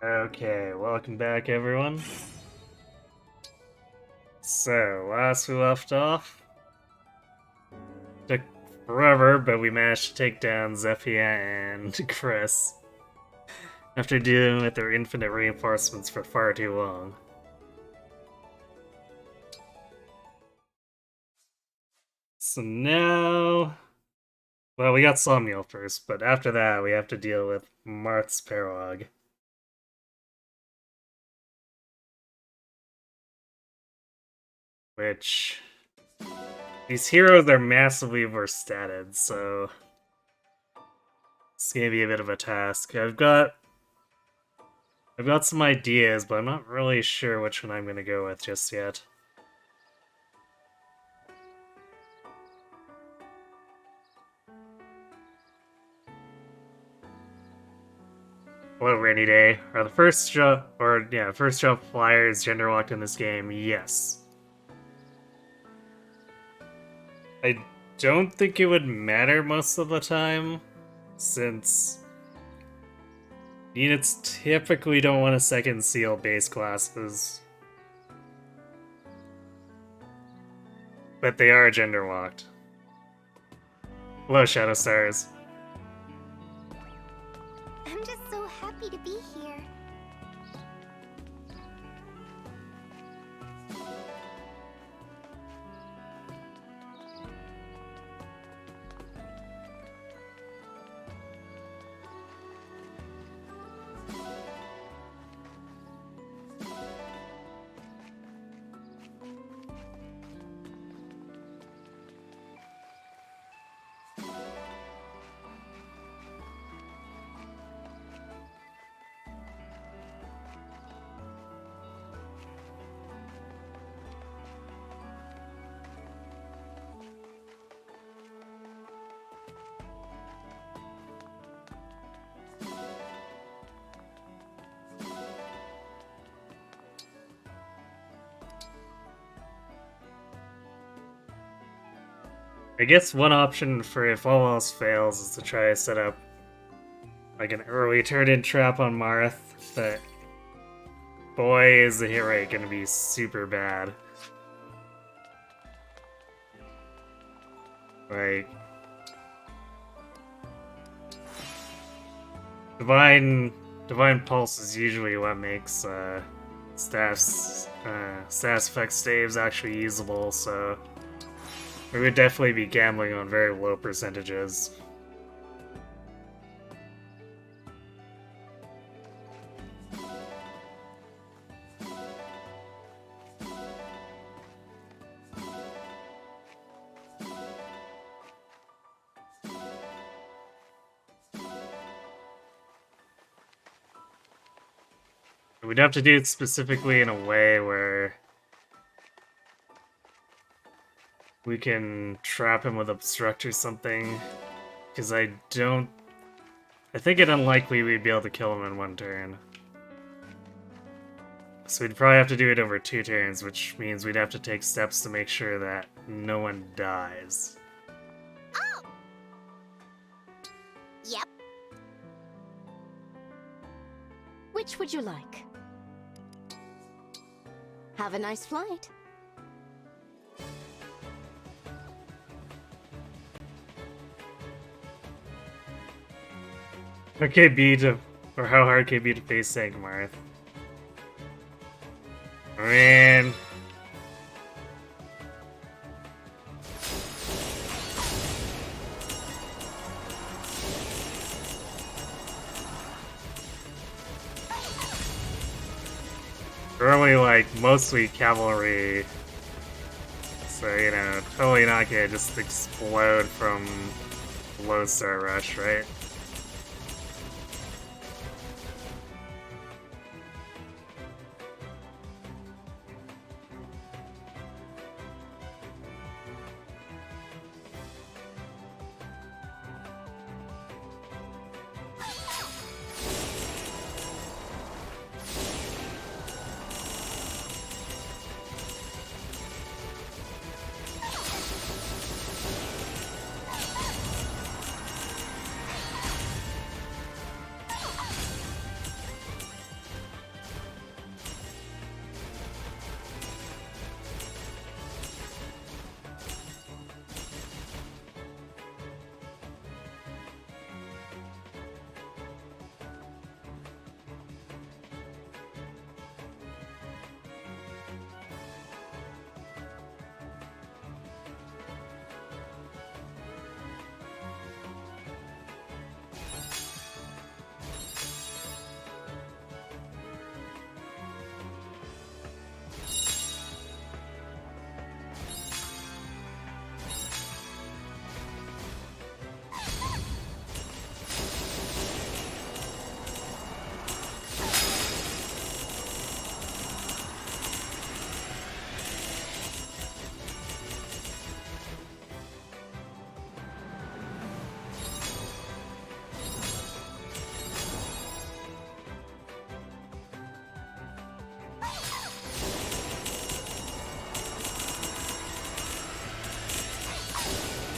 Okay, welcome back, everyone. So, last we left off, took forever, but we managed to take down Zephia and Chris after dealing with their infinite reinforcements for far too long. So now, well, we got Samuel first, but after that, we have to deal with Marth's Paralog. Which, these heroes are massively overstated, so it's gonna be a bit of a task. I've got some ideas, but I'm not really sure which one I'm gonna go with just yet. Hello, Rainy Day. Are the first jump flyers gender locked in this game? Yes. I don't think it would matter most of the time, since units typically don't want to second seal base classes. But they are gender locked. Hello, Shadow Stars. I'm just so happy to be here. I guess one option for if all else fails is to try to set up like an early turn-in trap on Marth, but boy is the hit rate gonna be super bad. Like, Divine Pulse is usually what makes status effect staves actually usable, so we would definitely be gambling on very low percentages. We'd have to do it specifically in a way where we can trap him with Obstruct or something, because I think it unlikely we'd be able to kill him in one turn. So we'd probably have to do it over 2 turns, which means we'd have to take steps to make sure that no one dies. Oh! Yep. Which would you like? Have a nice flight. Or how hard can it be to face Tank Marth? Man. We're only like mostly cavalry, so you know, totally not gonna just explode from low star rush, right?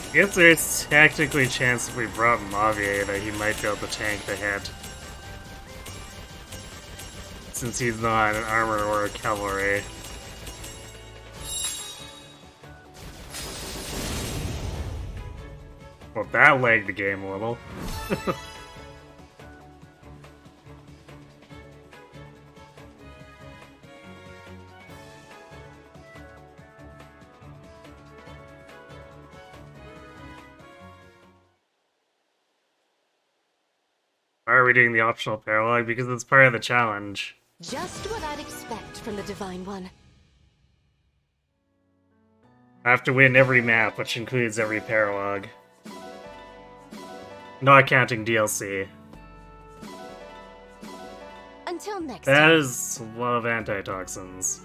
I guess there's technically a chance if we brought Mavier that he might be able to tank the hit. Since he's not an armor or a cavalry. Well, that lagged the game a little. Why are we doing the optional paralog? Because it's part of the challenge. Just what I'd expect from the Divine One. I have to win every map, which includes every paralog. Not counting DLC. Until next That time. is a lot of antitoxins.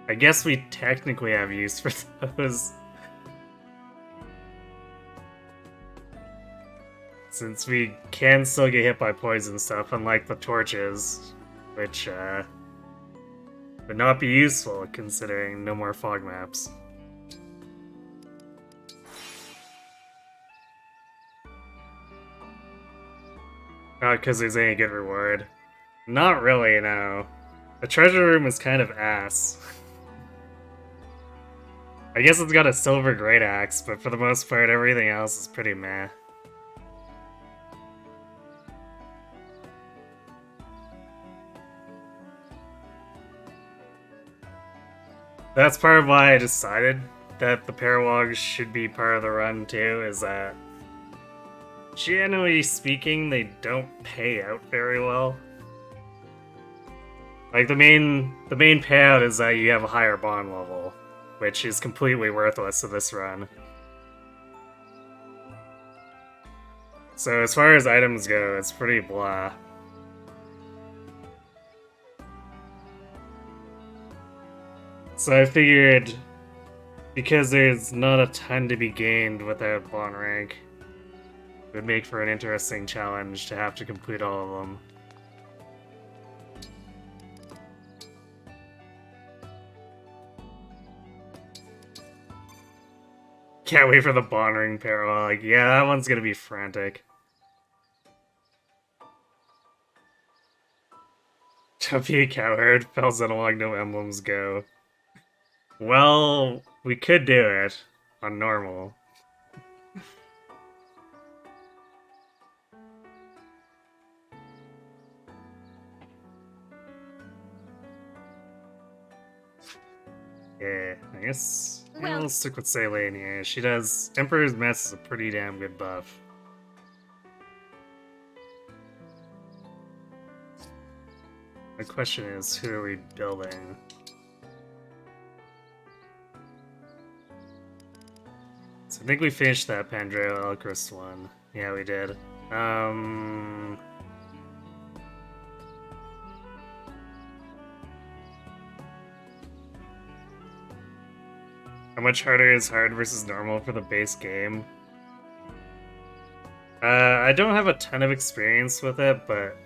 I guess we technically have use for those. Since we can still get hit by poison stuff, unlike the torches, which would not be useful considering no more fog maps. Not because there's any good reward. Not really, no. The treasure room is kind of ass. I guess it's got a silver great axe, but for the most part, everything else is pretty meh. That's part of why I decided that the paralogs should be part of the run too, is that generally speaking, they don't pay out very well. Like the main payout is that you have a higher bond level, which is completely worthless to this run. So as far as items go, it's pretty blah. So I figured, because there's not a ton to be gained without bond rank, it would make for an interesting challenge to have to complete all of them. Can't wait for the bond ring parallel. Like, yeah, that one's gonna be frantic. Don't be a cowherd. Fells that along no emblems go. Well, we could do it on normal. Yeah, I guess we'll stick with Celine here. She does Emperor's Mess is a pretty damn good buff. The question is, who are we building? So I think we finished that Pandreo Elchrist one. Yeah, we did. How much harder is hard versus normal for the base game? I don't have a ton of experience with it, but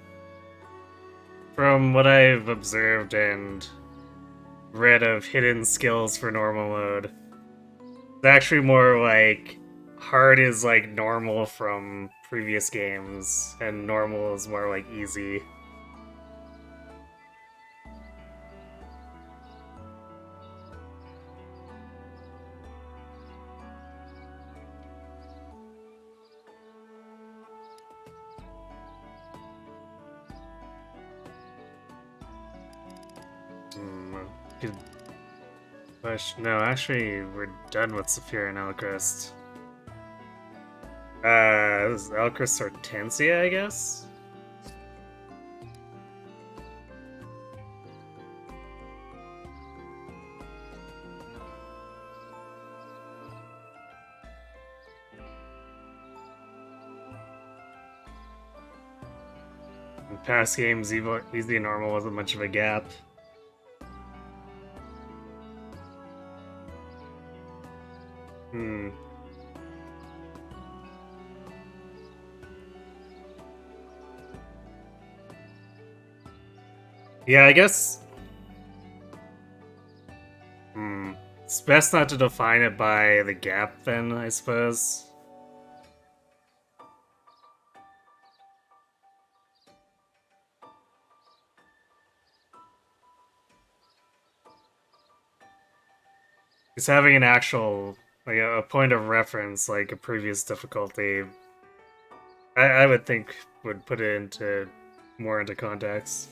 from what I've observed and read of hidden skills for normal mode, it's actually more like hard is like normal from previous games, and normal is more like easy. Good push. No, actually, we're done with Saphira and Elchrist. This is Elchrist Hortensia, I guess? In past games, easy and normal wasn't much of a gap. Yeah, I guess... It's best not to define it by the gap then, I suppose. Because having an actual, like a point of reference, like a previous difficulty, I would think would put it into more into context.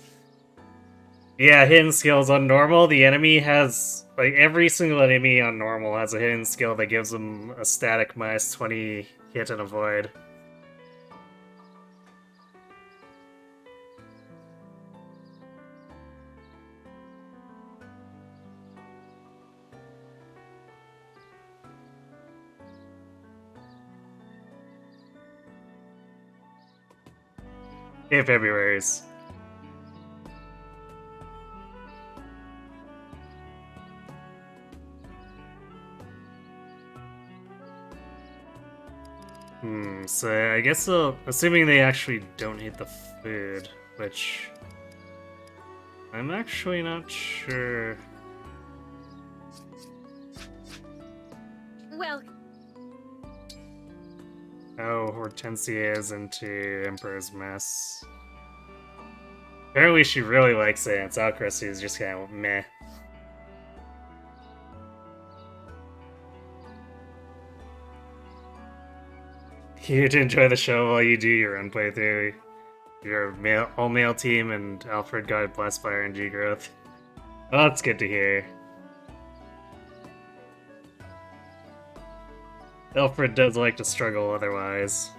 Yeah, hidden skills on normal. The enemy has, like, every single enemy on normal has a hidden skill that gives them a static -20 hit and avoid. In February's. So I guess assuming they actually don't eat the food, which I'm actually not sure. Well, How Hortensia is into Emperor's Mess. Apparently she really likes it, and Salcrusty is just kind of meh. You'd enjoy the show while you do your own playthrough. Your all-male team and Alfred got blessed by RNG growth. Oh, that's good to hear. Alfred does like to struggle otherwise.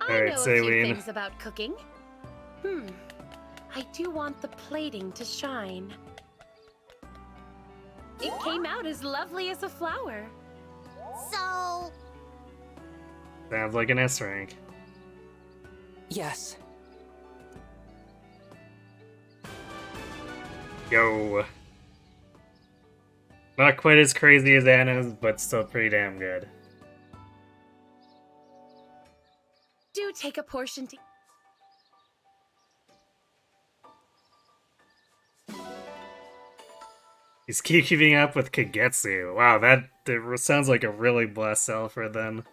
I Alright, know a few Saline. things about cooking. I do want the plating to shine. It came out as lovely as a flower. So, Sounds like an S rank. Yes. Yo. Not quite as crazy as Anna's, but still pretty damn good. Do take a portion to... He's keeping up with Kagetsu. Wow, that sounds like a really blessed Alfred then.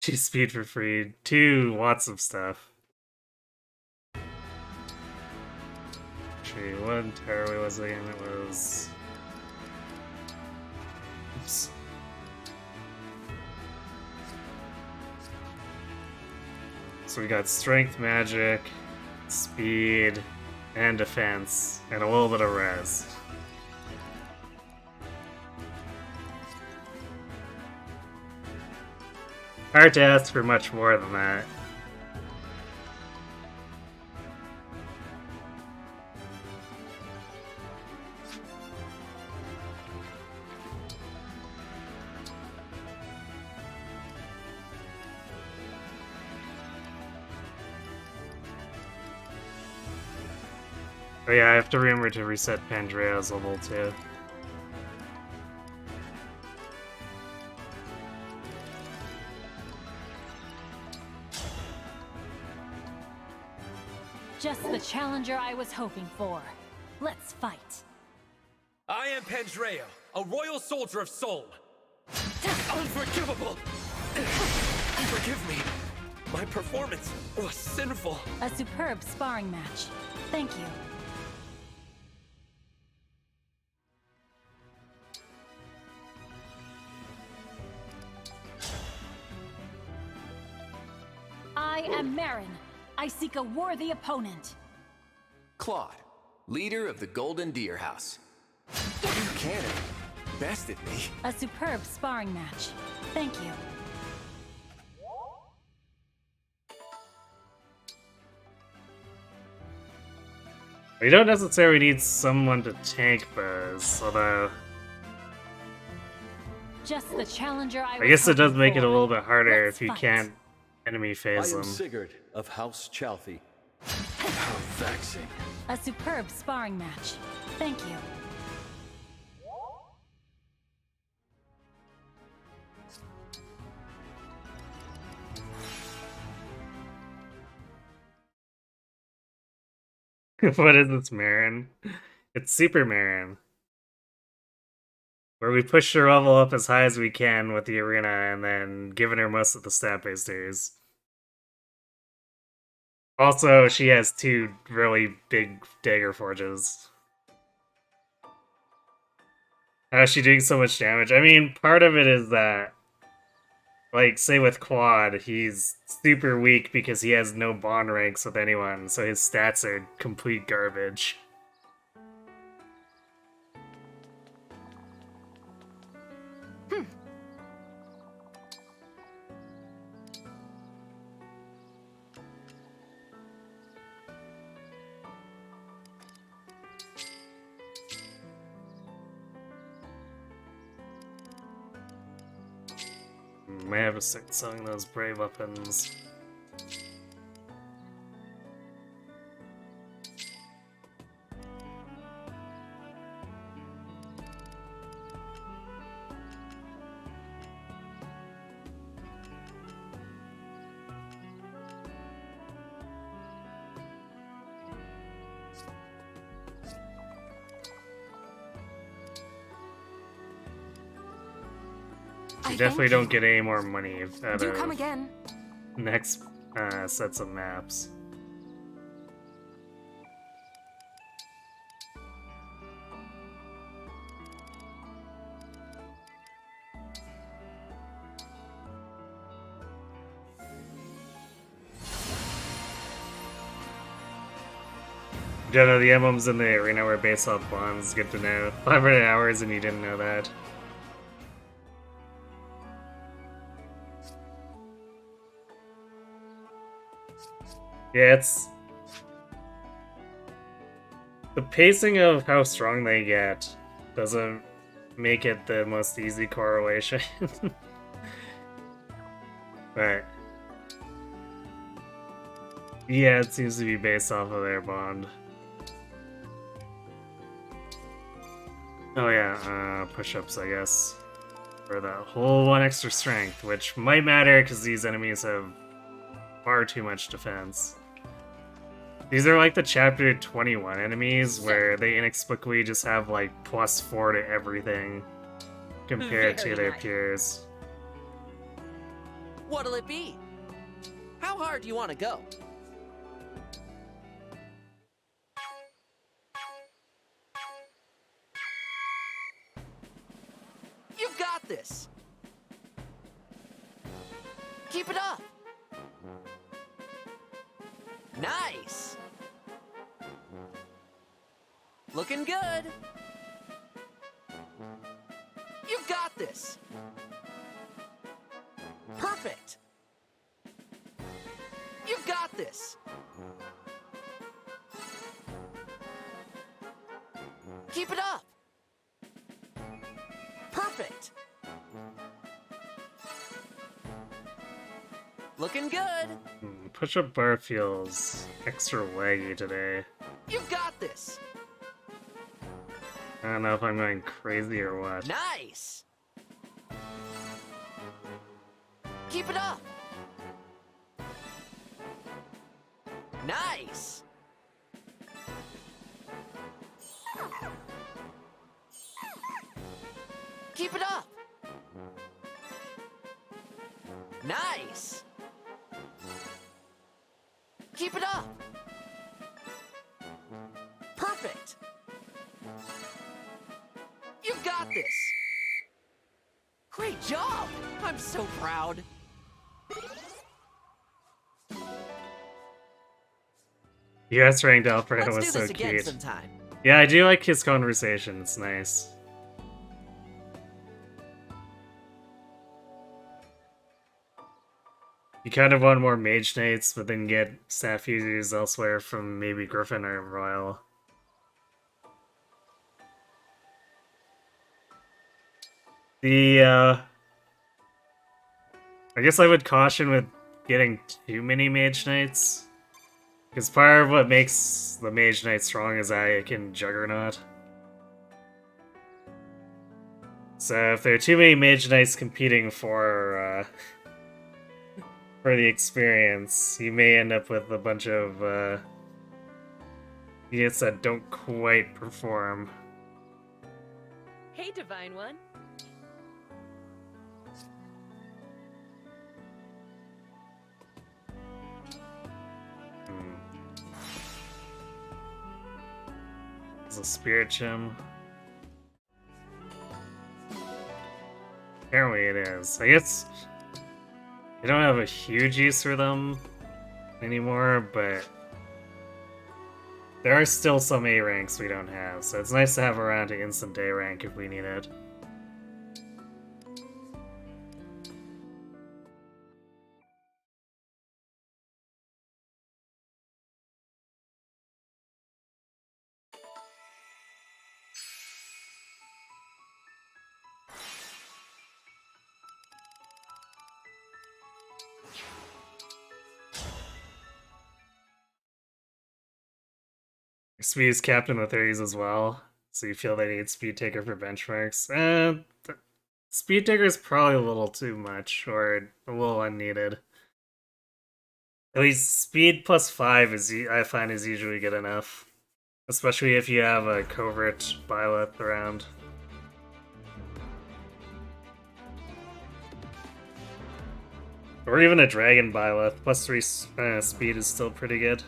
She's speed for free. 2 lots of stuff. Actually, what entirely was it again? It was... Oops. So we got strength, magic, speed, and defense, and a little bit of res. Hard to ask for much more than that. Oh yeah, I have to remember to reset Pandrea's level too. Just the challenger I was hoping for. Let's fight. I am Pandreo, a royal soldier of Soul. Unforgivable! Forgive me. My performance was sinful. A superb sparring match. Thank you. I am Marin. I seek a worthy opponent. Claude, leader of the Golden Deer House. Buchanan, bested me. A superb sparring match. Thank you. We don't necessarily need someone to tank Buzz, although just the challenger I I guess it does make it a little for. bit harder Let's if you fight. can't enemy I phase am them. Sigurd of House Chalfie. How vexing. A superb sparring match. Thank you. What is this, Marin? It's Super Marin. Where we push her level up as high as we can with the arena and then giving her most of the stat boosters. Also, she has 2 really big dagger forges. How is she doing so much damage? I mean, part of it is that, like, say with Quad, he's super weak because he has no bond ranks with anyone, so his stats are complete garbage. May have to start selling those brave weapons. You definitely don't get any more money out Do of come again. next sets of maps. You know, the emblems in the arena were based off bonds. Good to know. 500 hours and you didn't know that. Yeah, it's... the pacing of how strong they get doesn't make it the most easy correlation. But... yeah, it seems to be based off of their bond. Oh yeah, push-ups, I guess. For that whole 1 extra strength, which might matter because these enemies have far too much defense. These are like the chapter 21 enemies where they inexplicably just have like +4 to everything compared to Very their nice. peers. What'll it be? How hard do you want to go? You've got this! Keep it up! Nice! Looking good! You've got this! Perfect! You've got this! Keep it up! Perfect! Looking good! Push-up bar feels extra laggy today. You've got this! I don't know if I'm going crazy or what. Nice! Keep it up! Nice! Keep it up! Nice! Keep it up! Perfect! You've got this! Great job! I'm so proud! US ranked Alfredo Let's was do so this again cute. sometime. Yeah, I do like his conversation, it's nice. You kind of want more Mage Knights, but then get staff users elsewhere from maybe Griffin or Royal. The, I guess I would caution with getting too many Mage Knights. Because part of what makes the Mage Knight strong is that it can Juggernaut. So if there are too many Mage Knights competing for the experience, you may end up with a bunch of units that don't quite perform. Hey, Divine One. There's a Spirit Gem. Apparently it is. I guess I don't have a huge use for them anymore, but there are still some A ranks we don't have, so it's nice to have around to instant A rank if we need it. Speed is capped in the 30s as well, so you feel they need Speed Taker for benchmarks. Speed Taker is probably a little too much, or a little unneeded. At least Speed plus 5 is, I find, is usually good enough. Especially if you have a covert Byleth around. Or even a Dragon Byleth, plus 3 speed is still pretty good.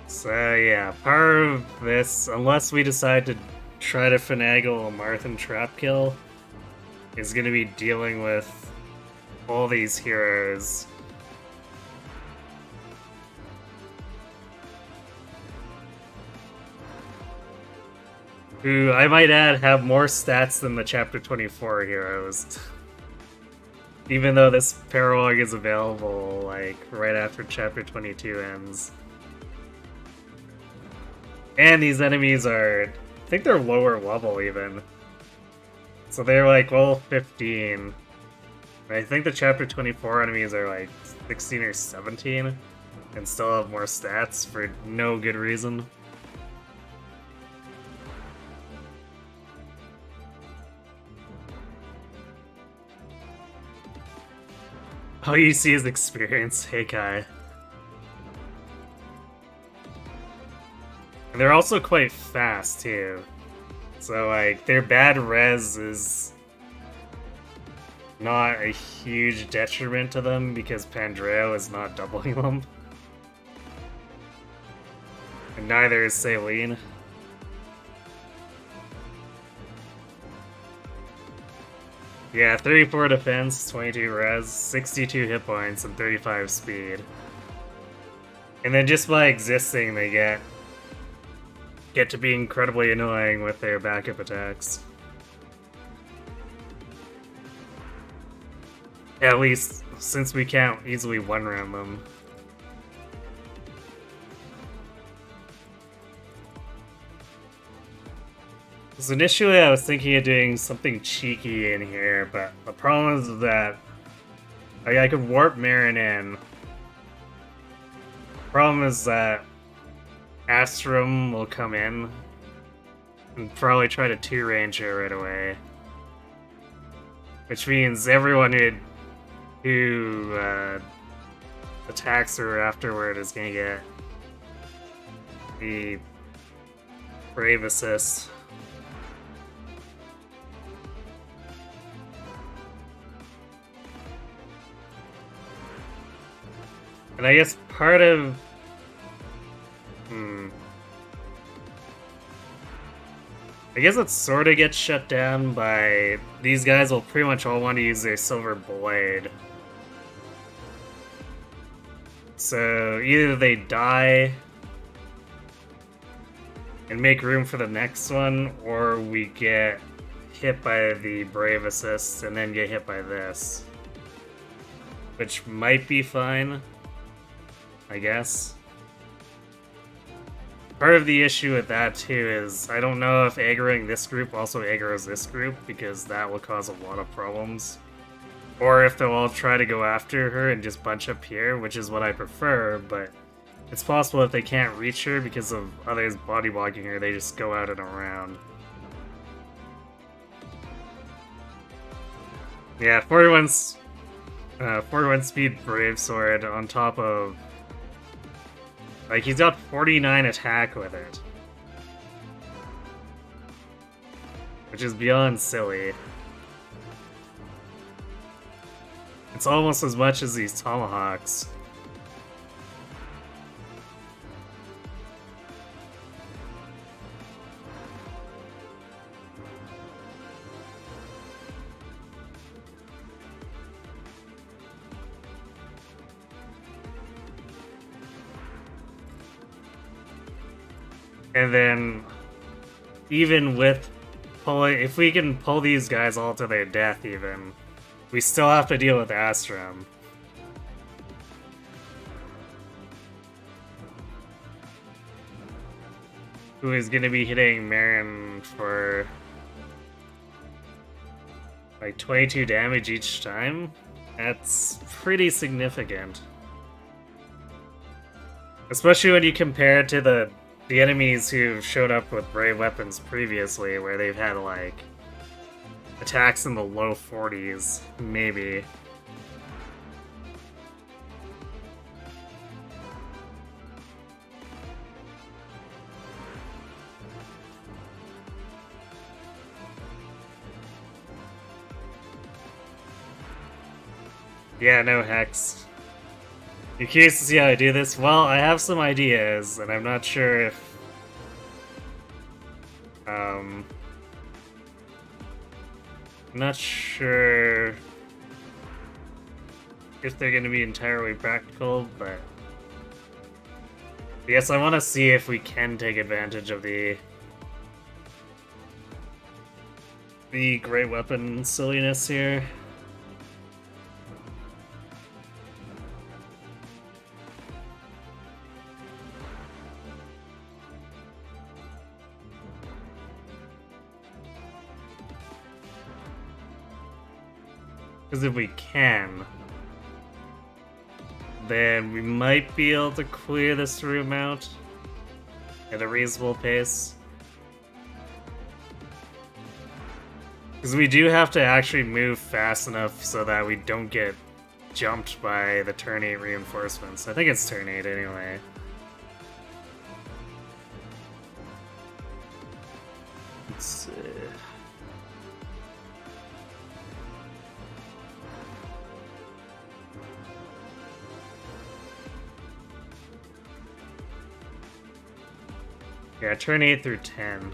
So yeah, part of this, unless we decide to try to finagle a Marthan trap kill, is going to be dealing with all these heroes. Who, I might add, have more stats than the Chapter 24 heroes. Even though this paralog is available, like, right after Chapter 22 ends. And these enemies are, I think they're lower level even. So they're like level 15. I think the Chapter 24 enemies are like 16 or 17 and still have more stats for no good reason. All you see is experience, hey Kai. And they're also quite fast, too. So, like, their bad res is not a huge detriment to them because Pandreo is not doubling them. And neither is Saline. Yeah, 34 defense, 22 res, 62 hit points, and 35 speed. And then just by existing, they get to be incredibly annoying with their backup attacks. At least, since we can't easily one-round them. So initially I was thinking of doing something cheeky in here, but the problem is that I could warp Marin in. Problem is that Astrum will come in and probably try to 2-range her right away. Which means everyone who attacks her afterward is gonna get the Brave Assist. And I guess part of... I guess it sort of gets shut down by... These guys will pretty much all want to use their Silver Blade. So either they die and make room for the next one, or we get hit by the Brave Assist and then get hit by this. Which might be fine. I guess. Part of the issue with that too is I don't know if aggroing this group also aggroes this group, because that will cause a lot of problems. Or if they'll all try to go after her and just bunch up here, which is what I prefer, but it's possible if they can't reach her because of others body blocking her, they just go out and around. Yeah, 41 speed Brave Sword on top of... Like, he's got 49 attack with it. Which is beyond silly. It's almost as much as these Tomahawks. And then, even with pulling, if we can pull these guys all to their death even, we still have to deal with Astrum. Who is going to be hitting Marin for like 22 damage each time? That's pretty significant. Especially when you compare it to the enemies who've showed up with brave weapons previously, where they've had, like, attacks in the low 40s, maybe. Yeah, no Hex. You're curious to see how I do this? Well, I have some ideas, and I'm not sure if... I'm not sure if they're going to be entirely practical, but... Yes, I want to see if we can take advantage of the great weapon silliness here. Because if we can, then we might be able to clear this room out at a reasonable pace. Because we do have to actually move fast enough so that we don't get jumped by the turn 8 reinforcements. I think it's turn 8 anyway. Let's see. Yeah, turn 8 through 10.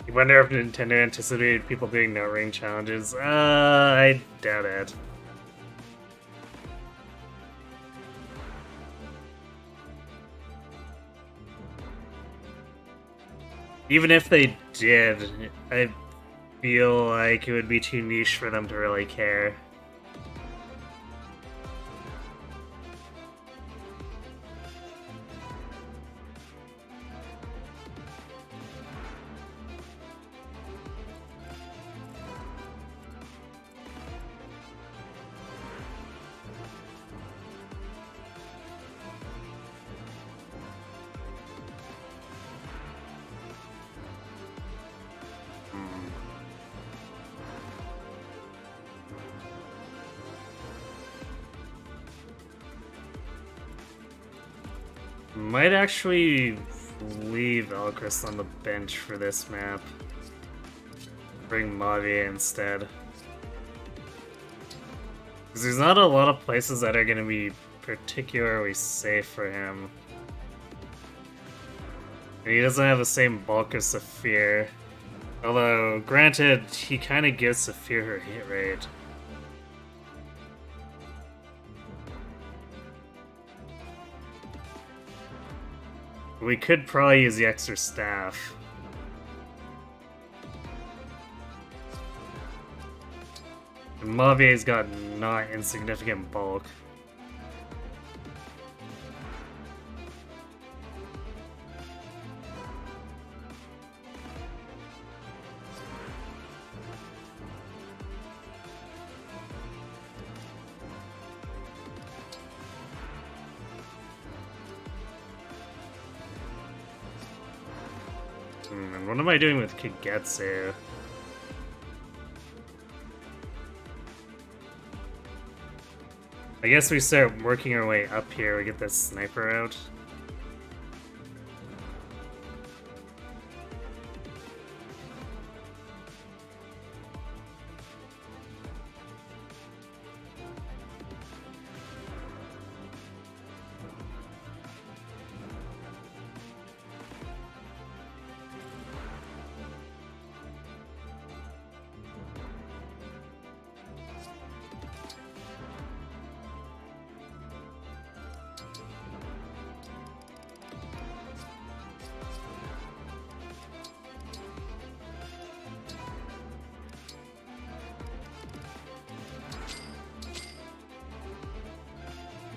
You wonder if Nintendo anticipated people doing no ring challenges? I doubt it. Even if they did, I feel like it would be too niche for them to really care. Might actually leave Elcris on the bench for this map. Bring Mavi instead. Because there's not a lot of places that are going to be particularly safe for him. And he doesn't have the same bulk as Saphir. Although, granted, he kind of gives Saphir her hit rate. We could probably use the extra staff. And Mavier's got not insignificant bulk. And what am I doing with Kagetsu? I guess we start working our way up here, we get this sniper out.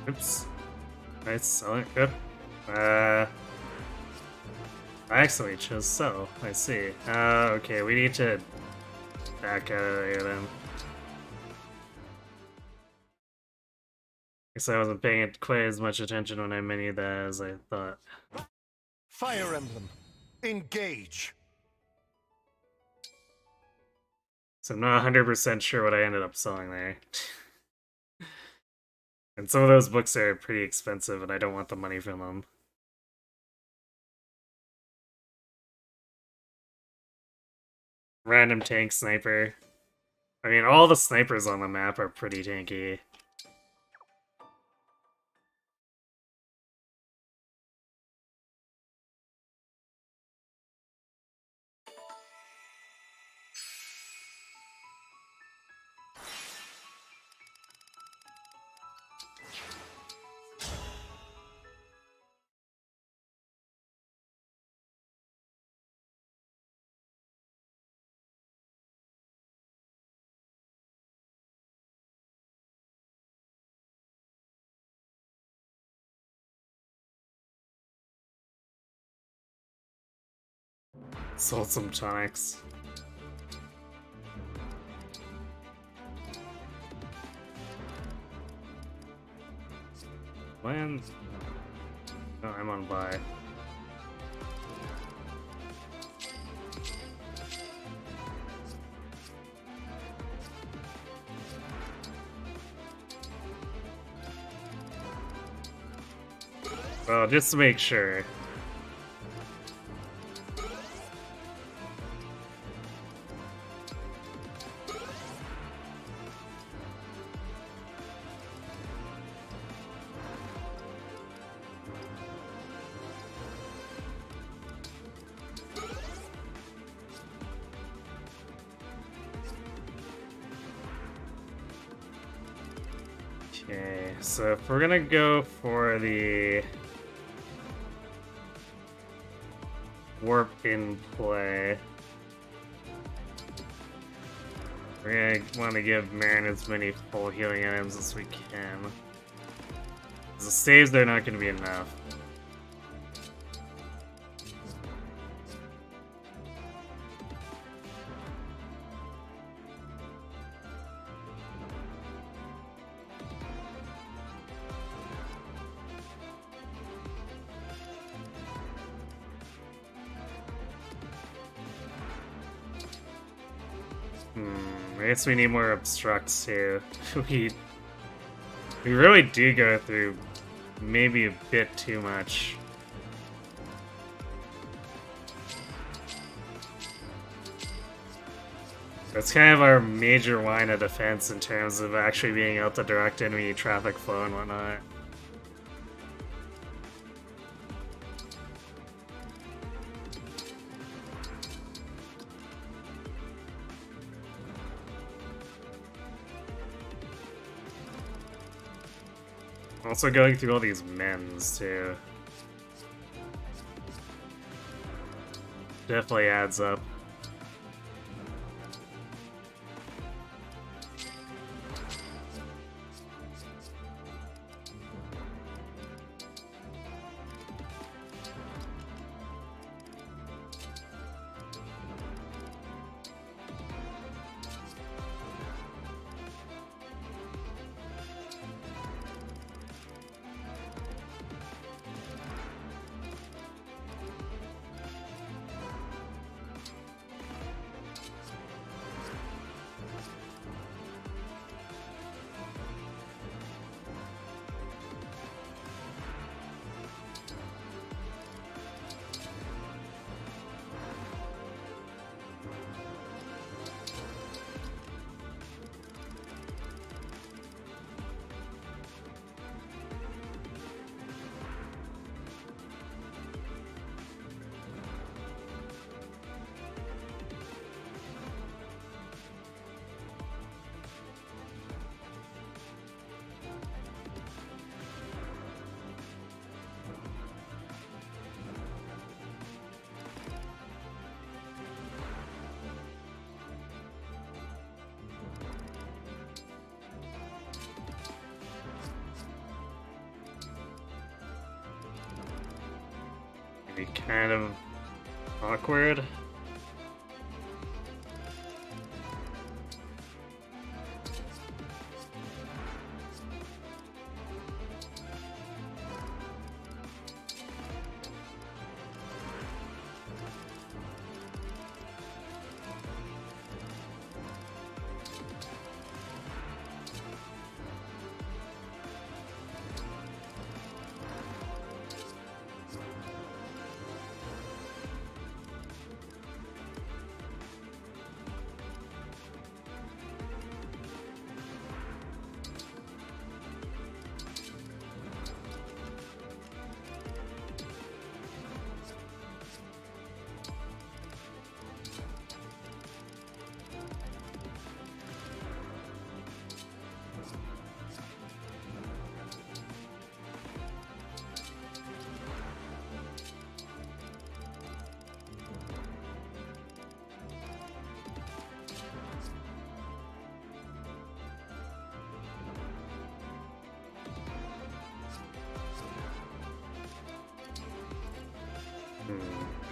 Oops. Nice. Oh, good. I accidentally chose so. I see. Okay, we need to back out of here then. Guess I wasn't paying it quite as much attention when I menued that as I thought. Fire Emblem. Engage. So I'm not 100% sure what I ended up selling there. And some of those books are pretty expensive, and I don't want the money from them. Random tank sniper. I mean, all the snipers on the map are pretty tanky. Sold some tonics. When? Oh, I'm on buy. Well, just to make sure. Okay, so if we're gonna go for the warp in play, we're gonna want to give Marin as many full healing items as we can. 'Cause the saves, they're not gonna be enough. I guess we need more obstructs too. we really do go through maybe a bit too much. That's kind of our major line of defense in terms of actually being able to direct enemy traffic flow and whatnot. Also going through all these men's too. Definitely adds up. Be kind of awkward.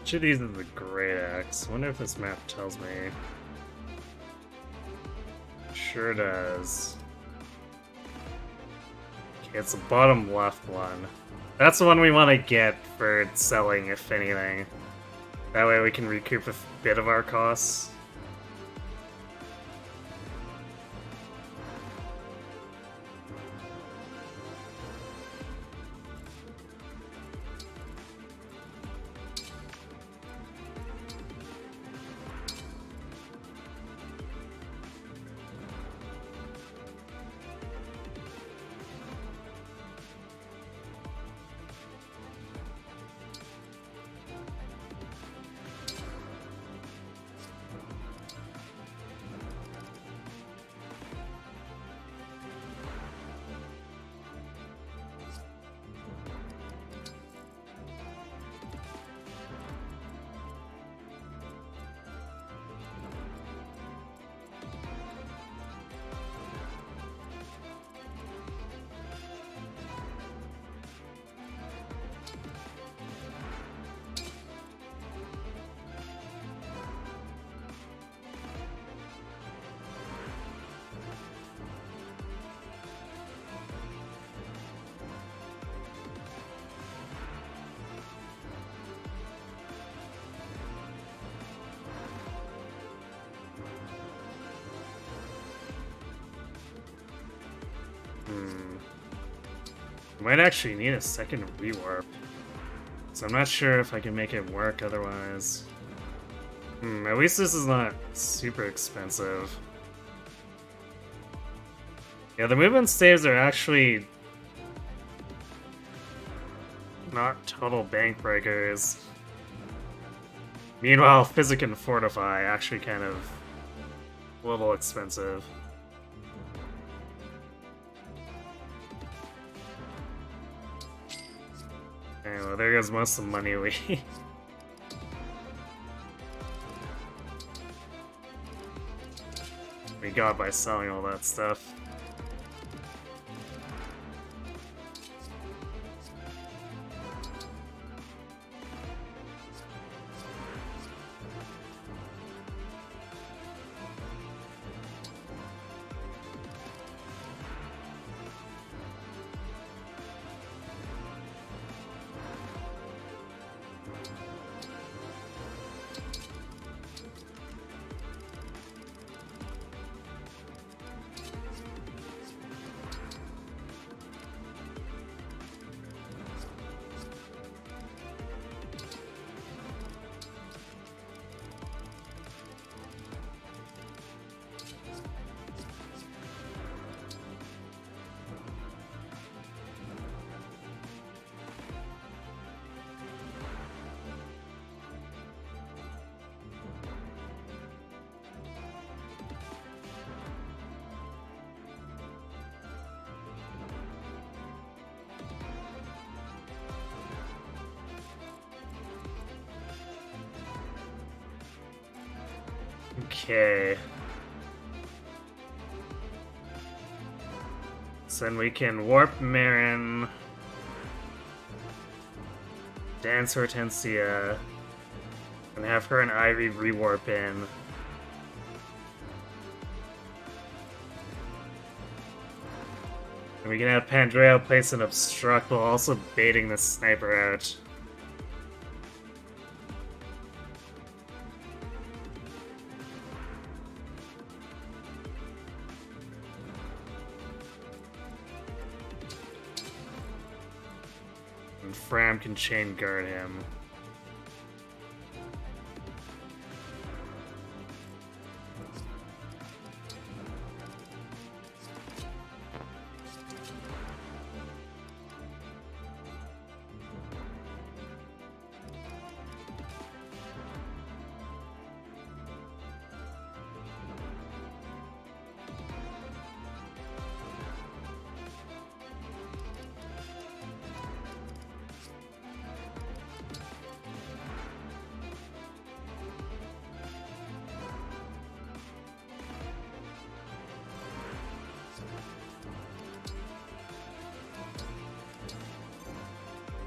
Which of these is the great axe? Wonder if this map tells me. Sure does. Okay, it's the bottom left one. That's the one we want to get for selling, if anything. That way we can recoup a bit of our costs. Might actually need a second rewarp. So I'm not sure if I can make it work otherwise. At least this is not super expensive. Yeah, the movement saves are actually not total bank breakers. Meanwhile, Physic and Fortify actually kind of a little expensive. Okay, well there goes most of the money we got by selling all that stuff. Okay. So then we can warp Marin, dance Hortensia, and have her and Ivy rewarp in. And we can have Pandrea place an obstruct while also baiting the sniper out. And Fram can chain guard him.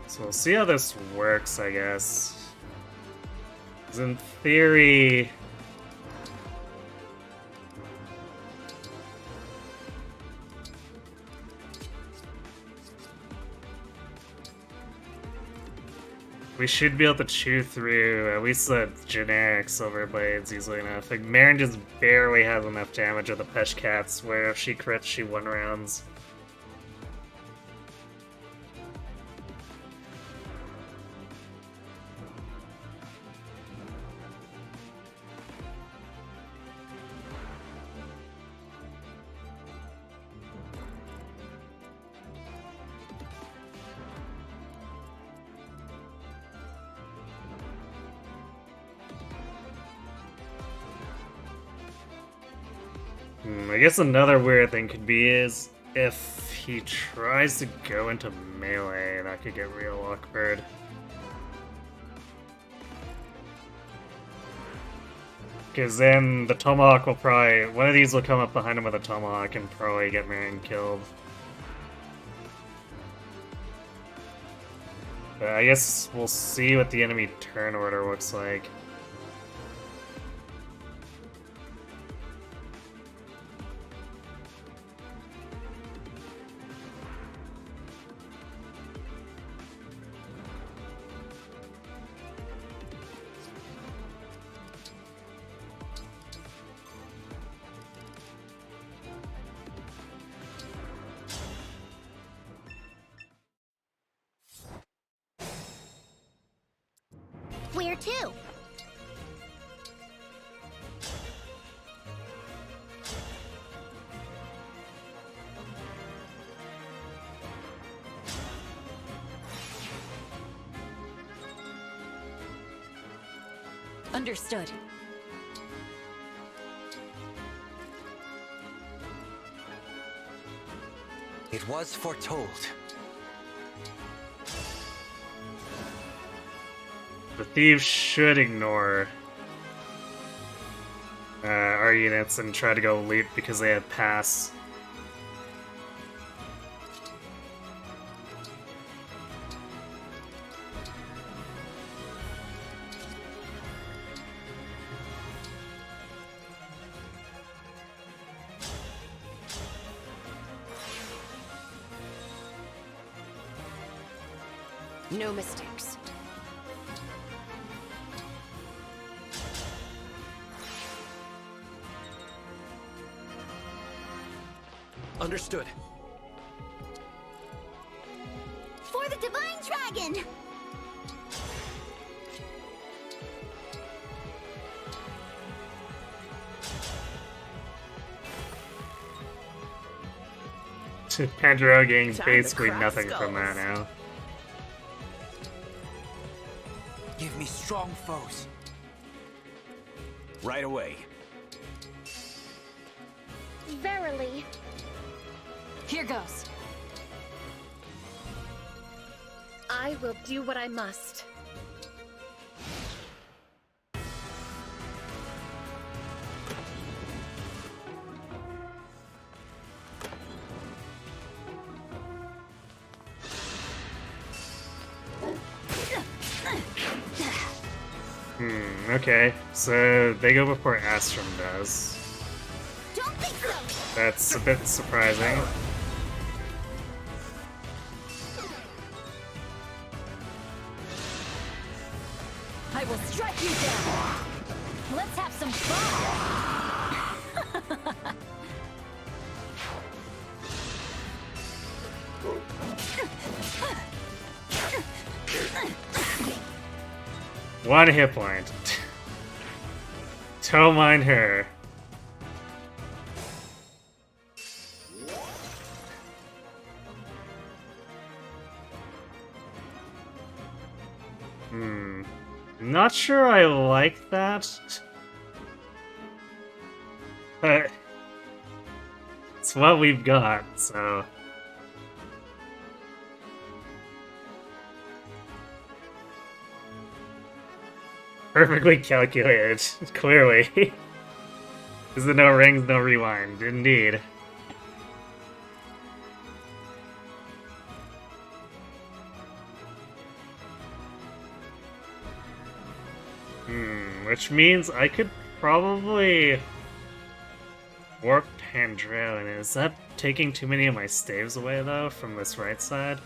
So we'll see how this works, I guess. 'Cause in theory... we should be able to chew through at least the generic Silver Blades easily enough. Like, Marin just barely has enough damage with the Pesh Cats, where if she crits, she one rounds. I guess another weird thing could be is if he tries to go into melee, that could get real awkward. Because then the Tomahawk will probably... one of these will come up behind him with a Tomahawk and probably get Marin killed. But I guess we'll see what the enemy turn order looks like. Where to? Understood. It was foretold. The thieves should ignore our units and try to go loot because they have pass. No mistakes. Understood. For the Divine Dragon! Pandora getting Time to basically crack nothing from skulls. that now. Give me strong foes. Right away. Verily. Here goes. I will do what I must. Okay, so they go before Astrum does. Don't think so! That's a bit surprising. I will strike you down. Let's have some fun. One hit point. Don't mind her. Not sure I like that. But it's what we've got, so. Perfectly calculated, clearly. Is there no rings, no rewind? Indeed. Which means I could probably warp Pandrone. Is that taking too many of my staves away, though, from this right side?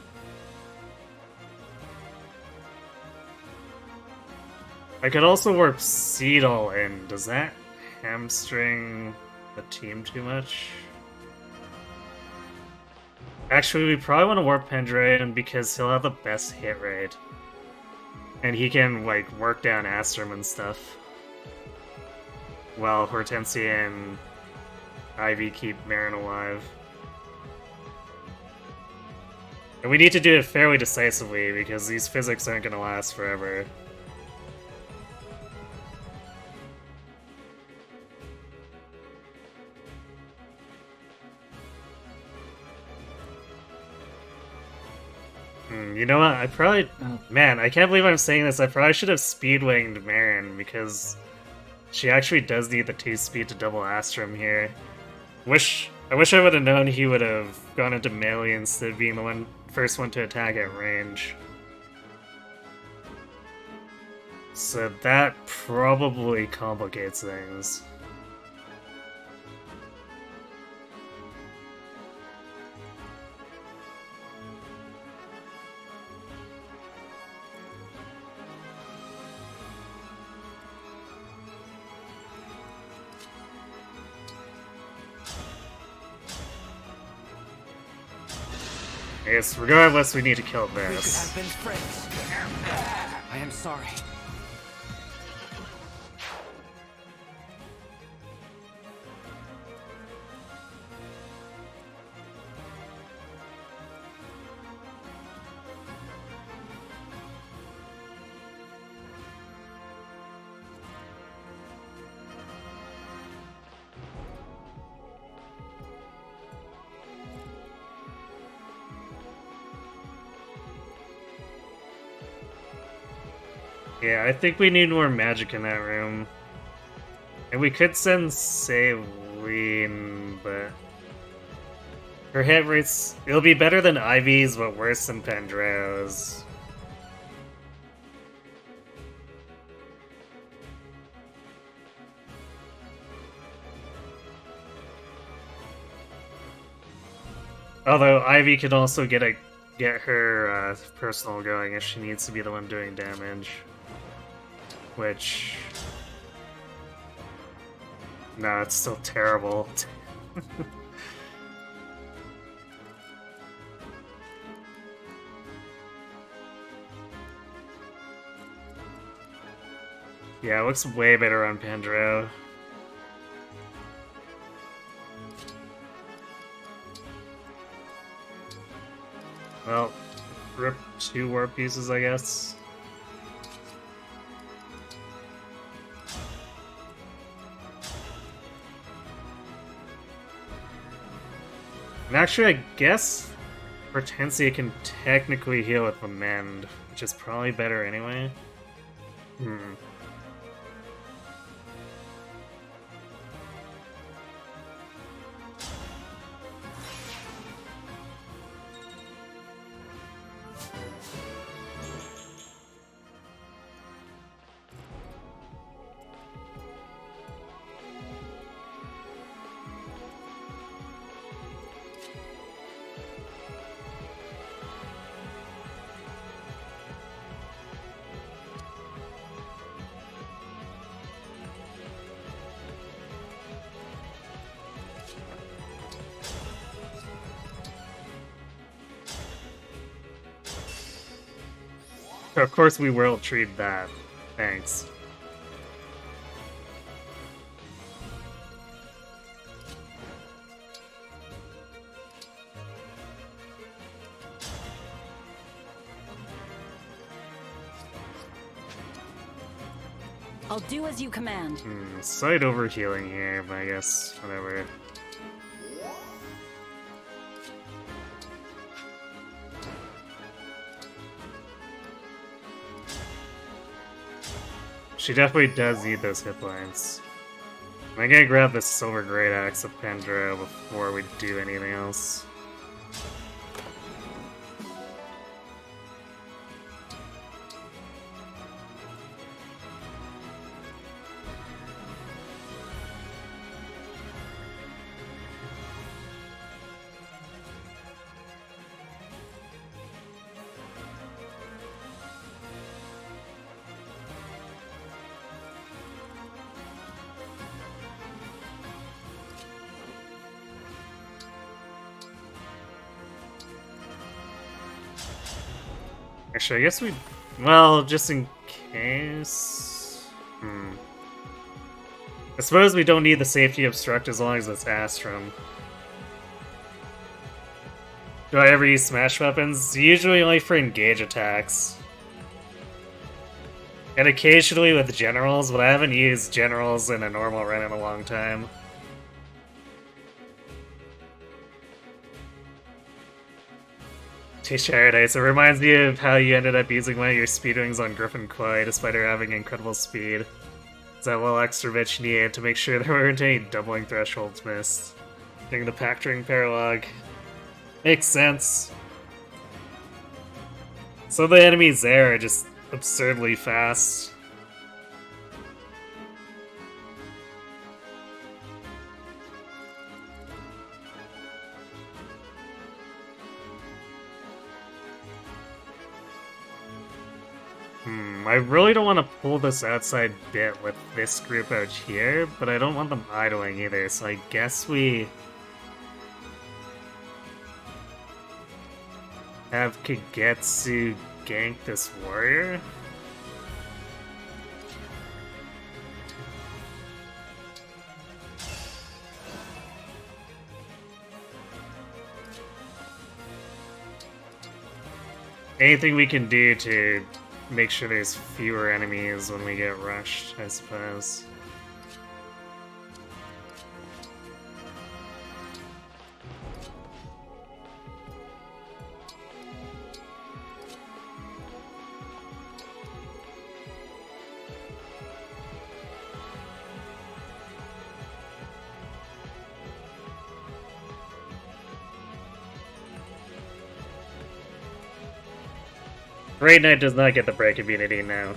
I could also warp Seedle in. Does that hamstring the team too much? Actually, we probably want to warp Pandrone because he'll have the best hit rate. And he can, like, work down Astrum and stuff. While Hortensia and Ivy keep Marin alive. And we need to do it fairly decisively because these physics aren't going to last forever. You know what? I probably... Man, I can't believe I'm saying this. I probably should have speed-winged Marin, because she actually does need the 2-speed to double Astrum here. I wish I would have known he would have gone into melee instead of being the first one to attack at range. So that probably complicates things. I guess regardless, we need to kill We could this. have been friends. I am sorry. Yeah, I think we need more magic in that room. And we could send Saline, but her hit rates, it'll be better than Ivy's, but worse than Pandreo's. Although Ivy can also get her personal going if she needs to be the one doing damage. Which... no, it's still terrible. Yeah, it looks way better on Pandreo. Well, rip 2 warp pieces, I guess. And actually, I guess Hortensia can technically heal with Amend, which is probably better anyway. Of course we will treat that. Thanks. I'll do as you command. Slight overhealing here, but I guess whatever. She definitely does need those hit points. I'm gonna grab the Silver Great Axe of Pandora before we do anything else. Actually, I guess we... well, just in case... I suppose we don't need the safety obstruct as long as it's Astrum. Do I ever use smash weapons? Usually only for engage attacks. And occasionally with generals, but I haven't used generals in a normal run in a long time. Paradise. It reminds me of how you ended up using one of your speedwings on Griffin Koi despite her having incredible speed. It's that little extra bit you needed to make sure there weren't any doubling thresholds missed during the Pact Ring Paralog. Makes sense. So the enemies there are just absurdly fast. I really don't want to pull this outside bit with this group out here, but I don't want them idling either, so I guess we have Kagetsu gank this warrior? Anything we can do to make sure there's fewer enemies when we get rushed, I suppose. Great Knight does not get the break immunity now.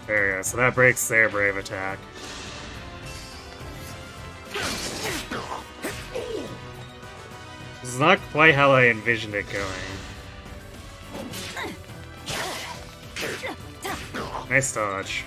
There we go, so that breaks their brave attack. This is not quite how I envisioned it going. Nice dodge.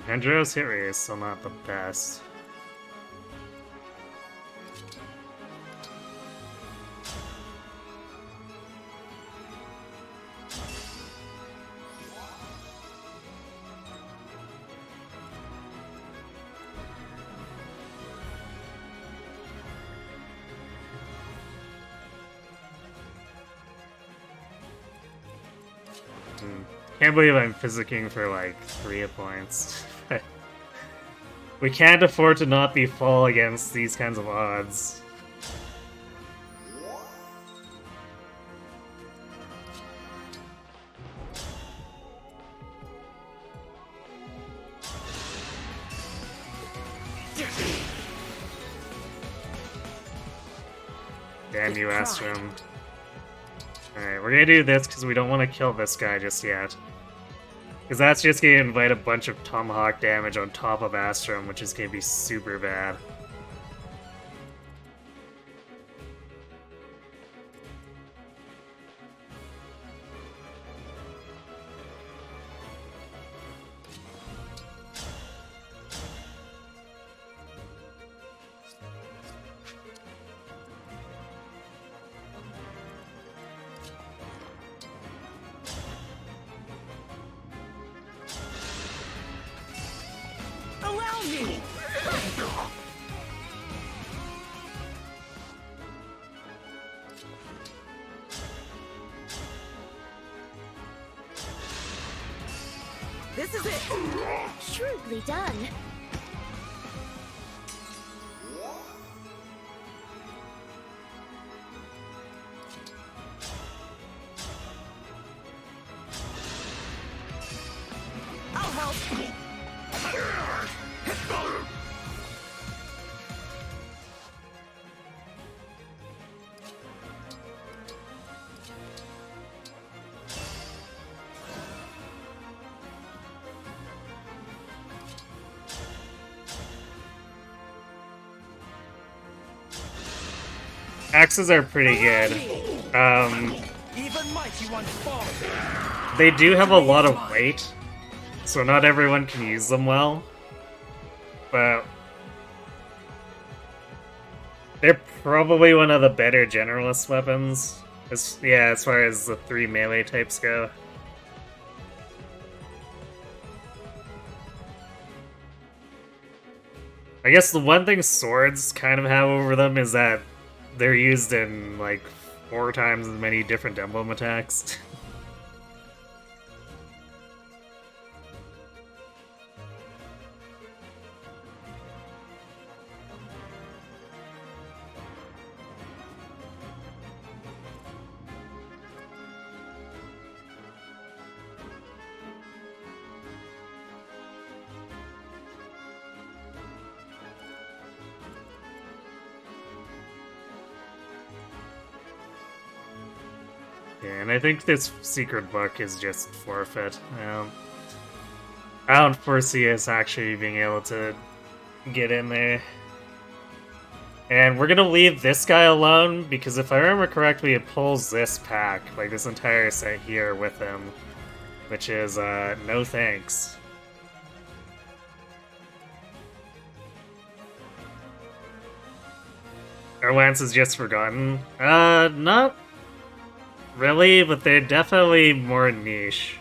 Hendro's hit rate is still not the best. Can't believe I'm physicking for like 3 hit points. We can't afford to not be full against these kinds of odds. Damn you, Astrum. Alright, we're gonna do this because we don't want to kill this guy just yet. Because that's just going to invite a bunch of Tomahawk damage on top of Astrum, which is going to be super bad. This is it! Shrewdly done. I'll help! Axes are pretty good. Even mighty ones fall. They do have a lot of weight, so not everyone can use them well. But they're probably one of the better generalist weapons. As far as the 3 melee types go. I guess the one thing swords kind of have over them is that they're used in like 4 times as many different emblem attacks. Yeah, and I think this secret book is just forfeit. I don't foresee us actually being able to get in there. And we're gonna leave this guy alone, because if I remember correctly, it pulls this pack, like this entire set here with him. Which is, no thanks. Our Lance is just forgotten. Not really, but they're definitely more niche.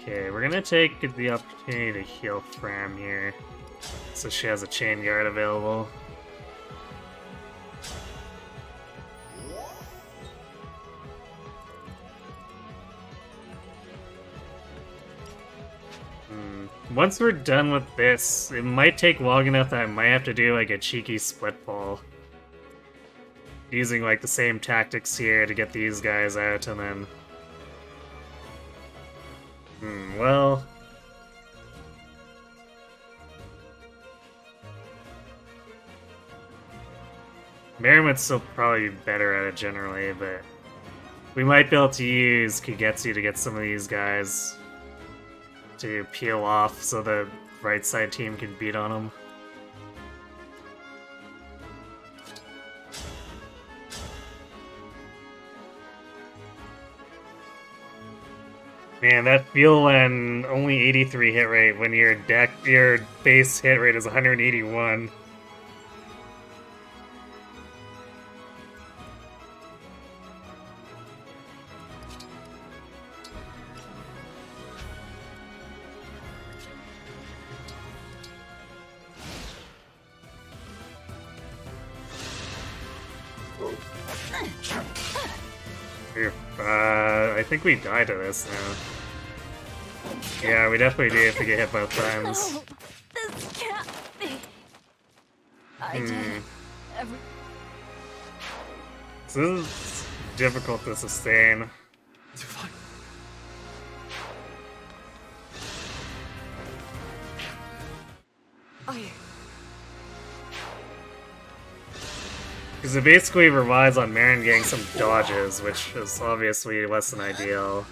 Okay, we're gonna take the opportunity to heal Fram here, so she has a chain guard available. Once we're done with this, it might take long enough that I might have to do like a cheeky split pull. Using like the same tactics here to get these guys out and then... well... Merriman's still probably better at it generally, but... we might be able to use Kagetsu to get some of these guys to peel off so the right side team can beat on them. Man, that feel when only 83 hit rate when your base hit rate is 181. I think we die to this now. Yeah, we definitely do have to get hit both times. No, this can't be. I did every. So this is difficult to sustain. Because it basically relies on Marin getting some dodges, which is obviously less than ideal.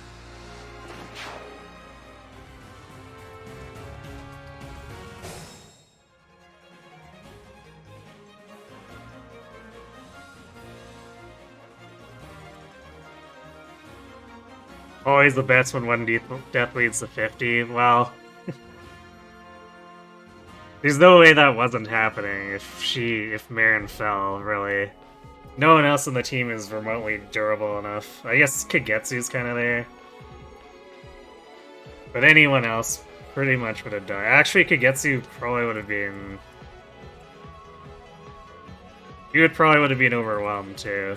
Always the best when one death leads to 50. Well, there's no way that wasn't happening if Marin fell, really. No one else on the team is remotely durable enough. I guess Kagetsu's kind of there. But anyone else pretty much would have died. Actually, Kagetsu probably would have been... he probably would have been overwhelmed, too.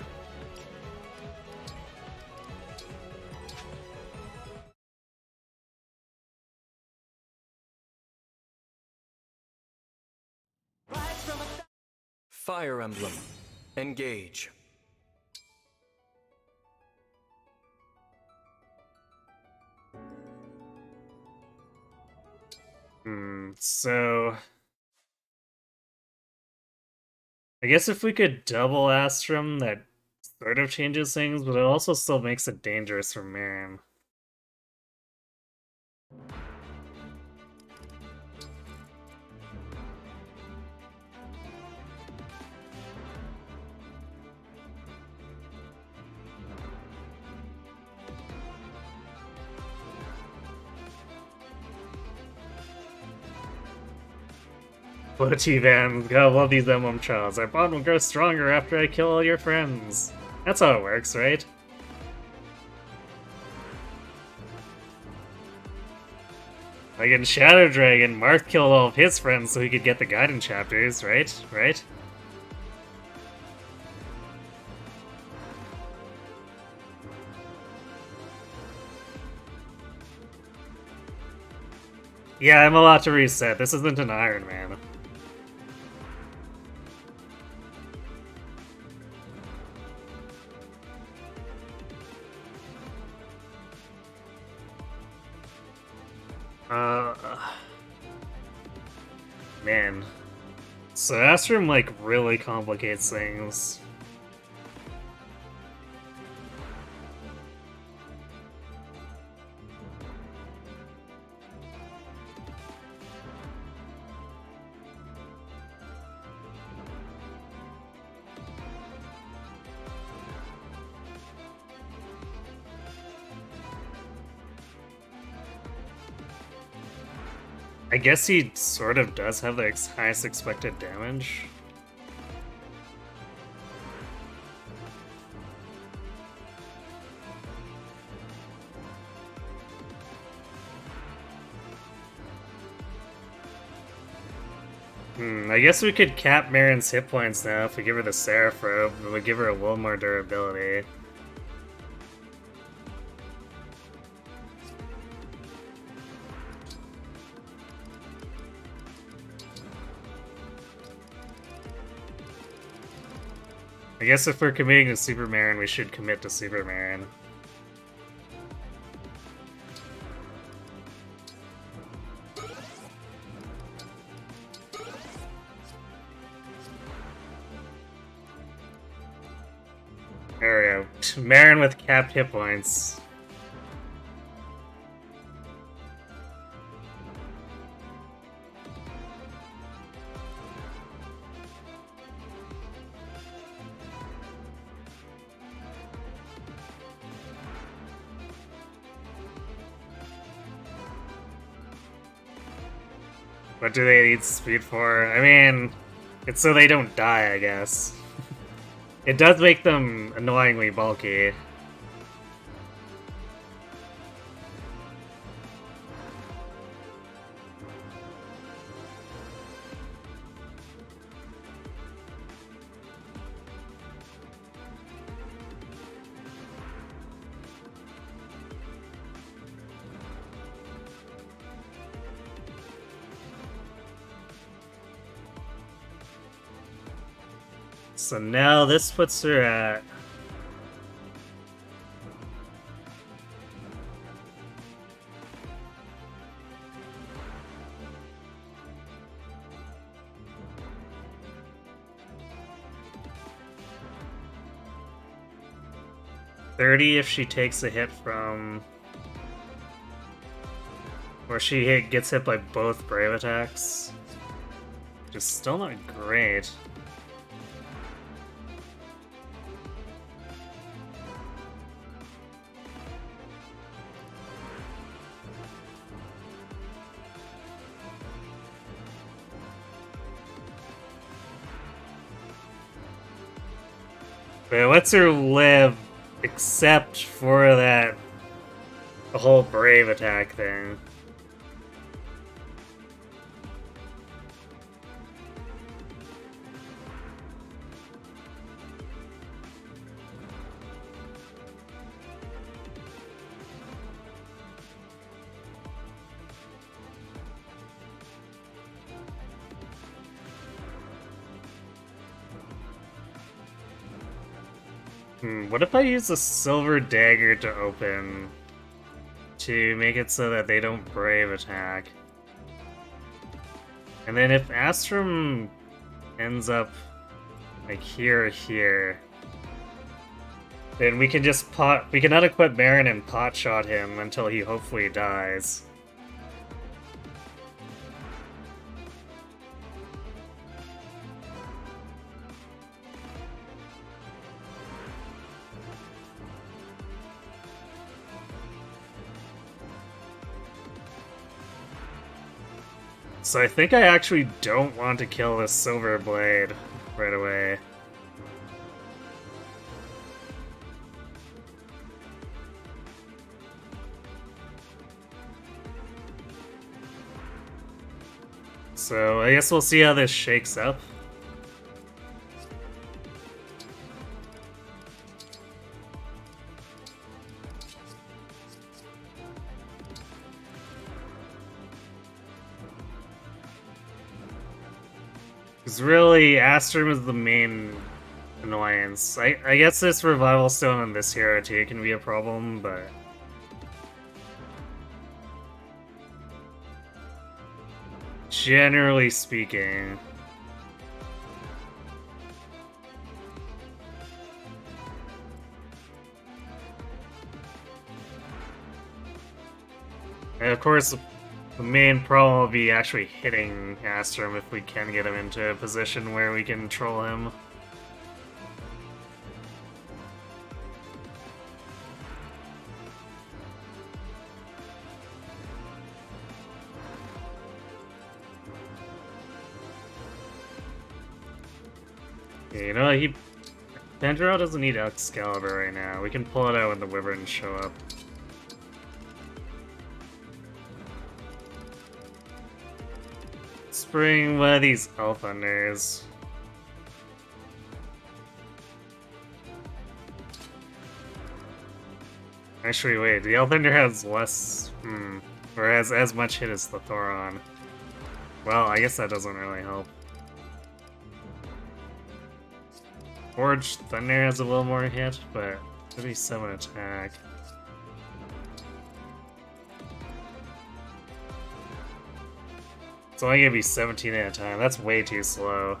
Fire Emblem. Engage. So... I guess if we could double Astrum, that sort of changes things, but it also still makes it dangerous for Marin. T-Van, gotta love these emblem trials. Our bond will grow stronger after I kill all your friends. That's how it works, right? Like in Shadow Dragon, Marth killed all of his friends so he could get the Gaiden chapters, right? Right? Yeah, I'm allowed to reset. This isn't an Iron Man. Man. So Astrum, like, really complicates things. I guess he sort of does have the highest expected damage. I guess we could cap Marin's hit points now if we give her the Seraph Robe, but we give her a little more durability. I guess if we're committing to Super Marin, we should commit to Super Marin. There we go. Marin with capped hit points. What do they need speed for? I mean, it's so they don't die, I guess. It does make them annoyingly bulky. So now this puts her at... $30 if she takes a hit from... Or she gets hit by both Brave attacks. Which is still not great. But it lets her live, except for that whole Brave attack thing. What if I use a Silver Dagger to open to make it so that they don't Brave attack? And then if Astrum ends up like here or here, then we can just we can unequip Marin and pot shot him until he hopefully dies. So I think I actually don't want to kill this Silver Blade right away. So I guess we'll see how this shakes up. Because really, Astrum is the main annoyance. I guess this Revival Stone on this hero too can be a problem, but... generally speaking... And of course, the main problem will be actually hitting Astrum if we can get him into a position where we can troll him. You know, Pandro doesn't need Excalibur right now. We can pull it out when the Wyverns show up. Let's bring one of these Elthunders. Actually, wait, the Elthunder has less, or has as much hit as the Thoron. Well, I guess that doesn't really help. Forged Thunder has a little more hit, but 37 attack. It's only gonna be 17 at a time. That's way too slow.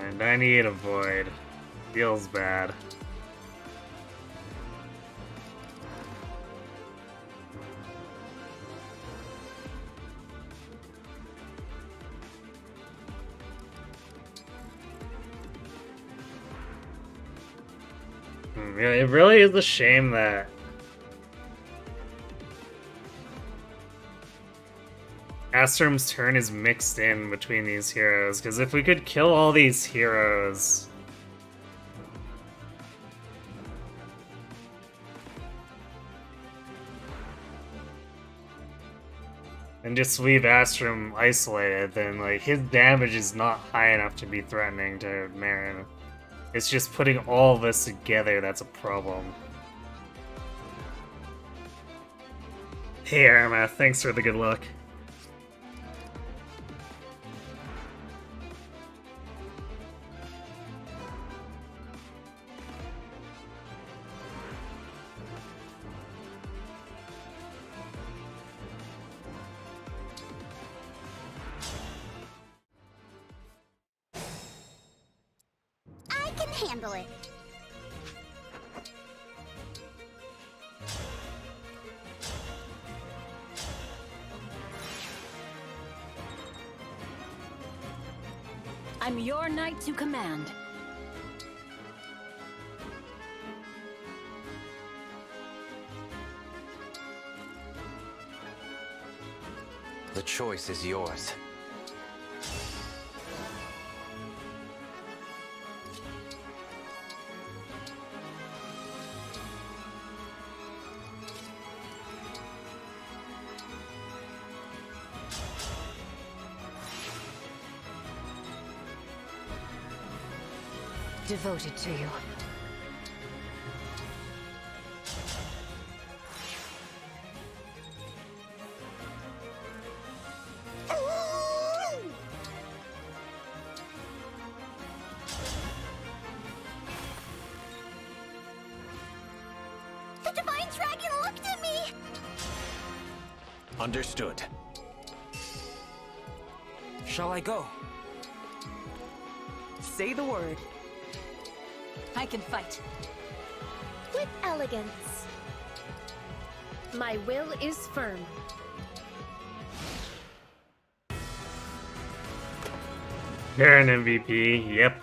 And I need a Void. Feels bad. Yeah, it really is a shame that Astrum's turn is mixed in between these heroes, because if we could kill all these heroes... and just leave Astrum isolated, then like his damage is not high enough to be threatening to Marin. It's just putting all of us together that's a problem. Hey Arma, thanks for the good luck. I can handle it. I'm your knight to command. The choice is yours. Devoted to you. The Divine Dragon looked at me! Understood. Shall I go? Say the word. I can fight. With elegance. My will is firm. Baron MVP, yep.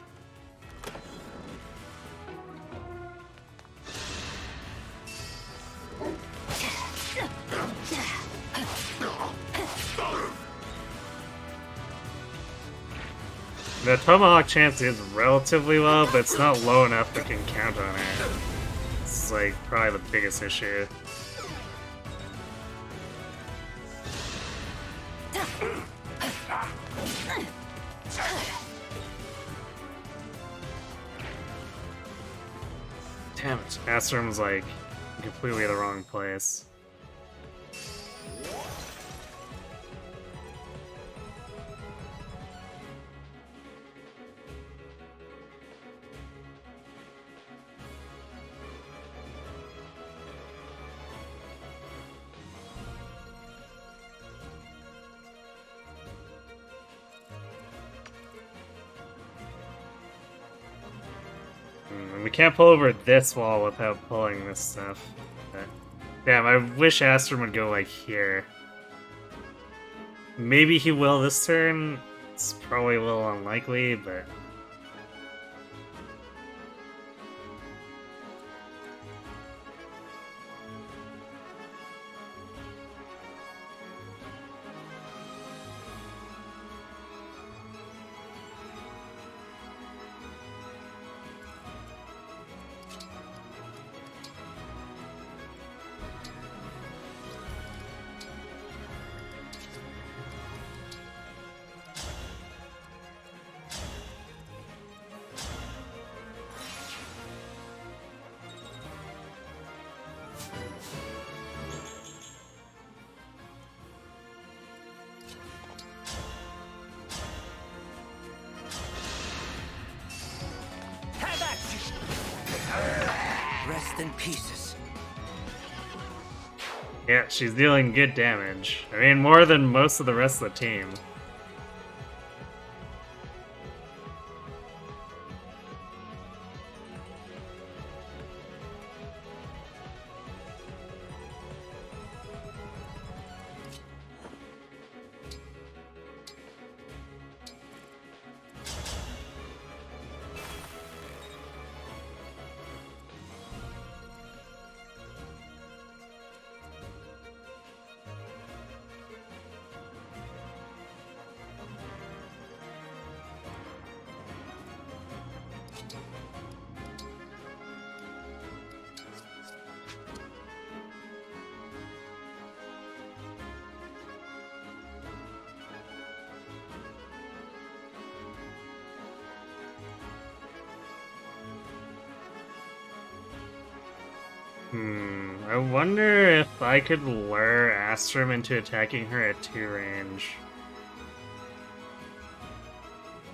The Tomahawk chance is relatively low, but it's not low enough that can count on it. It's like probably the biggest issue. Damn it, Astrum's like completely the wrong place. We can't pull over this wall without pulling this stuff. But, damn, I wish Astrum would go like here. Maybe he will this turn. It's probably a little unlikely, but... Rest in pieces. Yeah, she's dealing good damage. I mean, more than most of the rest of the team. I wonder if I could lure Astrum into attacking her at 2 range.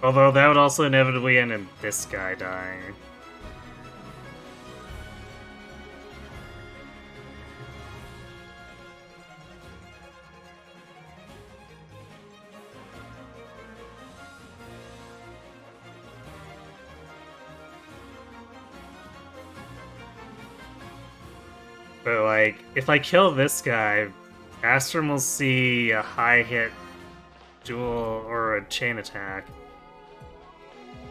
Although that would also inevitably end in this guy dying. But, like, if I kill this guy, Astrum will see a high hit duel or a chain attack.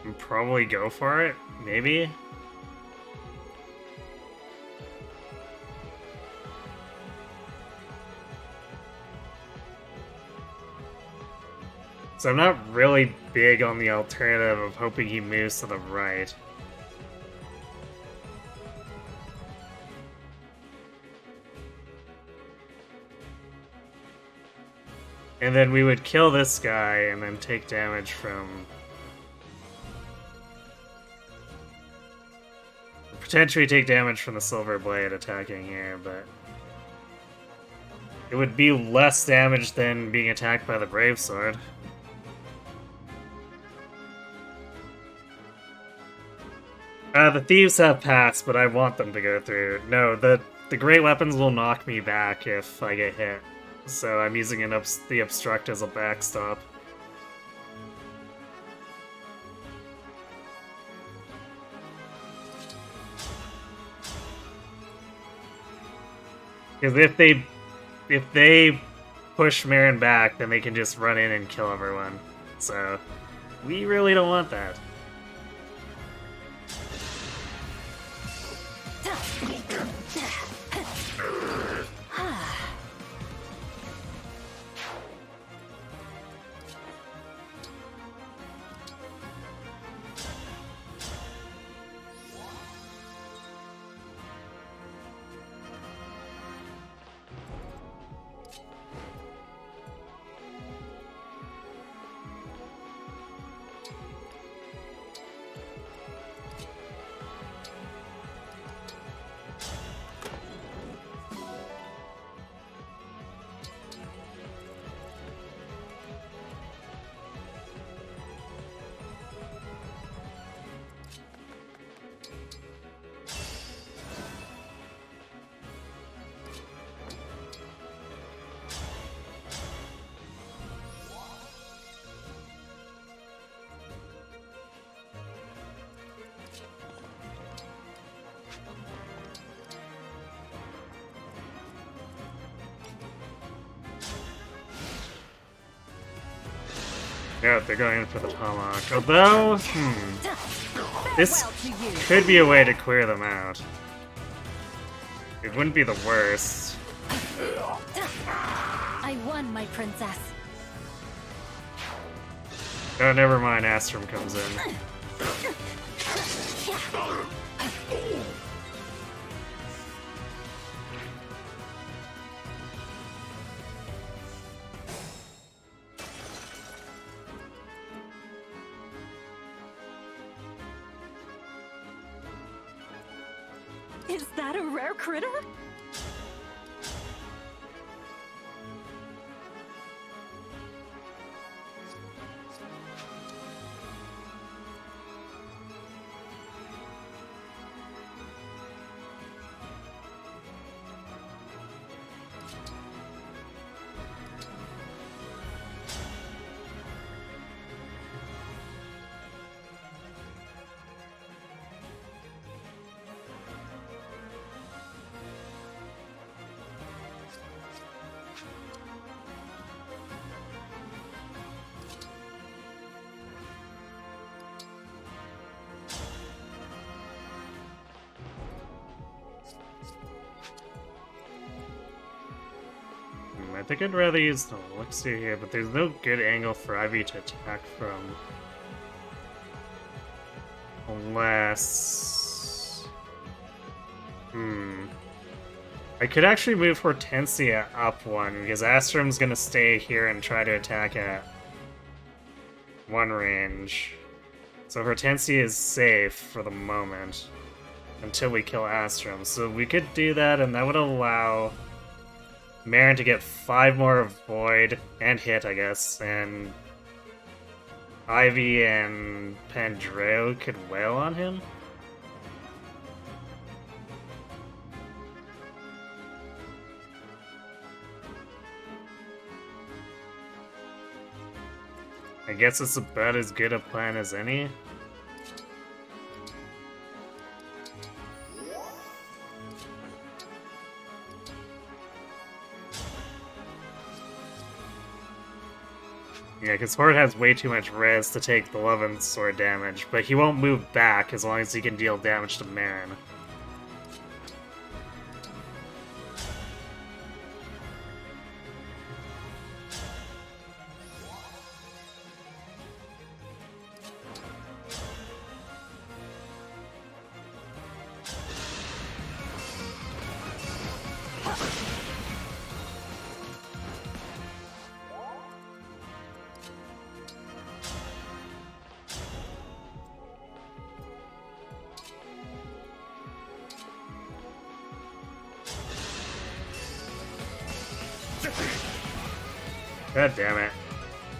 And probably go for it, maybe? So I'm not really big on the alternative of hoping he moves to the right. And then we would kill this guy and then take damage from... potentially take damage from the Silver Blade attacking here, but... it would be less damage than being attacked by the Brave Sword. The Thieves have passed, but I want them to go through. No, the Great Weapons will knock me back if I get hit. So I'm using the Obstruct as a backstop. Because if they push Marin back, then they can just run in and kill everyone. So we really don't want that. Yeah, they're going in for the tomahawk. Although, this could be a way to clear them out. It wouldn't be the worst. I won, my princess. Oh, never mind, Astrum comes in. Is that a rare critter? I think I'd rather use the elixir here, but there's no good angle for Ivy to attack from. Unless... I could actually move Hortensia up one, because Astrum's gonna stay here and try to attack at one range. So Hortensia is safe for the moment, until we kill Astrum. So we could do that, and that would allow Marin to get 5 more Void and hit, I guess, and Ivy and Pandreo could wail on him. I guess it's about as good a plan as any. Yeah, because Horde has way too much res to take the 11 sword damage, but he won't move back as long as he can deal damage to Marin. God damn it.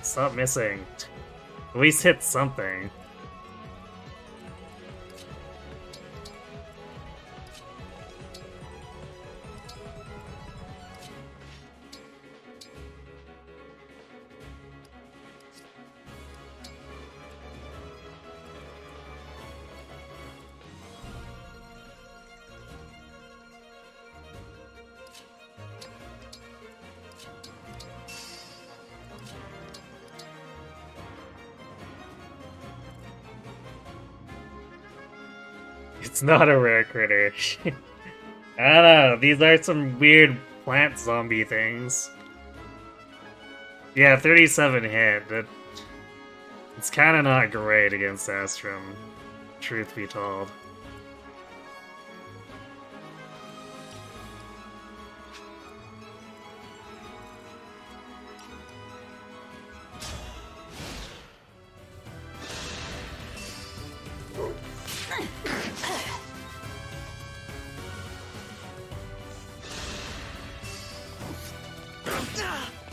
Stop missing. At least hit something. It's not a rare critter. I don't know, these are some weird plant zombie things. Yeah, 37 hit. It's kinda not great against Astrum, truth be told.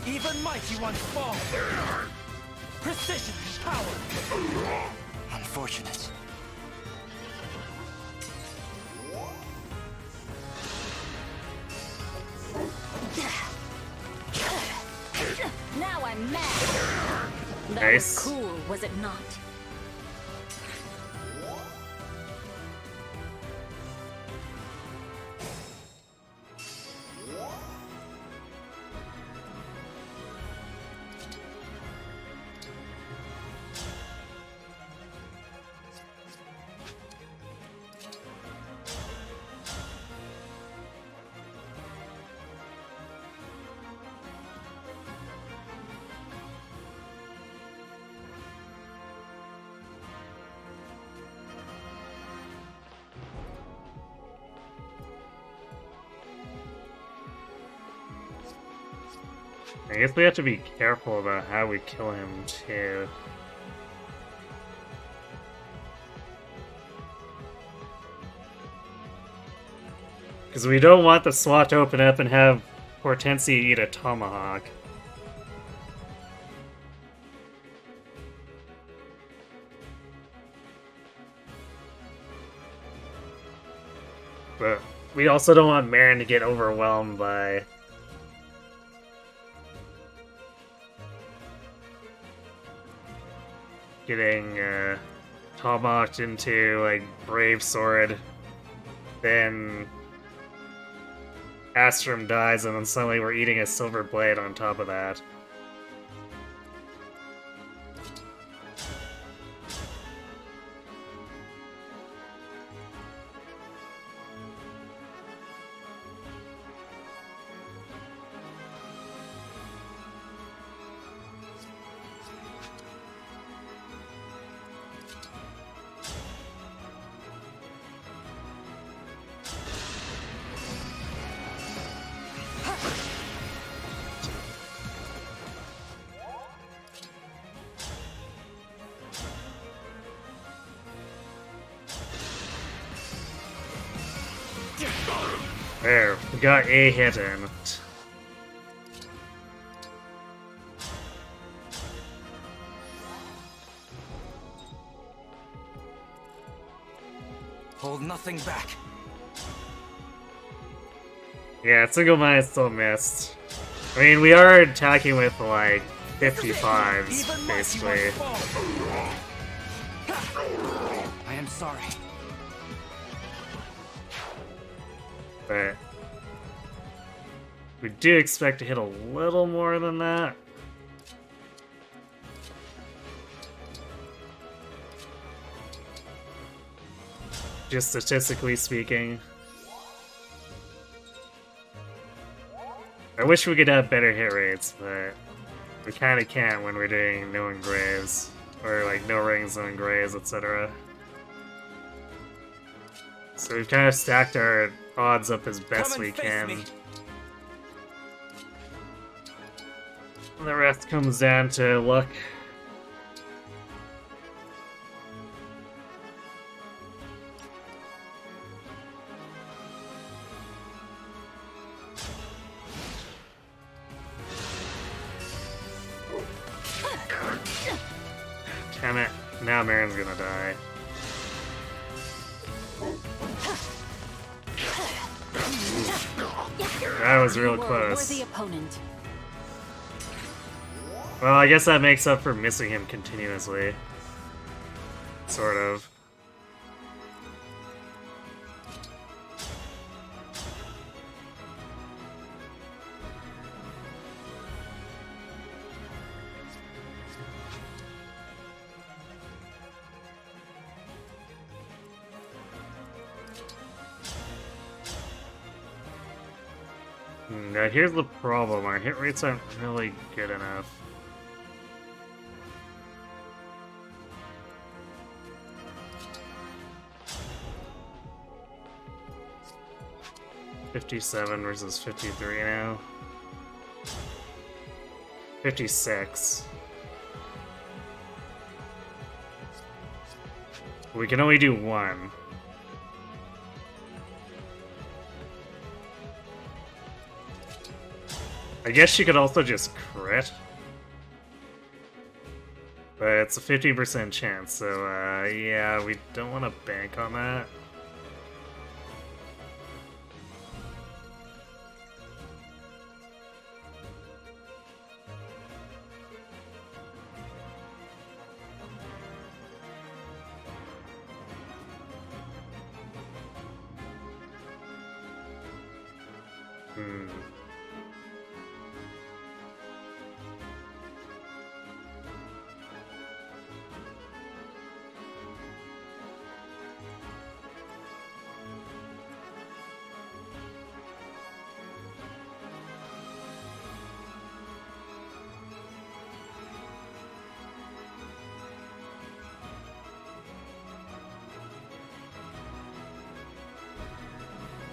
Even mighty ones fall. Precision and power. Unfortunate. Now I'm mad. That Nice. was cool, was it not? I guess we have to be careful about how we kill him, too. Because we don't want the SWAT to open up and have Hortensia eat a tomahawk. But we also don't want Marin to get overwhelmed by getting tomahawked into like Brave Sword, then Astrum dies, and then suddenly we're eating a silver blade on top of that. There, we got a hit in. Hold nothing back. Yeah, single mind still missed. I mean, we are attacking with like 55s, basically. I am sorry. But we do expect to hit a little more than that. Just statistically speaking. I wish we could have better hit rates, but we kind of can't when we're doing no engraves. Or like no rings, no engraves, etc. So we've kind of stacked our odds up as best we can. And the rest comes down to luck. Damn it. Now Marin's gonna die. That was real close. Worthy opponent. Well, I guess that makes up for missing him continuously. Sort of. Now here's the problem, our hit rates aren't really good enough. $57 versus 53 now. 56. We can only do one. I guess you could also just crit. But it's a 50% chance, so yeah, we don't want to bank on that.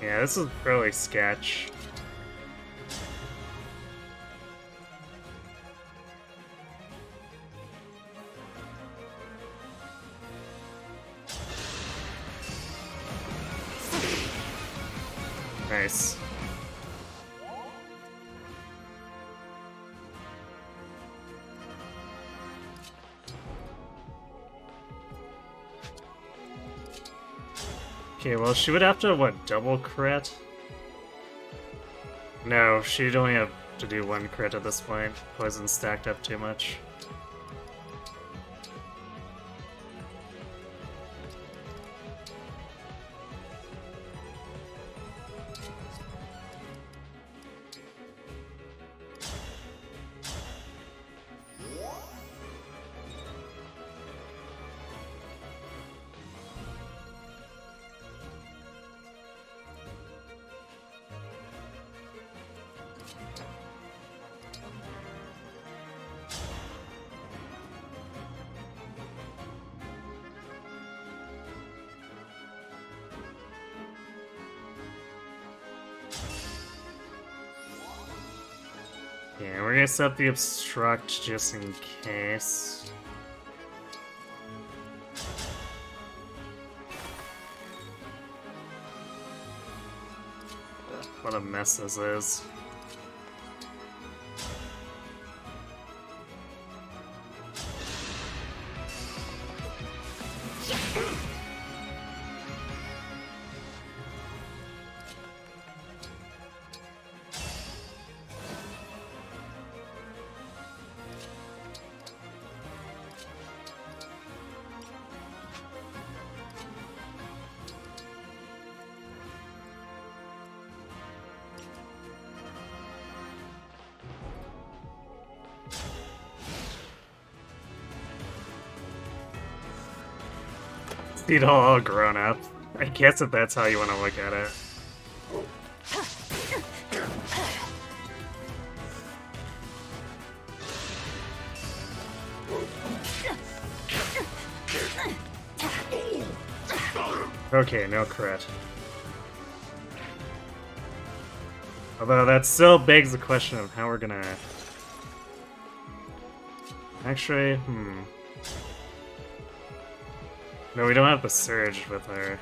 Yeah, this is really sketch. Nice. Okay, well, she would have to, what, double crit? No, she'd only have to do one crit at this point. Poison stacked up too much. Yeah, we're gonna set up the obstruct just in case. What a mess this is. It's all grown up. I guess if that's how you want to look at it. Okay, no crit. Although that still begs the question of how we're gonna... Actually, No, we don't have the surge with her.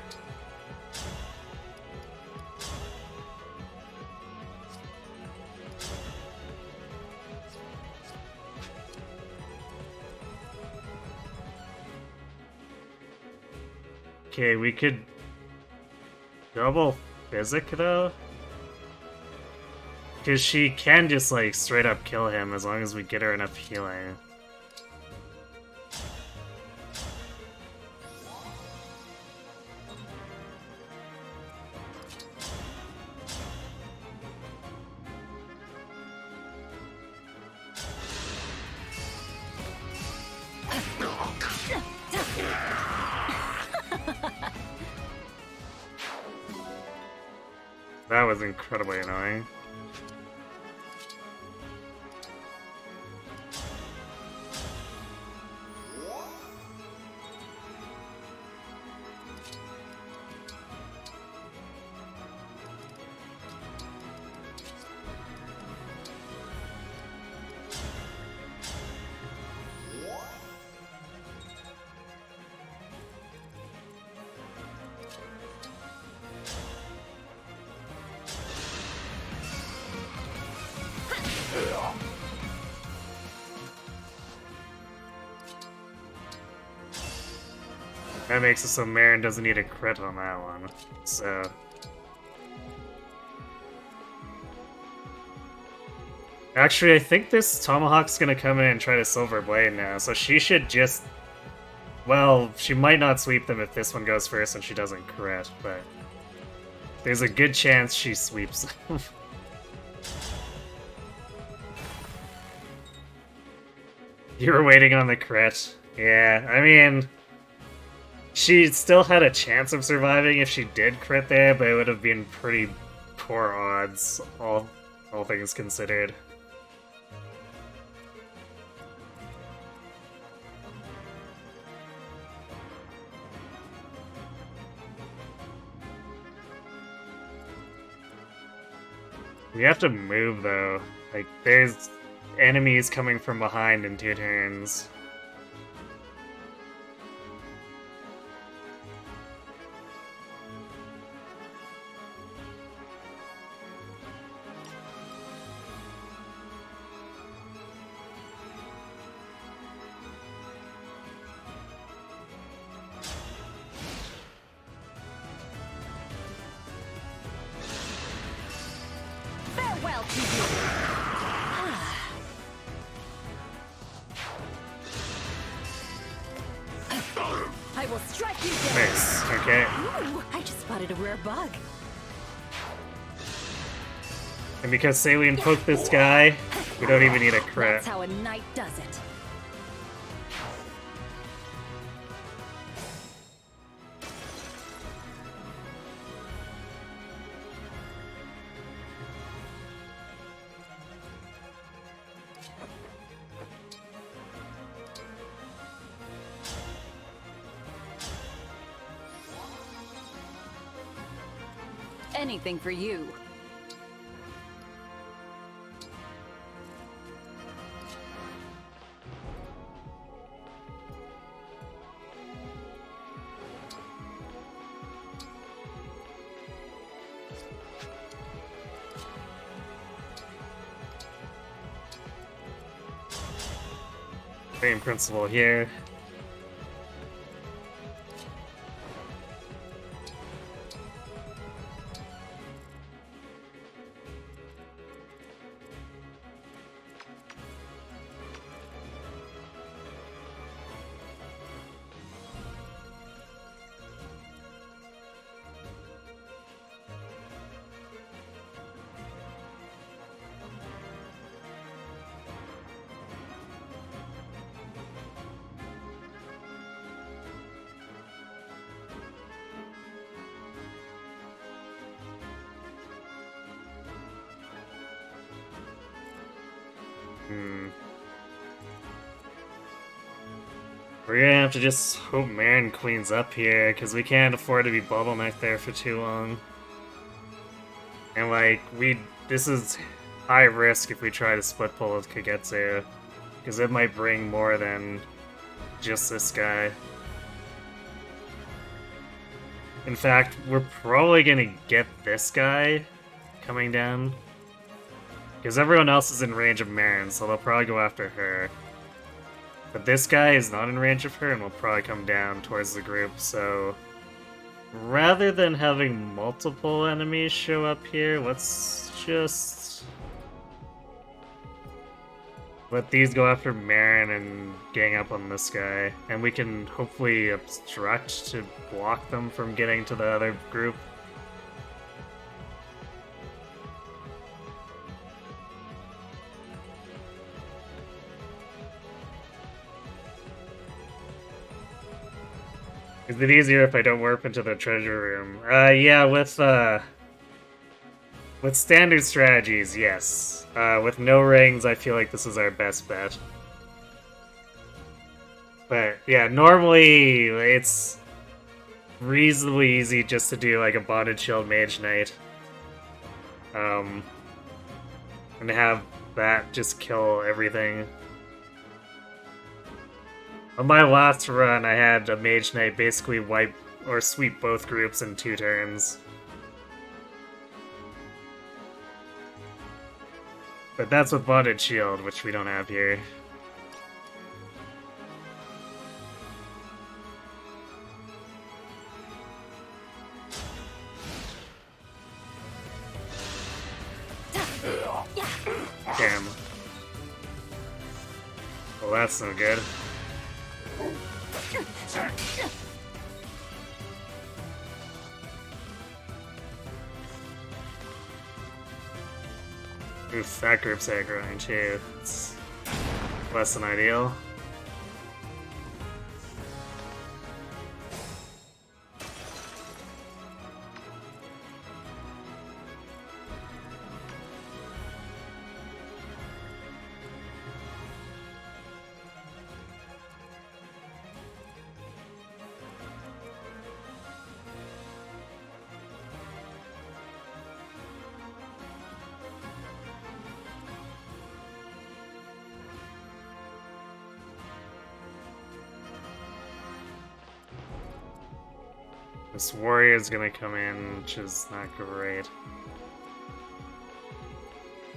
Okay, we could double physic though? Because she can just like straight up kill him as long as we get her enough healing. That was incredibly annoying. That makes it so Marin doesn't need a crit on that one, so... Actually, I think this Tomahawk's gonna come in and try to Silver Blade now, so she should just... Well, she might not sweep them if this one goes first and she doesn't crit, but... There's a good chance she sweeps them. You were waiting on the crit. Yeah, I mean... She still had a chance of surviving if she did crit there, but it would have been pretty poor odds, all things considered. We have to move, though. Like, there's enemies coming from behind in 2 turns. I will strike you down. Nice. Okay. Ooh, I just spotted a rare bug. And because Saline poked this guy, we don't even need a crit. That's how a knight does it. Anything for you. Same principle here. We're gonna have to just hope Marin cleans up here, because we can't afford to be bottlenecked there for too long. And like, this is high risk if we try to split pull with Kagetsu, because it might bring more than just this guy. In fact, we're probably gonna get this guy coming down, because everyone else is in range of Marin, so they'll probably go after her. But this guy is not in range of her and will probably come down towards the group, so rather than having multiple enemies show up here, let's just let these go after Marin and gang up on this guy, and we can hopefully obstruct to block them from getting to the other group. Is it easier if I don't warp into the treasure room? Yeah, with standard strategies, yes. With no rings, I feel like this is our best bet. But yeah, normally it's reasonably easy just to do like a bonded shield mage knight. And have that just kill everything. On my last run, I had a Mage Knight basically wipe or sweep both groups in 2 turns. But that's with Bonded Shield, which we don't have here. Damn. Well, that's no good. Oof, that group's aggroing too. It's less than ideal. This warrior's gonna come in, which is not great.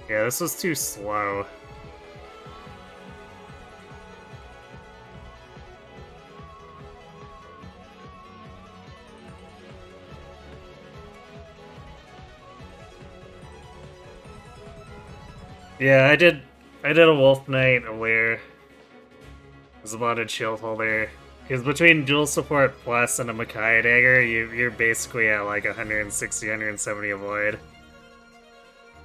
Yeah, this was too slow. Yeah, I did a Wolf Knight, a Weir. There's a bonded shield holder, Because between dual support plus and a Makai dagger, you're basically at like 160, 170 avoid.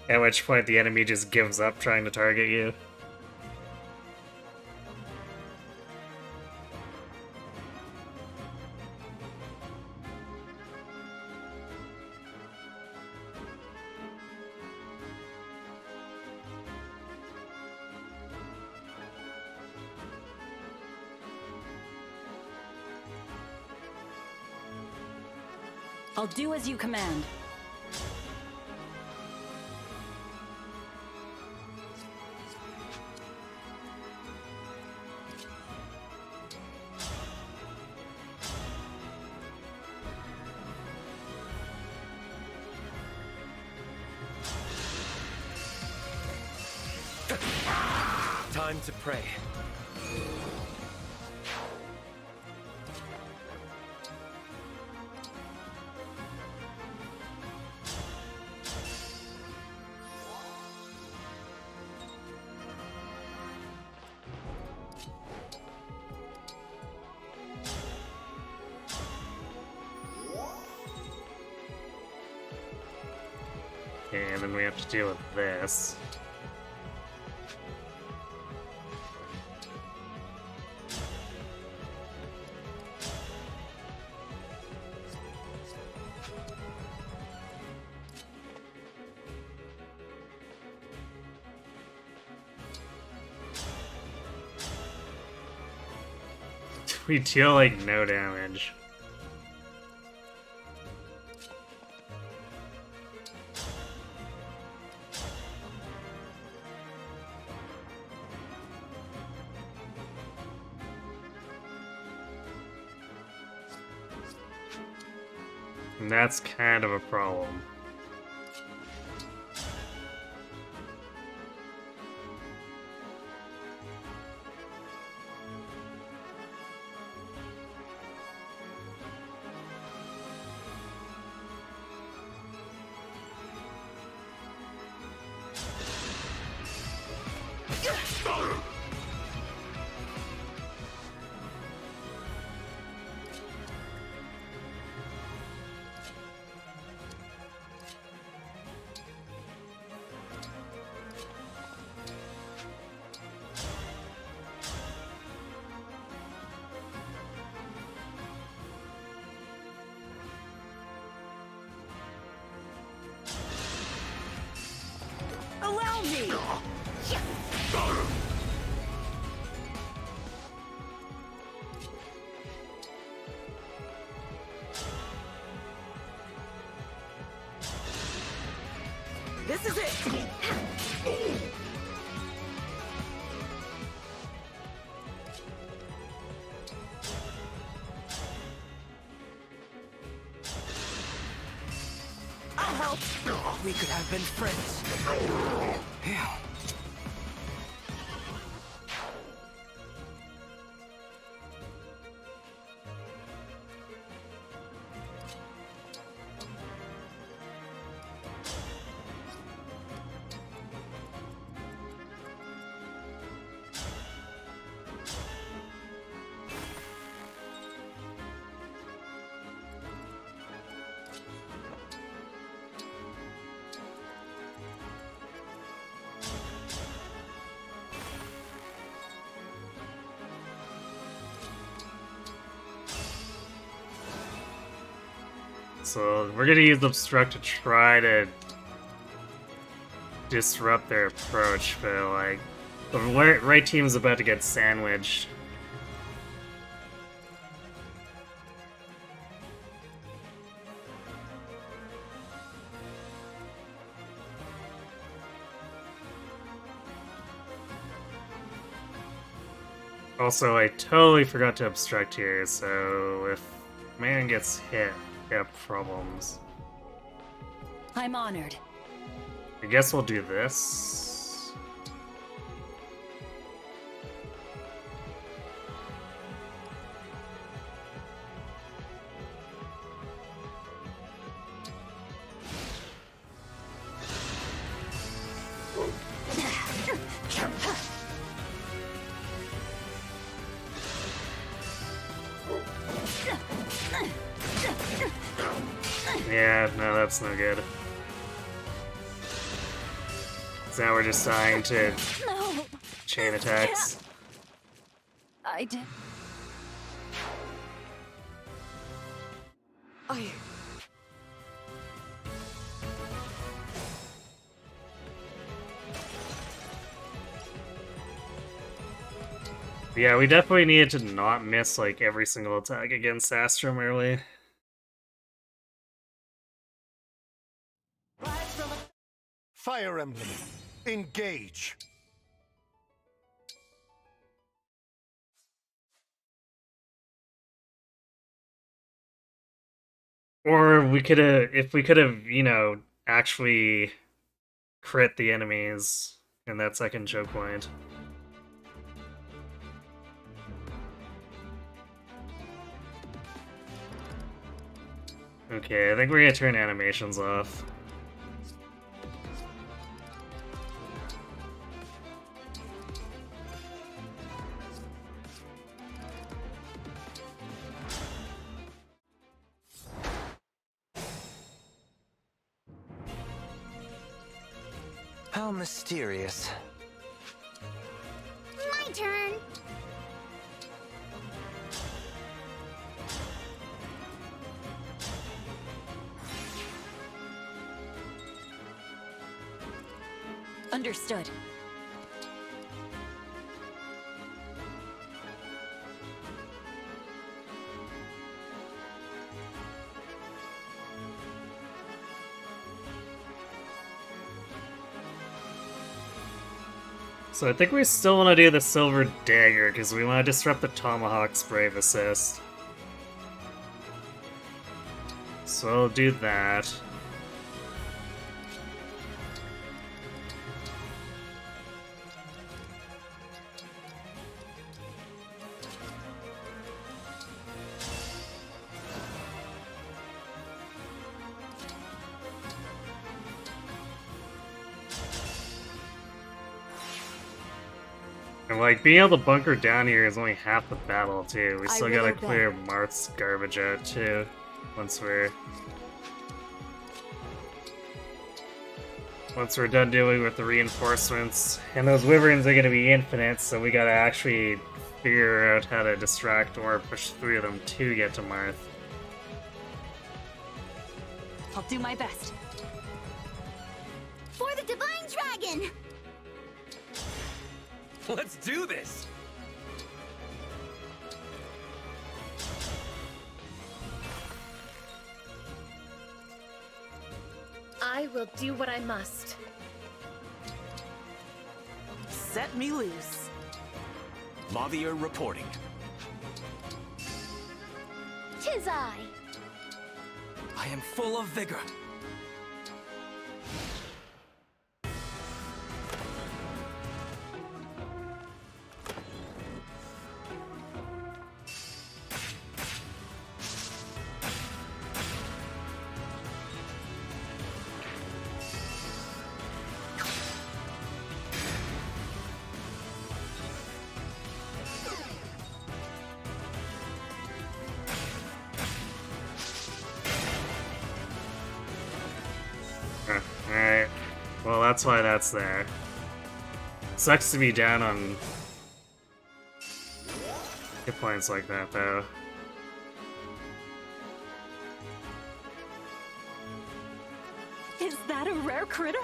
At which point the enemy just gives up trying to target you. I'll do as you command. Time to pray. Okay, and then we have to deal with this. We deal like no damage. And that's kind of a problem. Allow me! This is it! I'll help! We could have been friends. Yeah. So we're gonna use Obstruct to try to disrupt their approach, but like the right team's about to get sandwiched. Also, I totally forgot to obstruct here, so if man gets hit, we have problems. I'm honored. I guess we'll do this. Yeah, no, that's no good. So now we're just dying to No! chain attacks. I did. Yeah, we definitely needed to not miss like every single attack against Astrum early. Fire Emblem. Engage. Or we could have, if we could have, you know, actually crit the enemies in that second choke point. Okay, I think we're gonna turn animations off. How mysterious. My turn. Understood. So I think we still want to do the Silver Dagger, because we want to disrupt the Tomahawk's Brave Assist. So I'll do that. And like, being able to bunker down here is only half the battle too. We still gotta clear Marth's garbage out too, once we're done dealing with the reinforcements. And those wyverns are gonna be infinite, so we gotta actually figure out how to distract or push through them to get to Marth. I'll do my best. For the Divine Dragon! Let's do this! I will do what I must. Set me loose. Mavier reporting. Tis I. I am full of vigor. Alright. Well, that's why that's there. Sucks to be down on hit points like that, though. Is that a rare critter?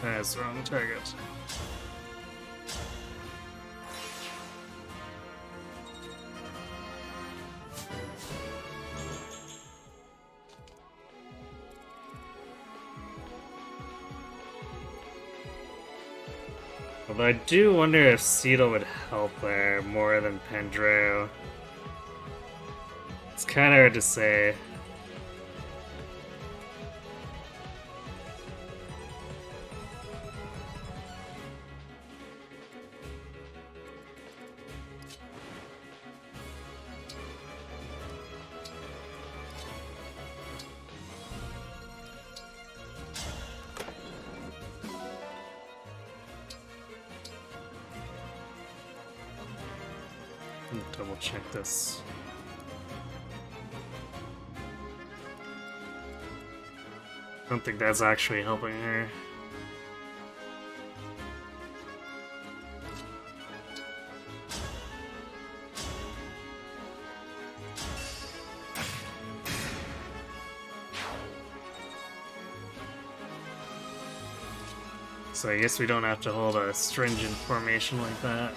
That's wrong target. Although I do wonder if Cedal would help there more than Pendreo. It's kind of hard to say. double check this. I don't think that's actually helping her. So I guess we don't have to hold a stringent formation like that.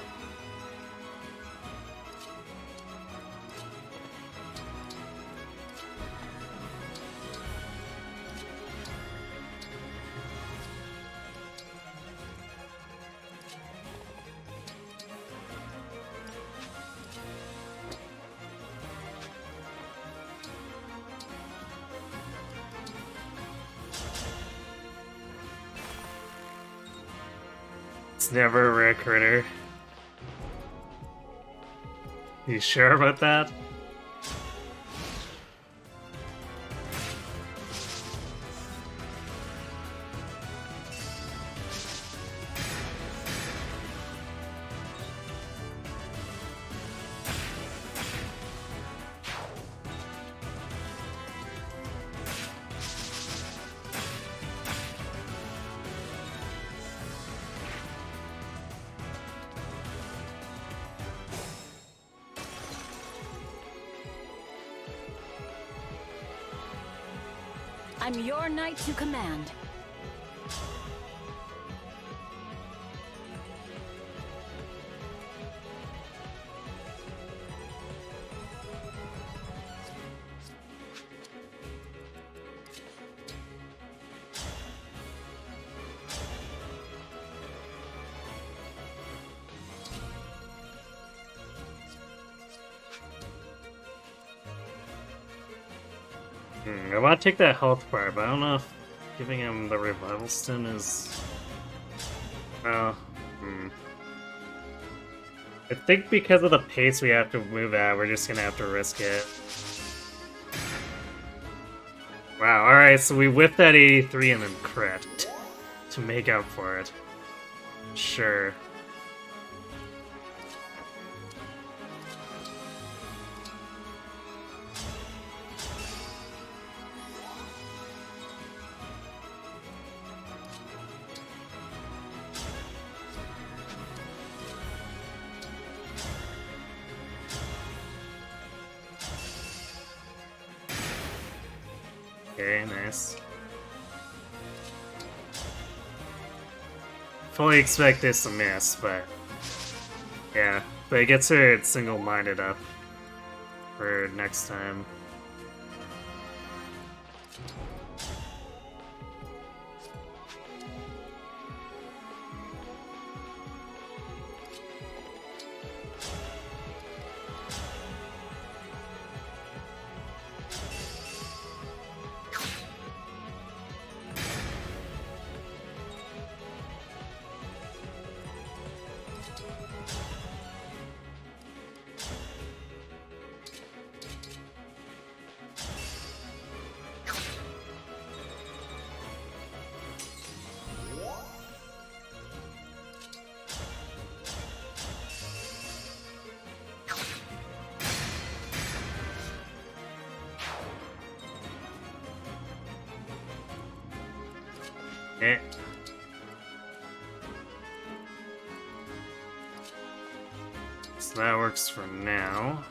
It's never a rare critter. You sure about that? I'm your knight to command. I want to take that health bar, but I don't know if giving him the revival stun is... I think because of the pace we have to move at, we're just gonna have to risk it. Wow, alright, so we whipped that 83 and then crit to make up for it. Sure. Okay, nice. Fully expect this to miss, but yeah, but it gets her single-minded up for next time. Eh. So that works for now.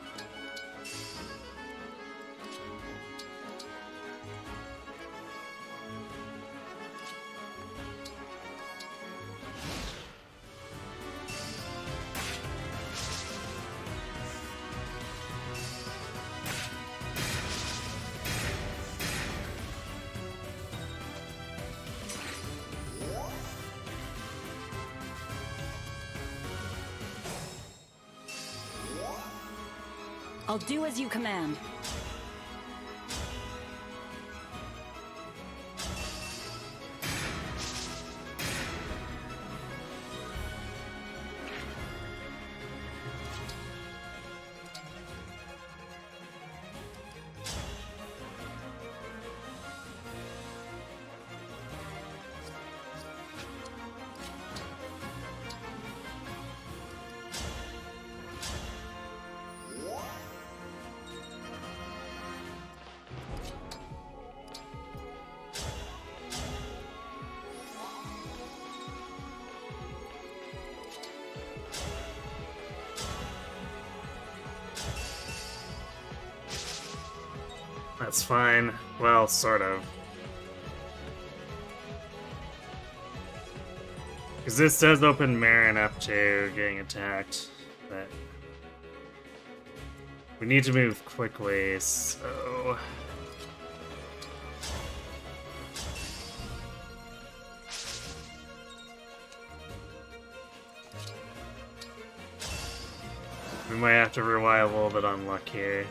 I'll do as you command. That's fine. Well, sort of. Because this does open Marin up to getting attacked, but we need to move quickly, so... we might have to rely a little bit on luck here.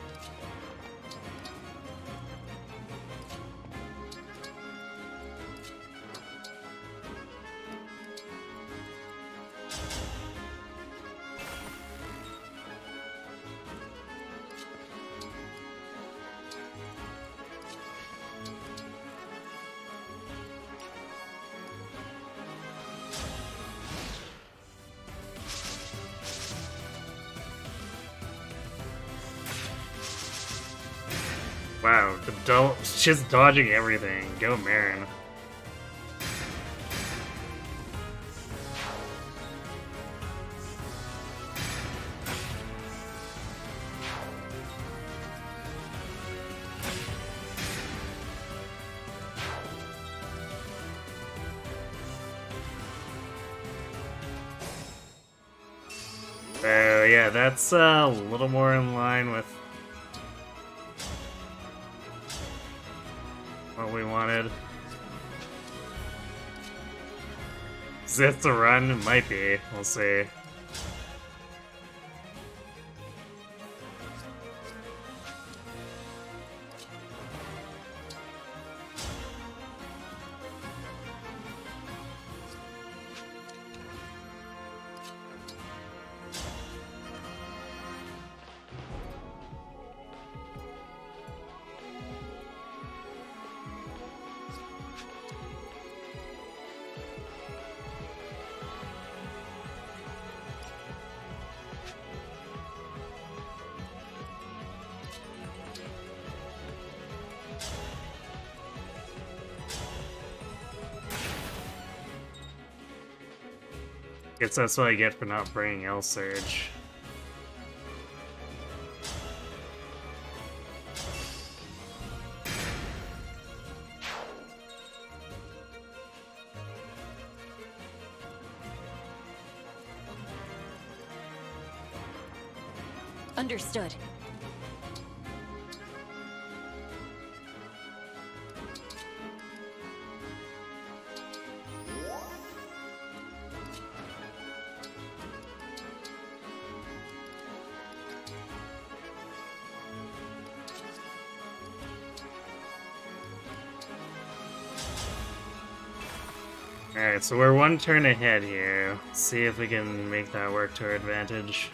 Wow, she's dodging everything. Go Marin. So yeah, that's a little more in line with what we wanted. Is this the run? It might be. We'll see. Guess that's what I get for not bringing L Surge. Understood. Alright, so we're one turn ahead here. Let's see if we can make that work to our advantage.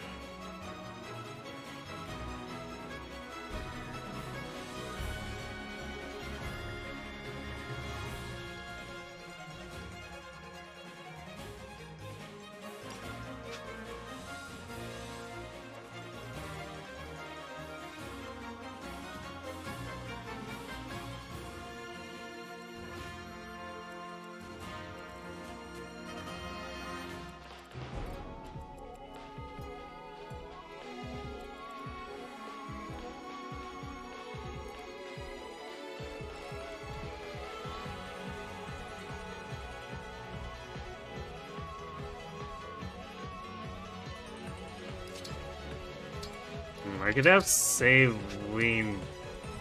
I could have save Lean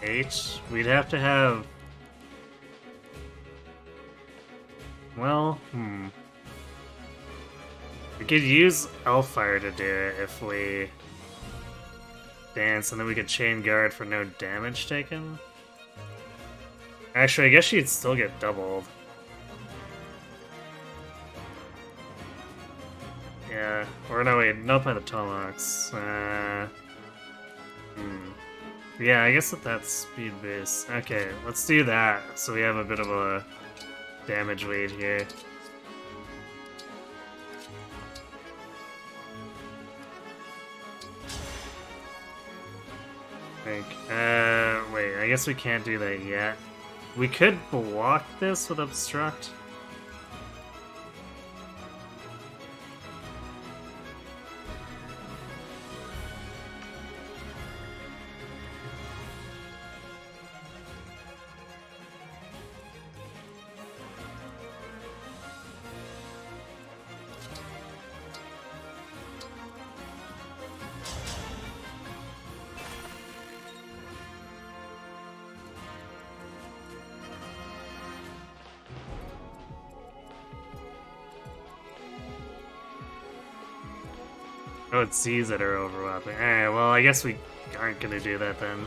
H. We'd have to have... Well, we could use Elfire to do it if we dance, and then we could chain guard for no damage taken. Actually, I guess she'd still get doubled. Yeah, or no, wait, not by the Tomahawks. Yeah, I guess that's speed boost. Okay, let's do that, so we have a bit of a damage lead here. Wait, I guess we can't do that yet. We could block this with Obstruct. Oh, it's Z's that are overlapping. Alright, well, I guess we aren't gonna do that then.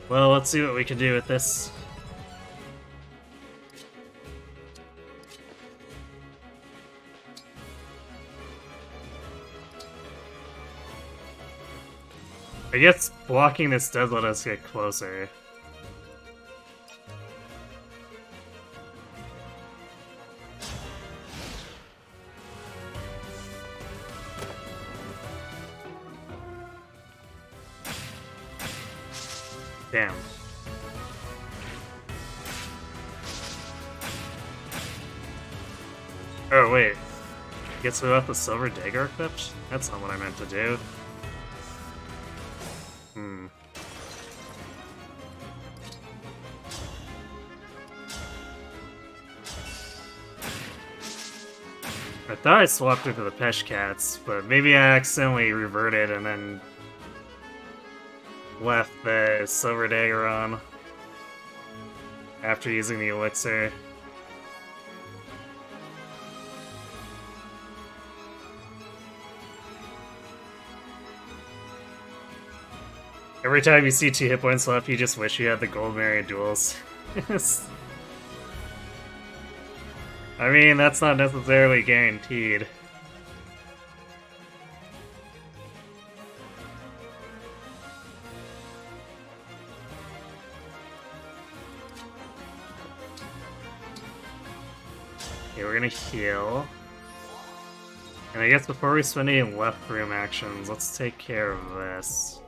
Well, let's see what we can do with this. I guess blocking this does let us get closer. Damn. Oh, wait. Gets without the silver dagger equipped? That's not what I meant to do. I thought I swapped it for the Pesh Cats, but maybe I accidentally reverted and then left the silver dagger on after using the elixir. Every time you see 2 hit points left, you just wish you had the gold Marion duels. I mean, that's not necessarily guaranteed. Okay, we're gonna heal. And I guess before we spend any left room actions, let's take care of this.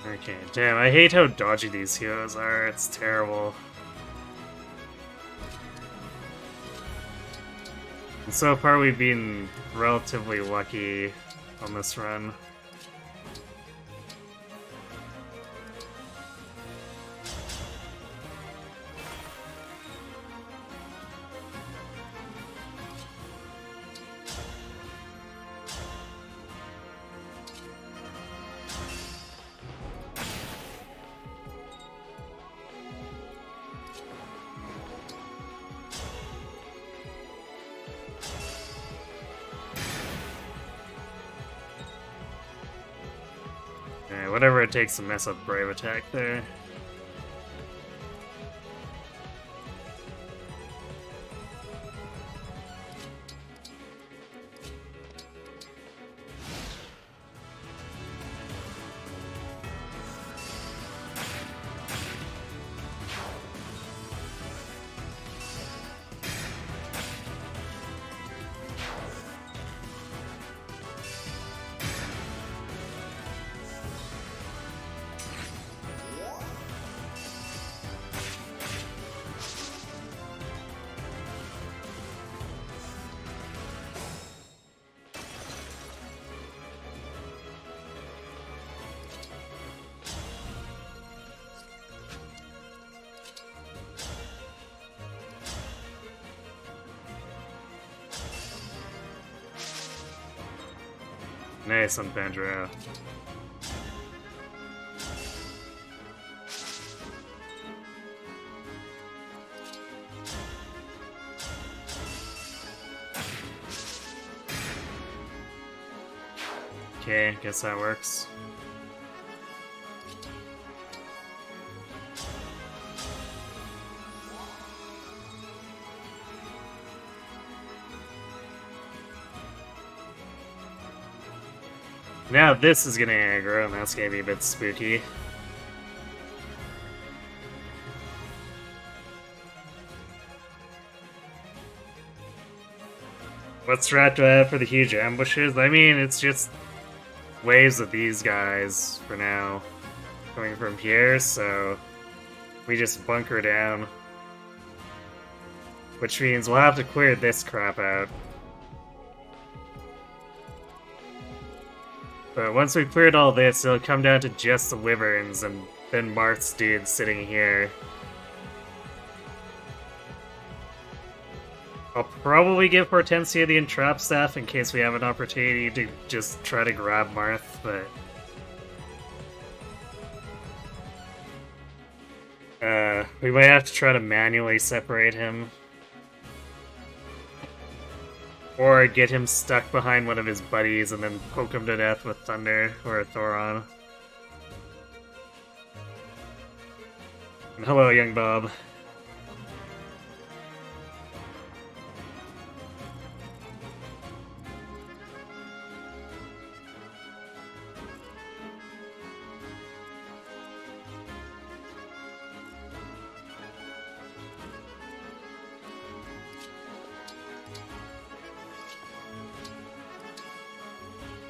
Okay, damn, I hate how dodgy these heroes are, it's terrible. And so far we've been relatively lucky on this run. Whatever it takes to mess up Brave Attack there. Nice on Pandora. Okay, guess that works. Now this is gonna aggro, and that's gonna be a bit spooky. What strat do I have for the huge ambushes? I mean, it's just waves of these guys for now. Coming from here, so we just bunker down. Which means we'll have to clear this crap out. But once we've cleared all this, it'll come down to just the wyverns and then Marth's dude sitting here. I'll probably give Hortensia the entrap staff in case we have an opportunity to just try to grab Marth, but... we might have to try to manually separate him. Or get him stuck behind one of his buddies and then poke him to death with Thunder or a Thoron. And hello, young Bob.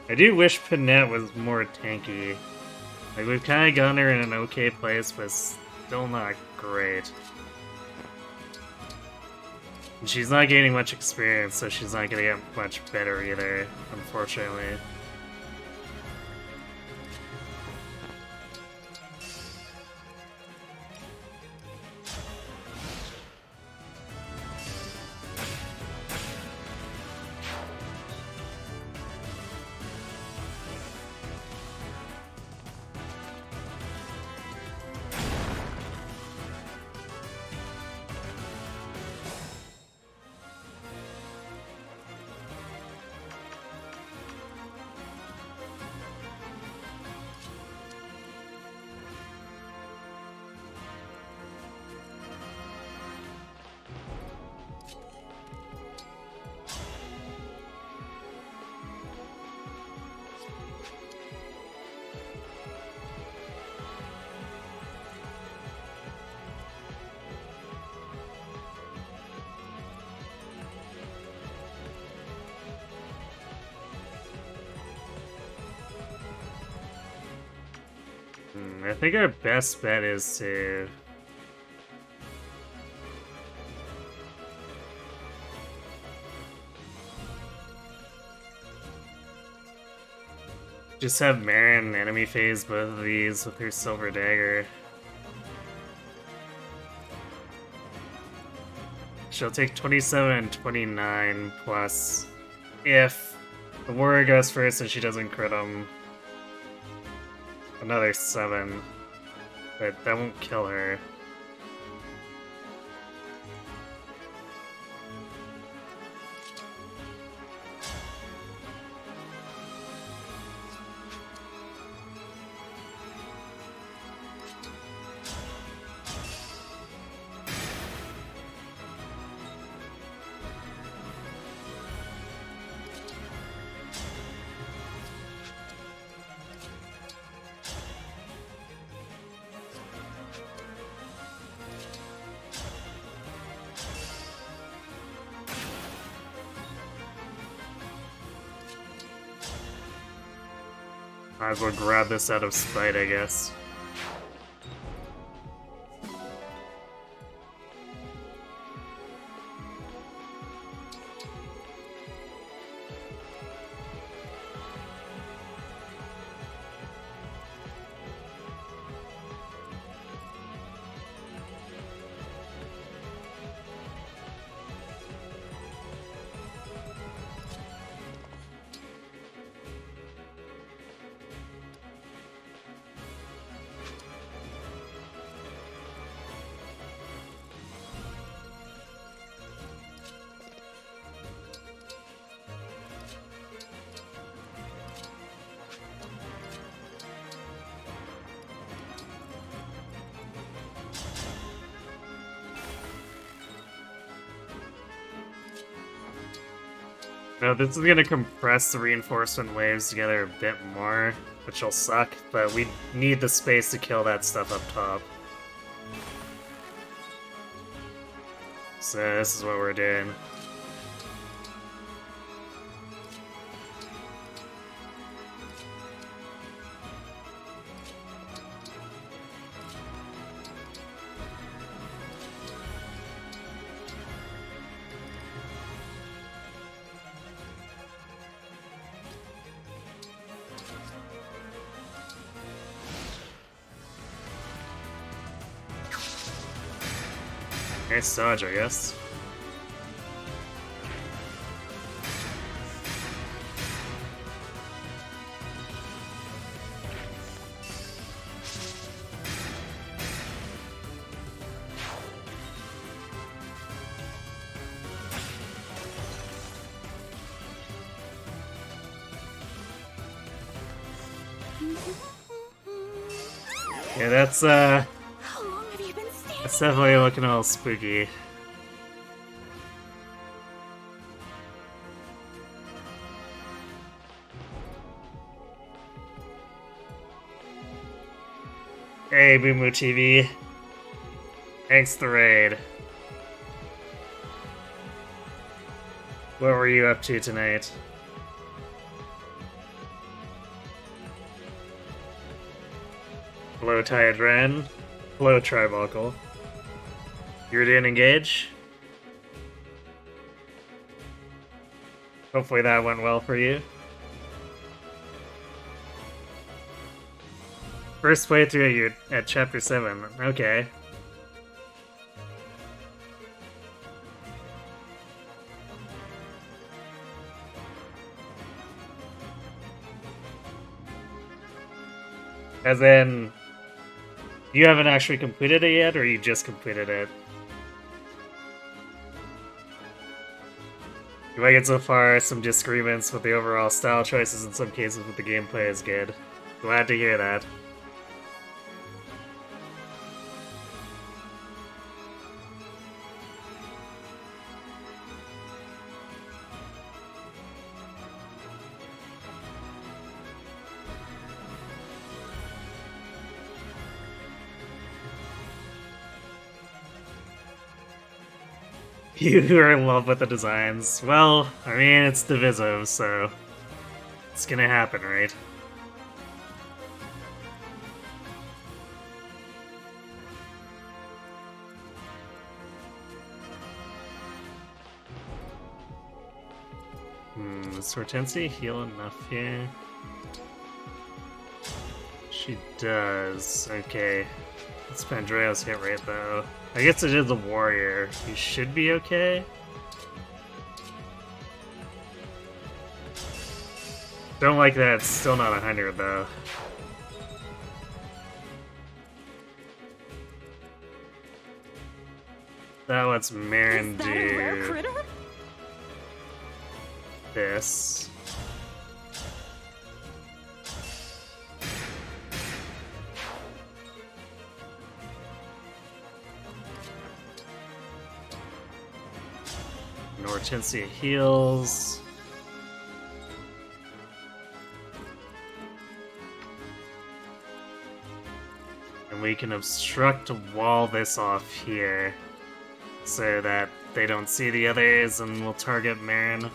I do wish Panette was more tanky. Like, we've kind of gotten her in an okay place, but still not great. And she's not gaining much experience, so she's not gonna get much better either, unfortunately. I think our best bet is to... just have Marin enemy phase both of these with her Silver Dagger. She'll take 27 and 29 plus if the warrior goes first and she doesn't crit him. Another 7, but that won't kill her. Might as well grab this out of spite, I guess. No, this is gonna compress the reinforcement waves together a bit more, which will suck, but we need the space to kill that stuff up top. So this is what we're doing. Nice dodge, I guess. Yeah, that's How long have you been standing? that's definitely looking a little spooky. Hey, Boomoo TV. Thanks the raid. What were you up to tonight? Hello, Tyadren. Hello, Tribuncle. You're doing engage? Hopefully that went well for you. First playthrough, you're at chapter 7. Okay. As in, you haven't actually completed it yet, or you just completed it? You might get so far some disagreements with the overall style choices, in some cases with the gameplay is good. Glad to hear that. You are in love with the designs. Well, I mean, it's divisive, so it's gonna happen, right? Does Hortensia heal enough here? She does. Okay. It's Pandreo's hit rate, though. I guess it is a warrior. He should be okay. Don't like that. It's still not 100, though. That lets Marin Is that a rare do critter? this. And Hortensia heals. And we can obstruct wall this off here so that they don't see the others, and we'll target Marin.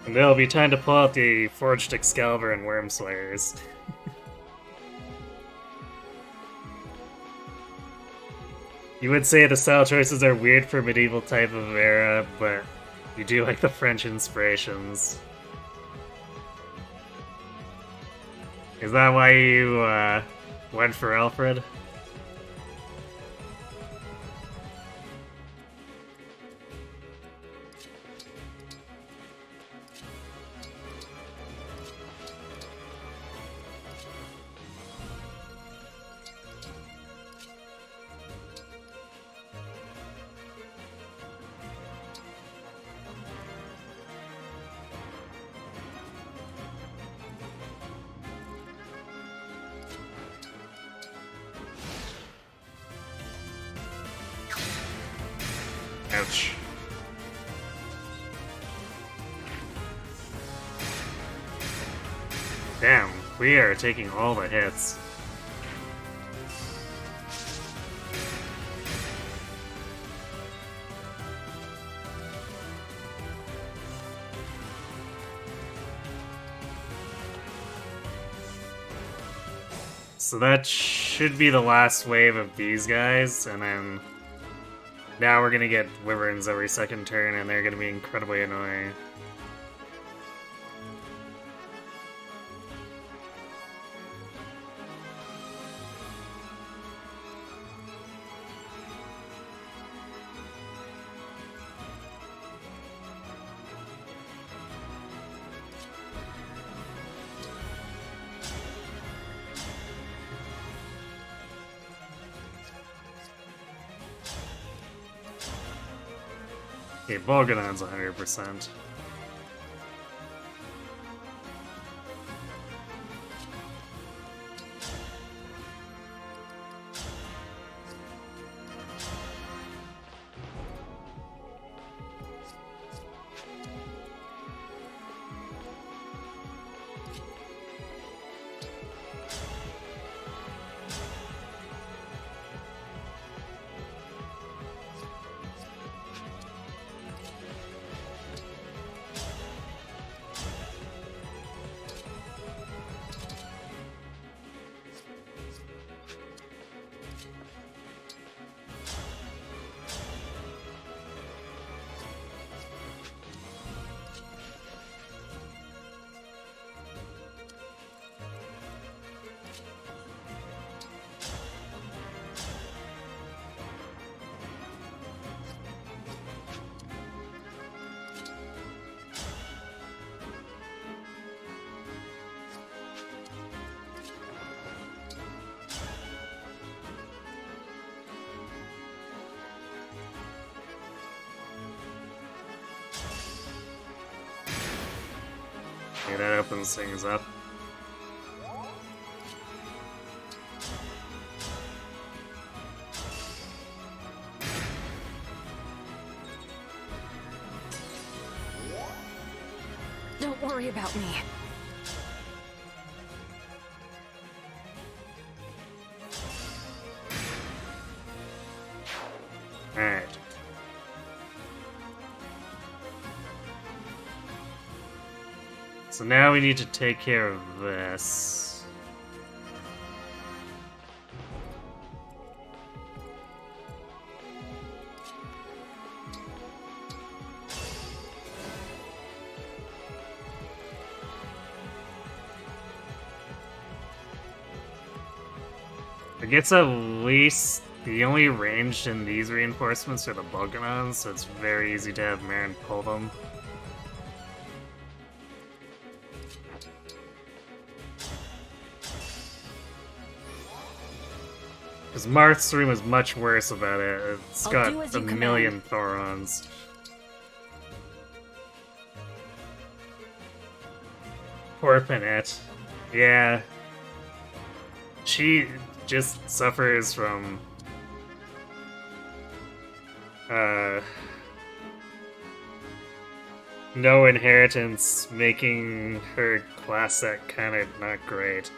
And there'll be time to pull out the Forged Excalibur and Worm Slayers. You would say the style choices are weird for medieval type of era, but you do like the French inspirations. Is that why you went for Alfred? Ouch. Damn, we are taking all the hits. So that should be the last wave of these guys, and then now we're gonna get wyverns every second turn, and they're gonna be incredibly annoying. Okay, Volganon's 100%. Okay, that opens things up. Don't worry about me. Alright. So now we need to take care of this. I guess at least the only ranged in these reinforcements are the Volganons, so it's very easy to have Marin pull them. Because Marth's room is much worse about it. It's I'll got do as a you command. million Thorons. Poor Panette. Yeah. She just suffers from no inheritance, making her class set kind of not great.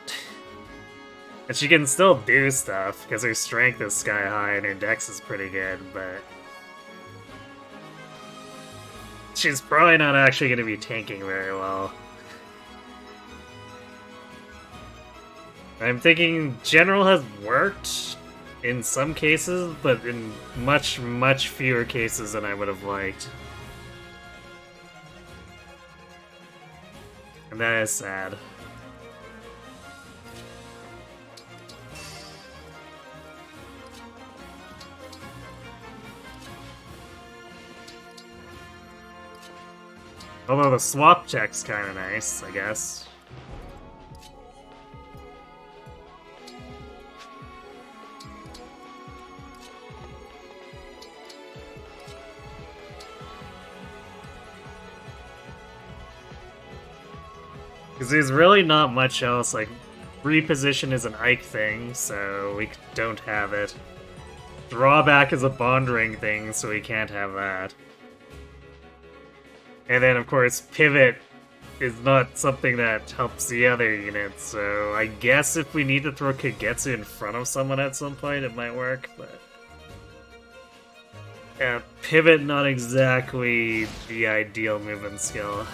And she can still do stuff, because her strength is sky high and her dex is pretty good, but she's probably not actually going to be tanking very well. I'm thinking General has worked in some cases, but in much, much fewer cases than I would have liked. And that is sad. Although the swap check's kinda nice, I guess. Because there's really not much else, like, reposition is an Ike thing, so we don't have it. drawback is a bond ring thing, so we can't have that. And then, of course, pivot is not something that helps the other units, so I guess if we need to throw Kagetsu in front of someone at some point, it might work, but... Yeah, pivot not exactly the ideal movement skill.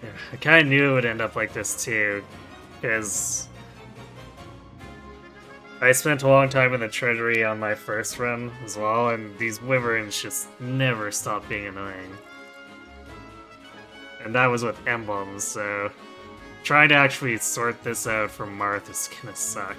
Yeah, I kind of knew it would end up like this too, because I spent a long time in the treasury on my first run as well, and these wyverns just never stop being annoying. And that was with emblems, so trying to actually sort this out for Marth is gonna suck.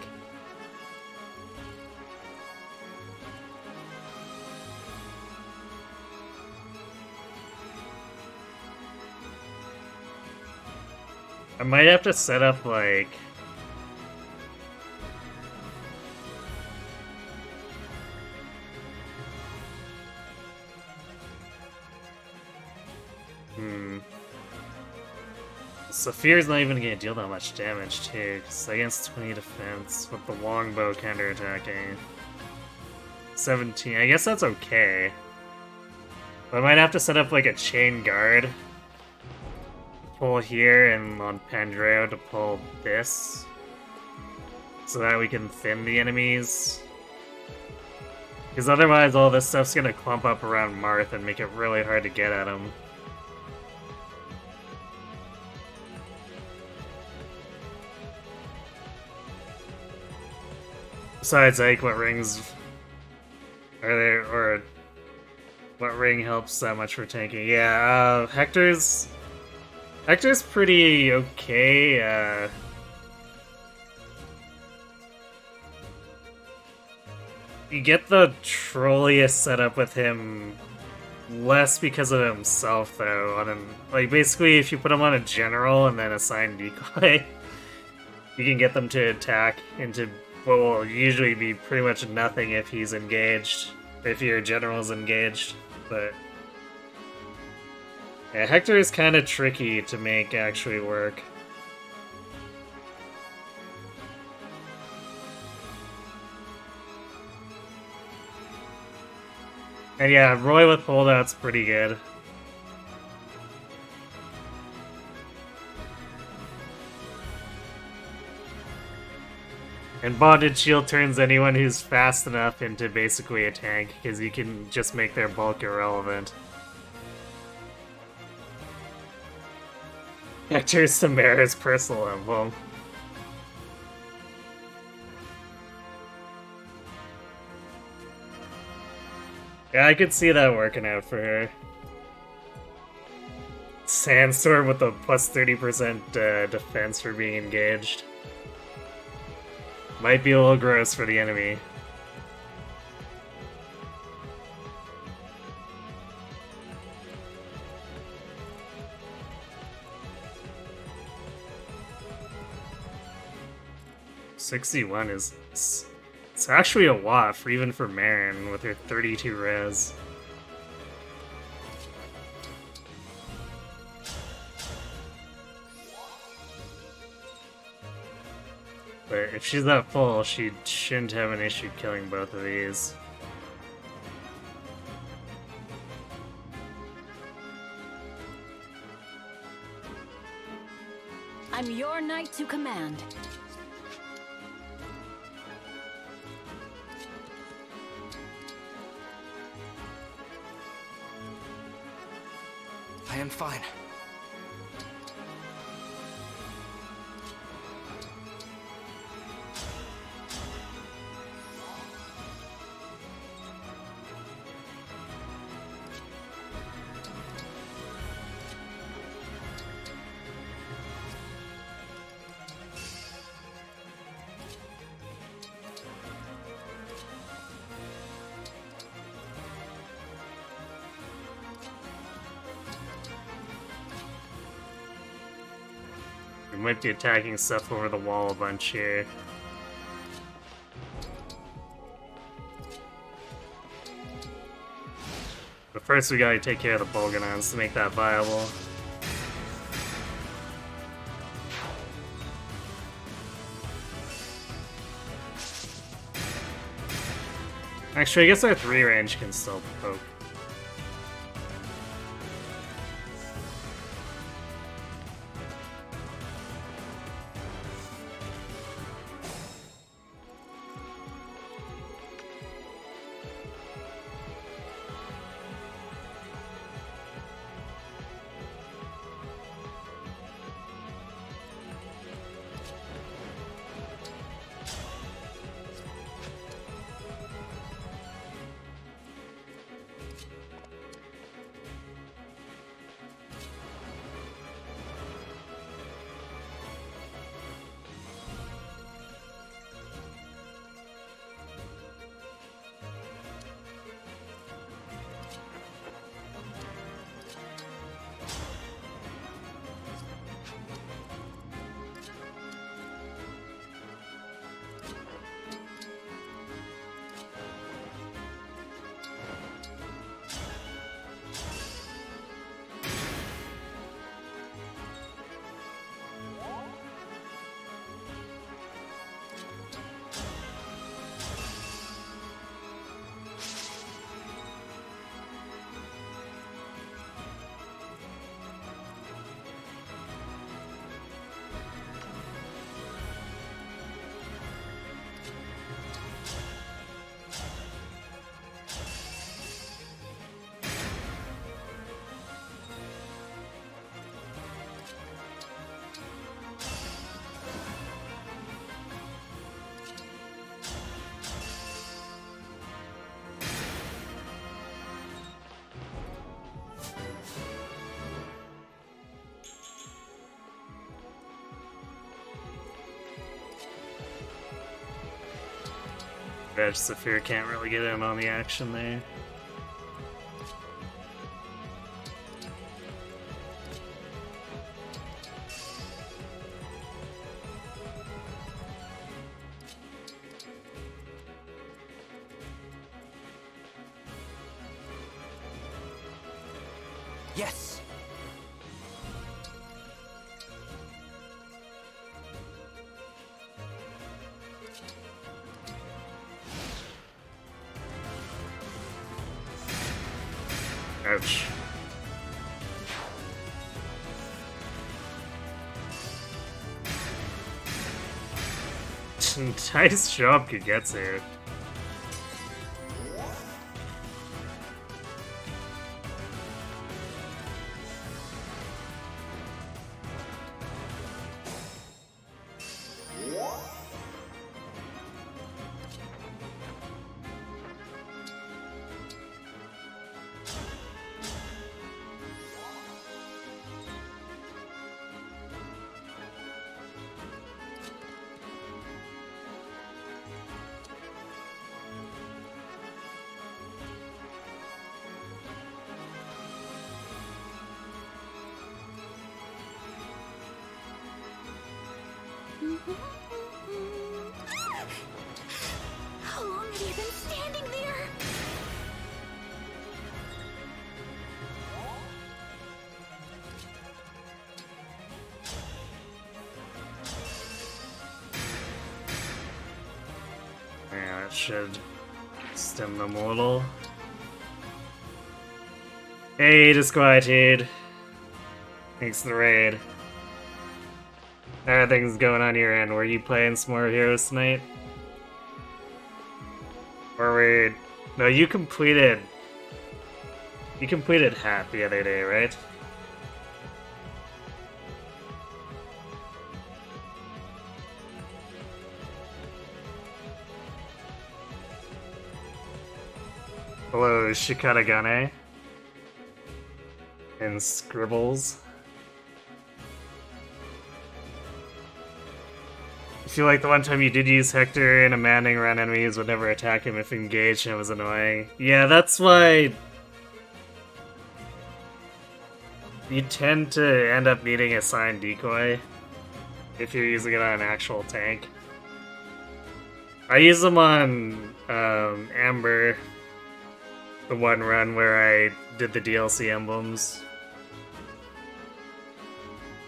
I might have to set up like... Saphir's not even gonna deal that much damage too, because against 20 defense with the longbow counterattacking. 17, I guess that's okay. But I might have to set up like a chain guard. Pull here and on Pandreo to pull this. So that we can thin the enemies. Because otherwise all this stuff's gonna clump up around Marth and make it really hard to get at him. Besides, like, what rings are there, or what ring helps that much for tanking? Yeah, Hector's pretty okay. You get the trolliest setup with him less because of himself, though. On him, like, basically, if you put him on a general and then assign decoy, you can get them to attack into what will usually be pretty much nothing if he's engaged, if your general's engaged, but... Yeah, Hector is kind of tricky to make actually work. And yeah, Roy with holdout's pretty good. And Bonded Shield turns anyone who's fast enough into basically a tank, because you can just make their bulk irrelevant. Hector's Samara's personal emblem. Yeah, I could see that working out for her. Sandstorm with a plus 30% defense for being engaged. Might be a little gross for the enemy. $61 is... It's actually a lot, for even for Marin, with her 32 res. But if she's that full, she shouldn't have an issue killing both of these. I'm your knight to command. I am fine. We might be attacking stuff over the wall a bunch here. But first we gotta take care of the Bolganons to make that viable. Actually, I guess our 3 range can still poke. Veg Saphir can't really get in on the action there. Yes! Ouch. Nice job, Kagetsu. How long have you been standing there? Yeah, it should stem them a little. Hey, Disquietude. Thanks for the raid. How are things going on your end? Were you playing some more Heroes tonight? Or were... No, you completed... You completed Hat the other day, right? Hello, Shikatagane. And Scribbles. I feel like the one time you did use Hector in a Maddening around enemies would never attack him if engaged, and it was annoying. Yeah, that's why you tend to end up needing a signed decoy if you're using it on an actual tank. I use them on Amber the one run where I did the DLC emblems.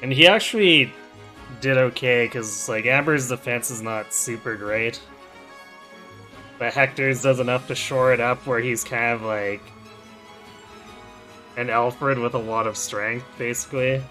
And he actually did okay, because, like, Amber's defense is not super great. But Hector's does enough to shore it up where he's kind of like an Alfred with a lot of strength, basically.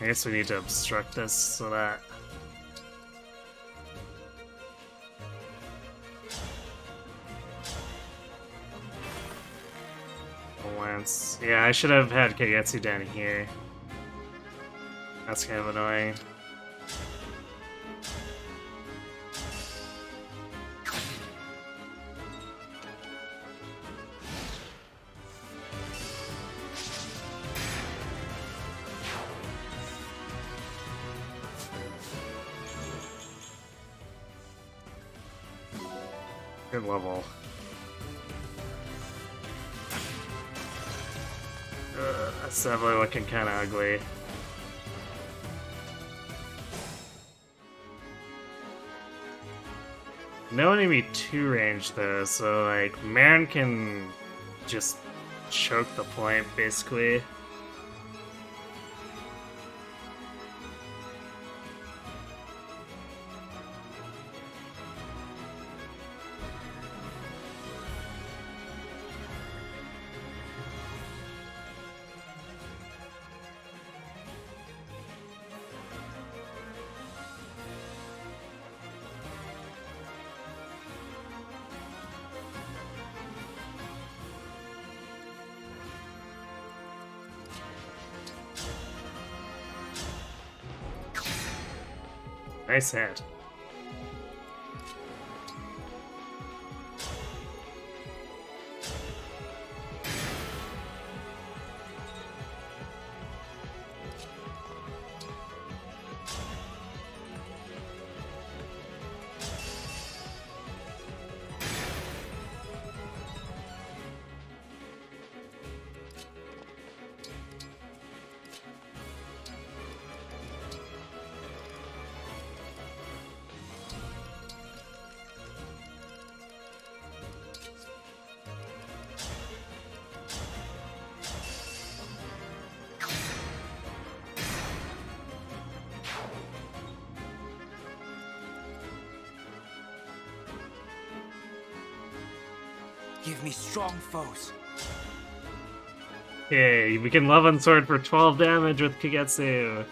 I guess we need to obstruct this so that... Lance. Yeah, I should have had Kagetsu down here. That's kind of annoying. Good level. That's definitely looking kind of ugly. No enemy 2 range though, so like Marin can just choke the point basically. Nice hit. Give me strong foes. Yay, we can Love and Sword for 12 damage with Kagetsu.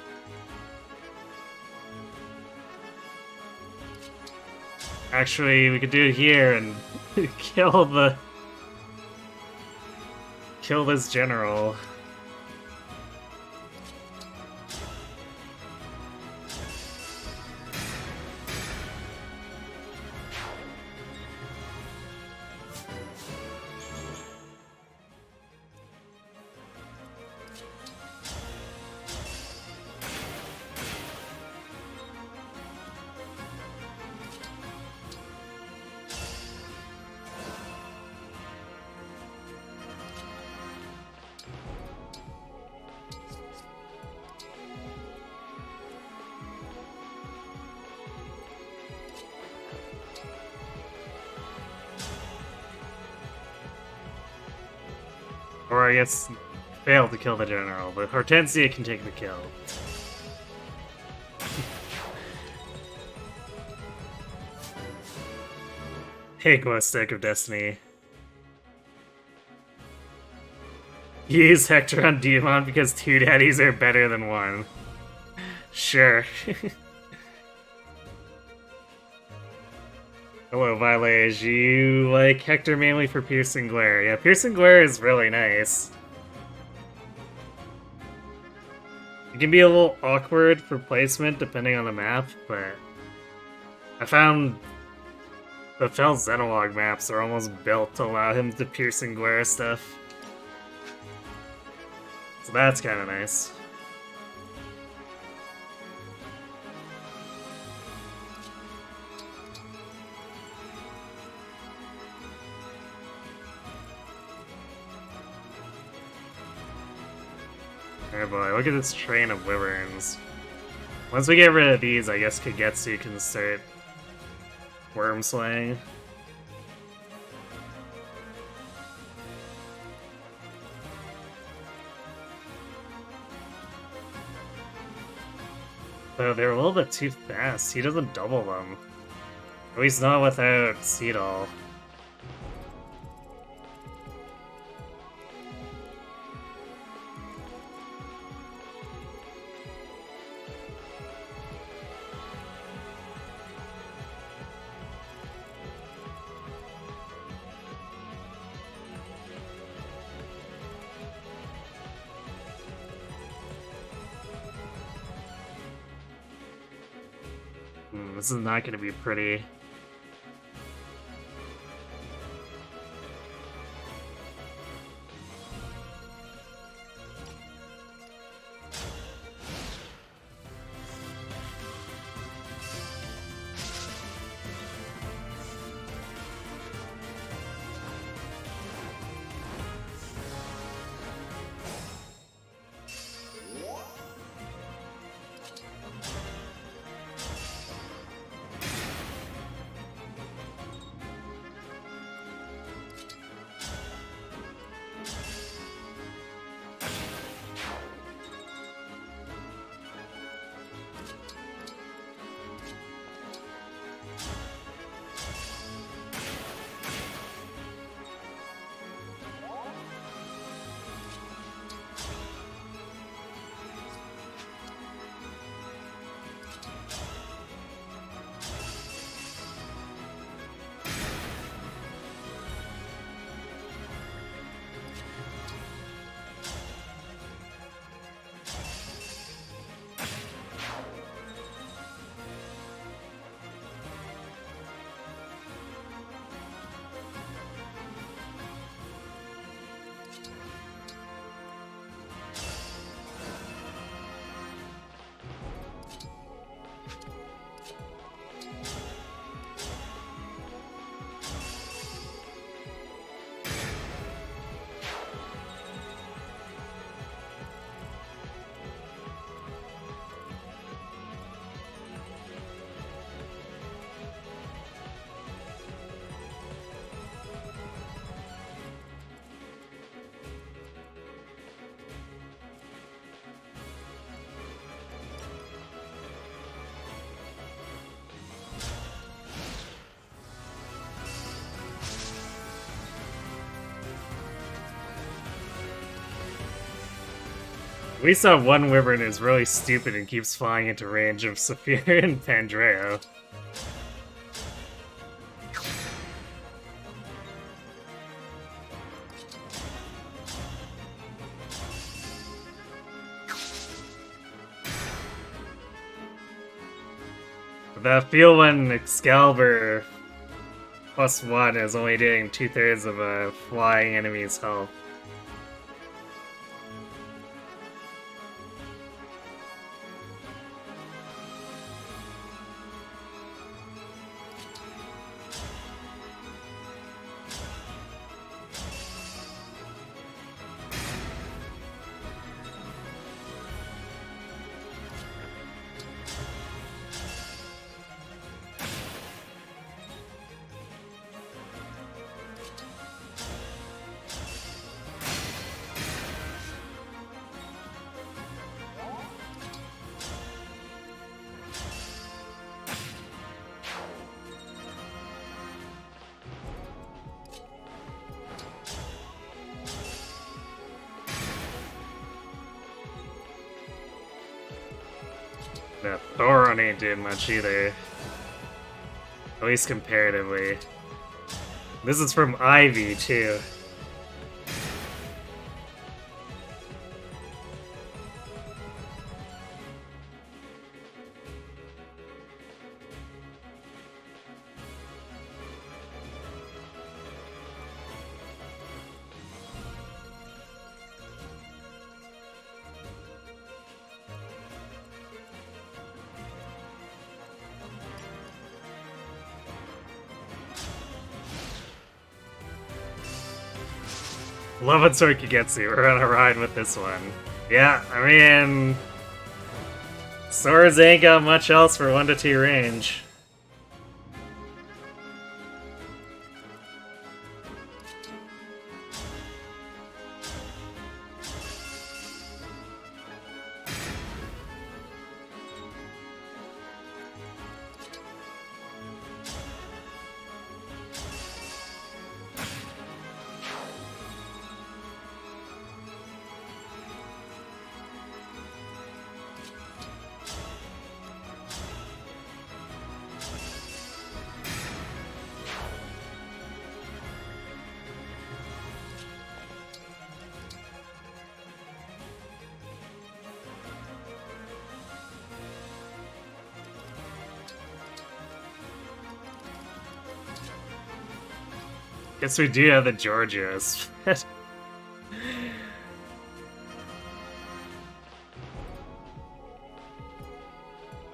Actually, we could do it here and kill this general. Or I guess failed to kill the general, but Hortensia can take the kill. Hey, Glow Stick of Destiny. Use Hector on Diamond because 2 daddies are better than 1. Sure. Hello, Violet. You like Hector mainly for Piercing Glare? Yeah, Piercing Glare is really nice. It can be a little awkward for placement depending on the map, but I found the Fel Xenologue maps are almost built to allow him to Piercing Glare stuff. So that's kind of nice. Oh boy, look at this train of wyverns. Once we get rid of these, I guess Kagetsu can start worm slaying. Though they're a little bit too fast. He doesn't double them. At least not without Seedall. This is not going to be pretty. We saw one wyvern is really stupid and keeps flying into range of Saphir and Pandreo. But I feel when Excalibur +1 is only doing 2/3 of a flying enemy's health. That Thoron ain't doing much either. At least comparatively. This is from Ivy, too. Love what Sorky gets you. We're on a ride with this one. Yeah, I mean... Swords ain't got much else for 1 to 2 range. Guess we do have the Georgios.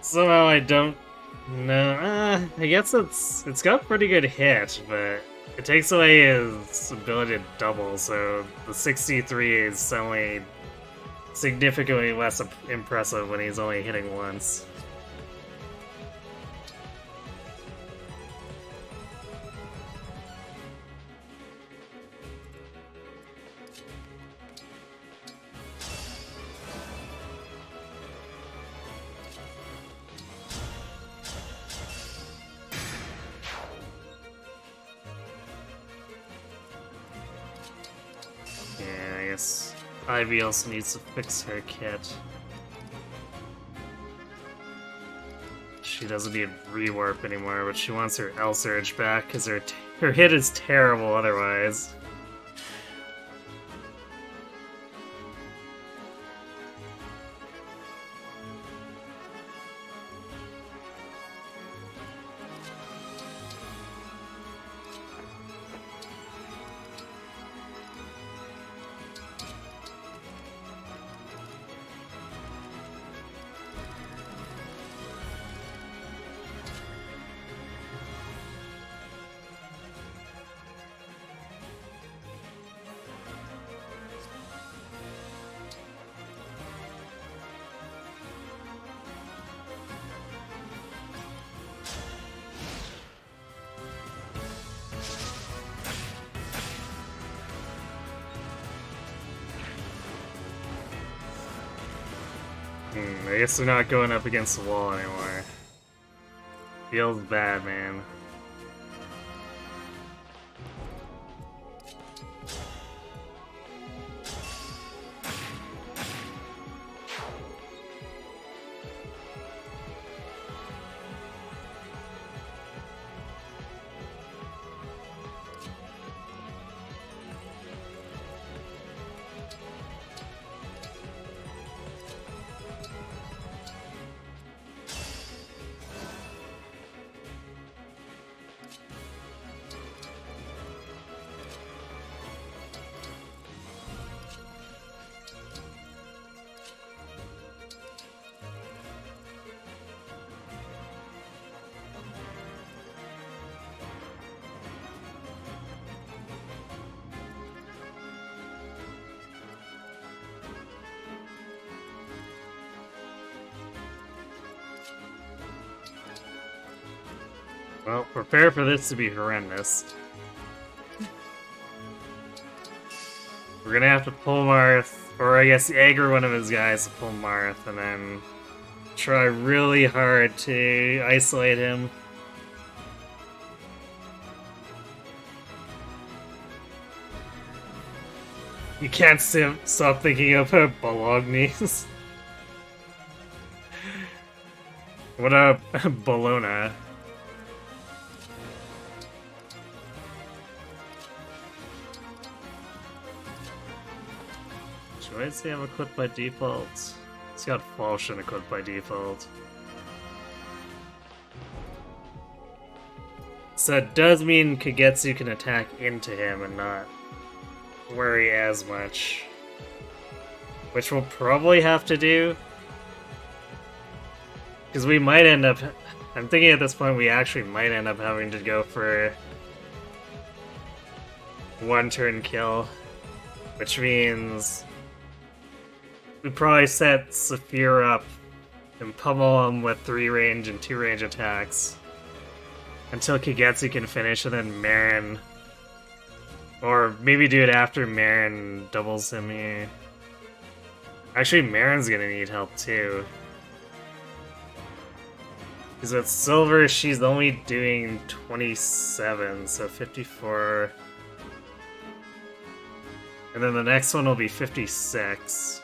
Somehow I don't know. I guess it's got pretty good hit, but it takes away his ability to double, so the 63 is only significantly less impressive when he's only hitting once. Ivy also needs to fix her kit. She doesn't need rewarp anymore, but she wants her L Surge back because her hit is terrible otherwise. I guess they're not going up against the wall anymore. Feels bad, man. Well, prepare for this to be horrendous. We're gonna have to pull Marth, or I guess aggro one of his guys to pull Marth, and then try really hard to isolate him. You can't stop thinking about Bolognese. What up, Bologna? Should I say I'm equipped by default? It's got Falchion equipped by default. So it does mean Kagetsu can attack into him and not worry as much. Which we'll probably have to do. Because we might end up... I'm thinking at this point we actually might end up having to go for one turn kill. Which means we probably set Saphir up and pummel him with 3 range and 2 range attacks until Kagetsu can finish, and then Marin, or maybe do it after Marin doubles him here. Actually, Marin's gonna need help too, because with Silver she's only doing 27, so 54, and then the next one will be 56.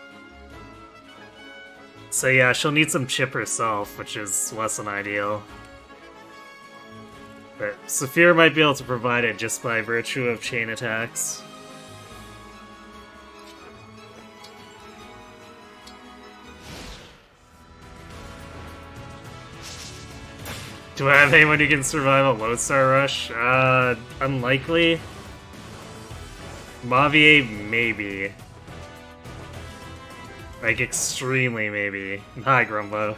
So yeah, she'll need some chip herself, which is less than ideal. But Saphir might be able to provide it just by virtue of chain attacks. Do I have anyone who can survive a Lodestar Rush? Unlikely. Mavier, maybe. Like, extremely maybe. Hi, Grumbo.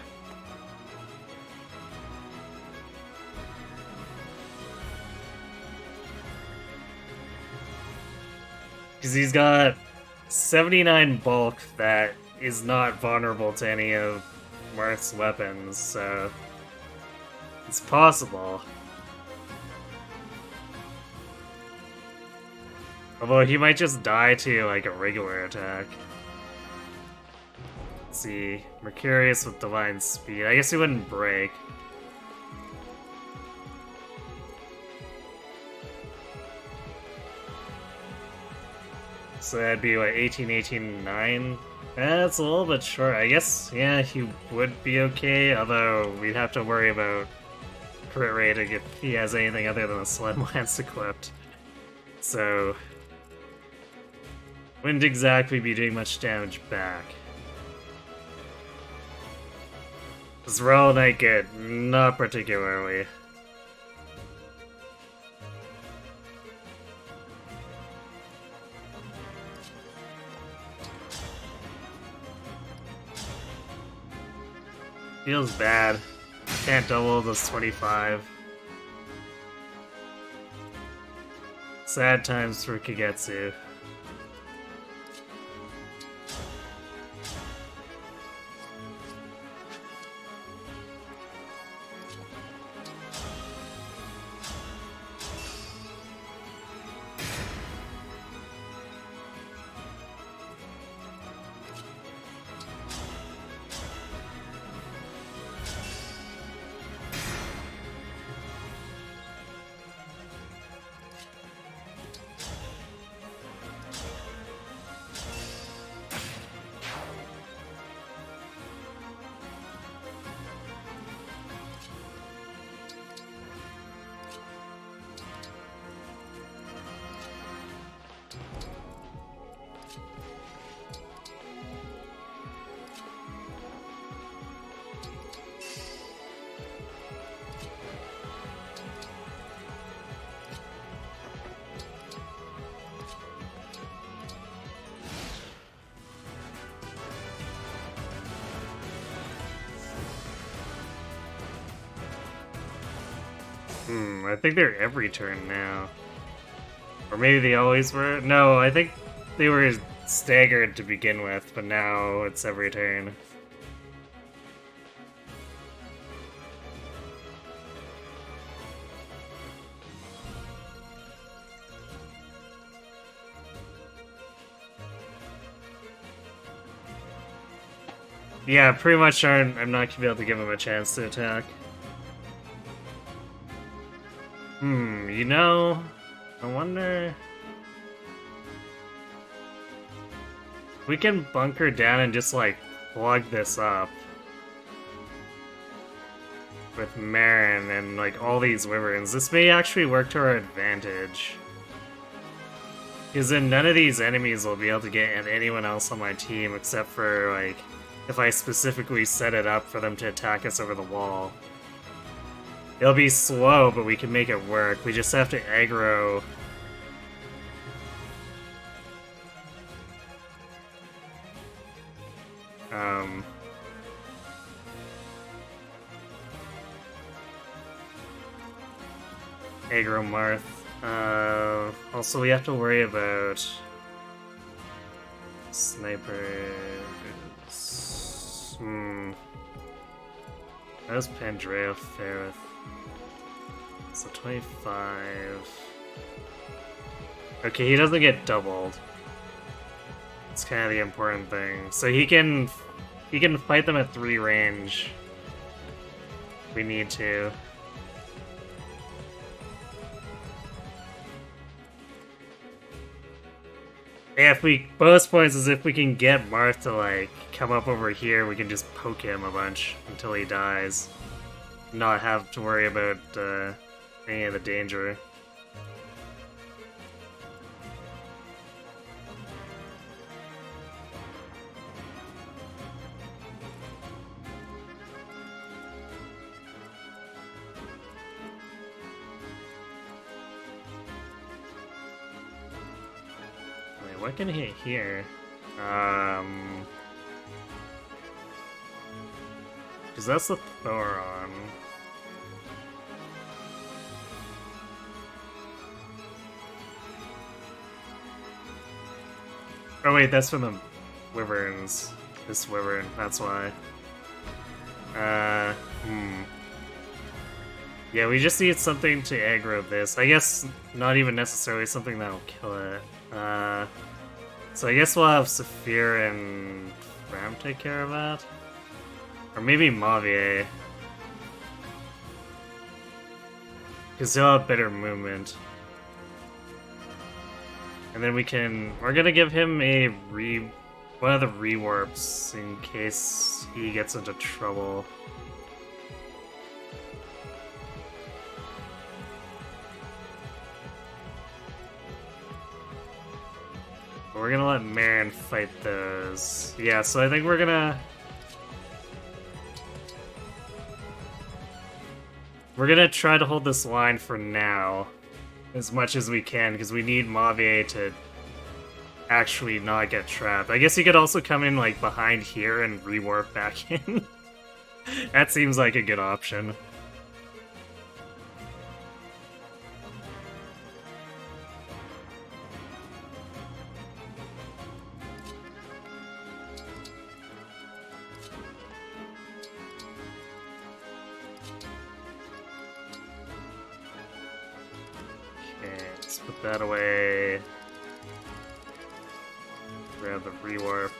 Because he's got 79 bulk that is not vulnerable to any of Marth's weapons, so it's possible. Although he might just die to, like, a regular attack. Let's see. Mercurius with Divine Speed. I guess he wouldn't break. So that'd be, what, 18, 18, 9? That's a little bit short. I guess, yeah, he would be okay, although we'd have to worry about crit rating if he has anything other than a Slim Lance equipped. So wouldn't exactly be doing much damage back. Is Royal Knight good? Not particularly. Feels bad. Can't double those 25. Sad times for Kagetsu. I think they're every turn now. Or maybe they always were? No, I think they were staggered to begin with, but now it's every turn. Yeah, pretty much I'm not gonna be able to give him a chance to attack. You know, I wonder... We can bunker down and just, like, plug this up. with Marin and like all these wyverns. This may actually work to our advantage. Because then none of these enemies will be able to get at anyone else on my team except for like if I specifically set it up for them to attack us over the wall. It'll be slow, but we can make it work. We just have to aggro. Aggro Marth. Also, we have to worry about snipers. That was Pandreo fair with. So 25. Okay, he doesn't get doubled. It's kind of the important thing. So he can fight them at 3 range. If we need to. Yeah, if we bonus points is if we can get Marth to like come up over here, we can just poke him a bunch until he dies. Not have to worry about any of the danger. Wait, what can hit here? Because that's the Thoron. Oh wait, that's from the wyverns. This wyvern, that's why. Yeah, we just need something to aggro this. I guess not even necessarily something that'll kill it. So I guess we'll have Saphir and Ram take care of that. Or maybe Mavier. Because he'll have better movement. And then we're gonna give him one of the rewarps in case he gets into trouble. But we're gonna let Marin fight those. Yeah, so I think we're gonna try to hold this line for now. As much as we can, because we need Mavier to actually not get trapped. I guess he could also come in like behind here and rewarp back in. That seems like a good option. Put that away. Grab the rewarp.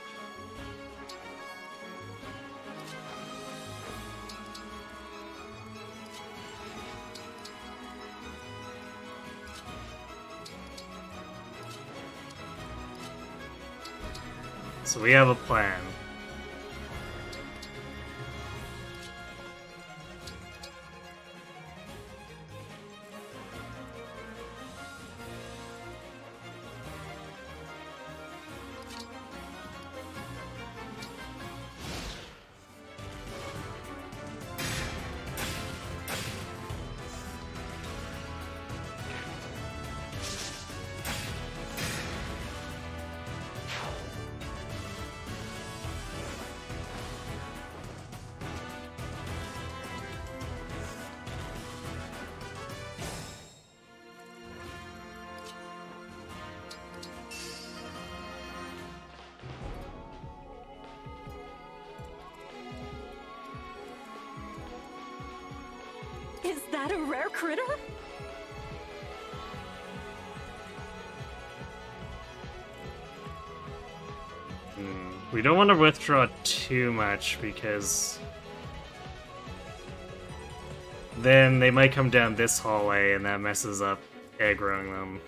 So we have a plan. Is that a rare critter? We don't want to withdraw too much because then they might come down this hallway and that messes up aggroing them.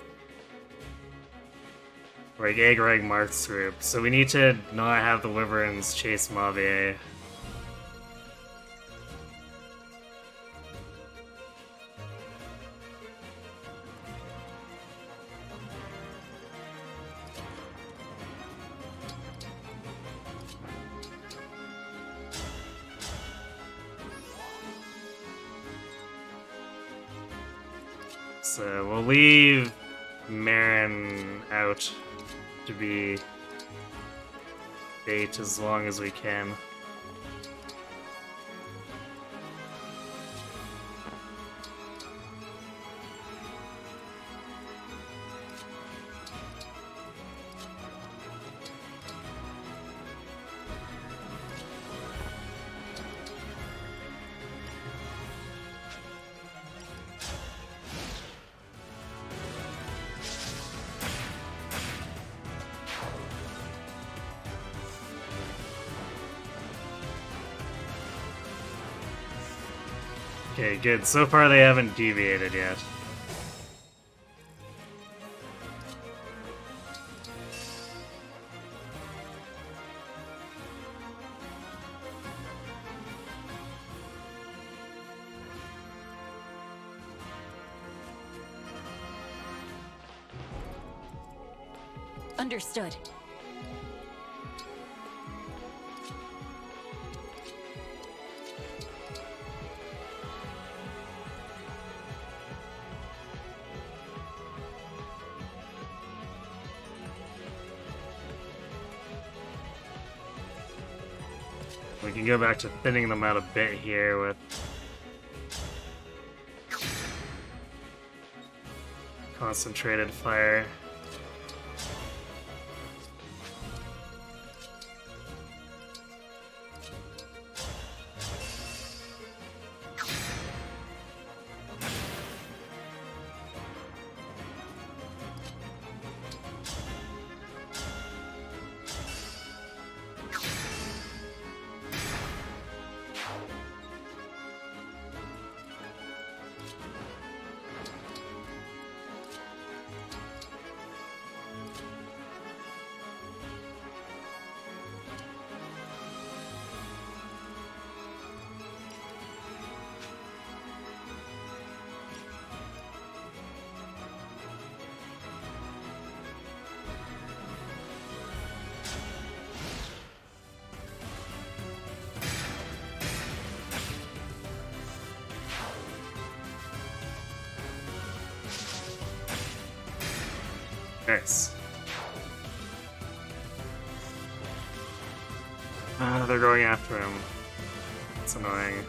Like aggroing Marth's group. So we need to not have the wyverns chase Mavier. So we'll leave Marin out to be bait as long as we can. Okay, good. So far they haven't deviated yet. Understood. We can go back to thinning them out a bit here with concentrated fire. Nice. They're going after him. It's annoying.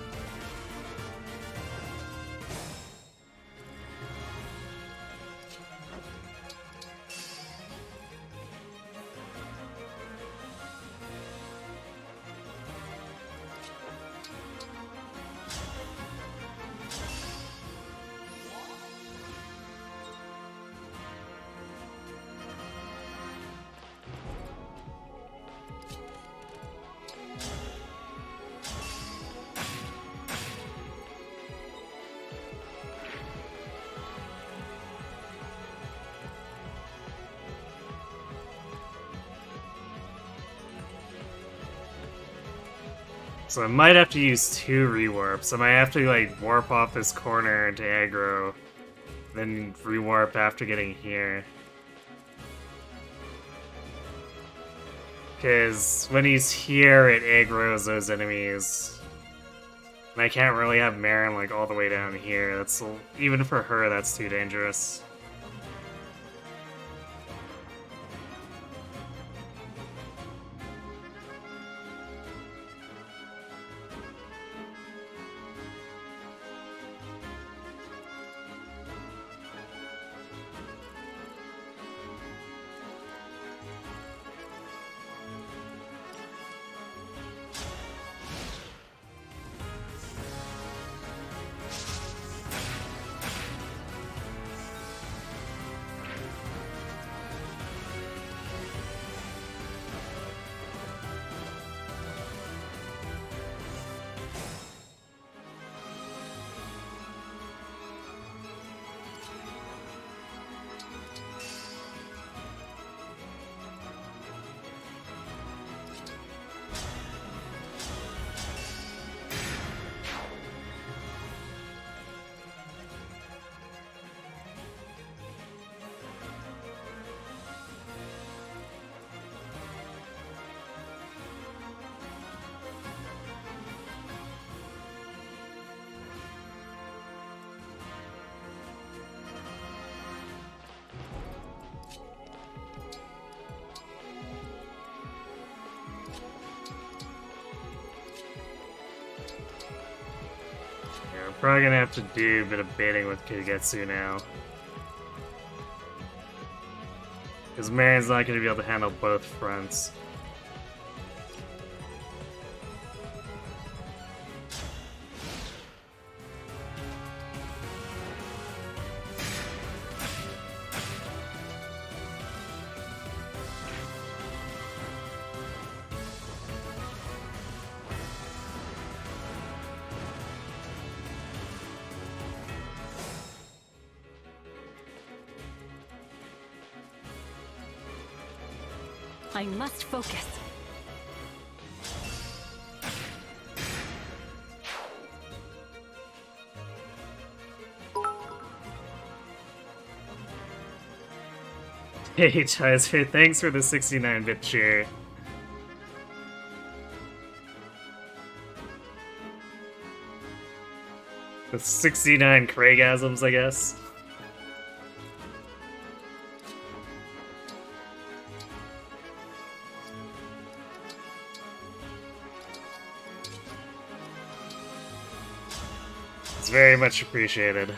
So I might have to use 2 rewarps. I might have to like warp off this corner into aggro, then rewarp after getting here. Because when he's here, it aggroes those enemies. And I can't really have Marin like all the way down here. That's even for her, that's too dangerous. Probably gonna have to do a bit of baiting with Kagetsu now. Because Marion's not gonna be able to handle both fronts. I must focus. Hey, Tizer, thanks for the 69-bit cheer. With 69 Craigasms, I guess. It's very much appreciated.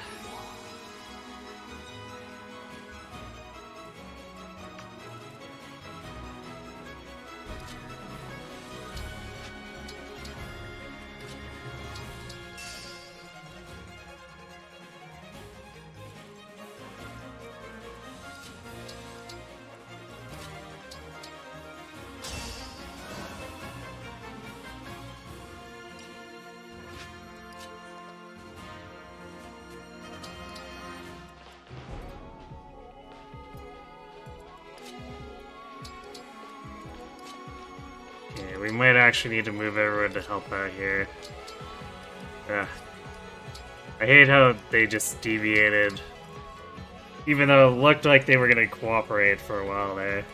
Okay, we might actually need to move everyone to help out here. Ugh. I hate how they just deviated. Even though it looked like they were gonna cooperate for a while there.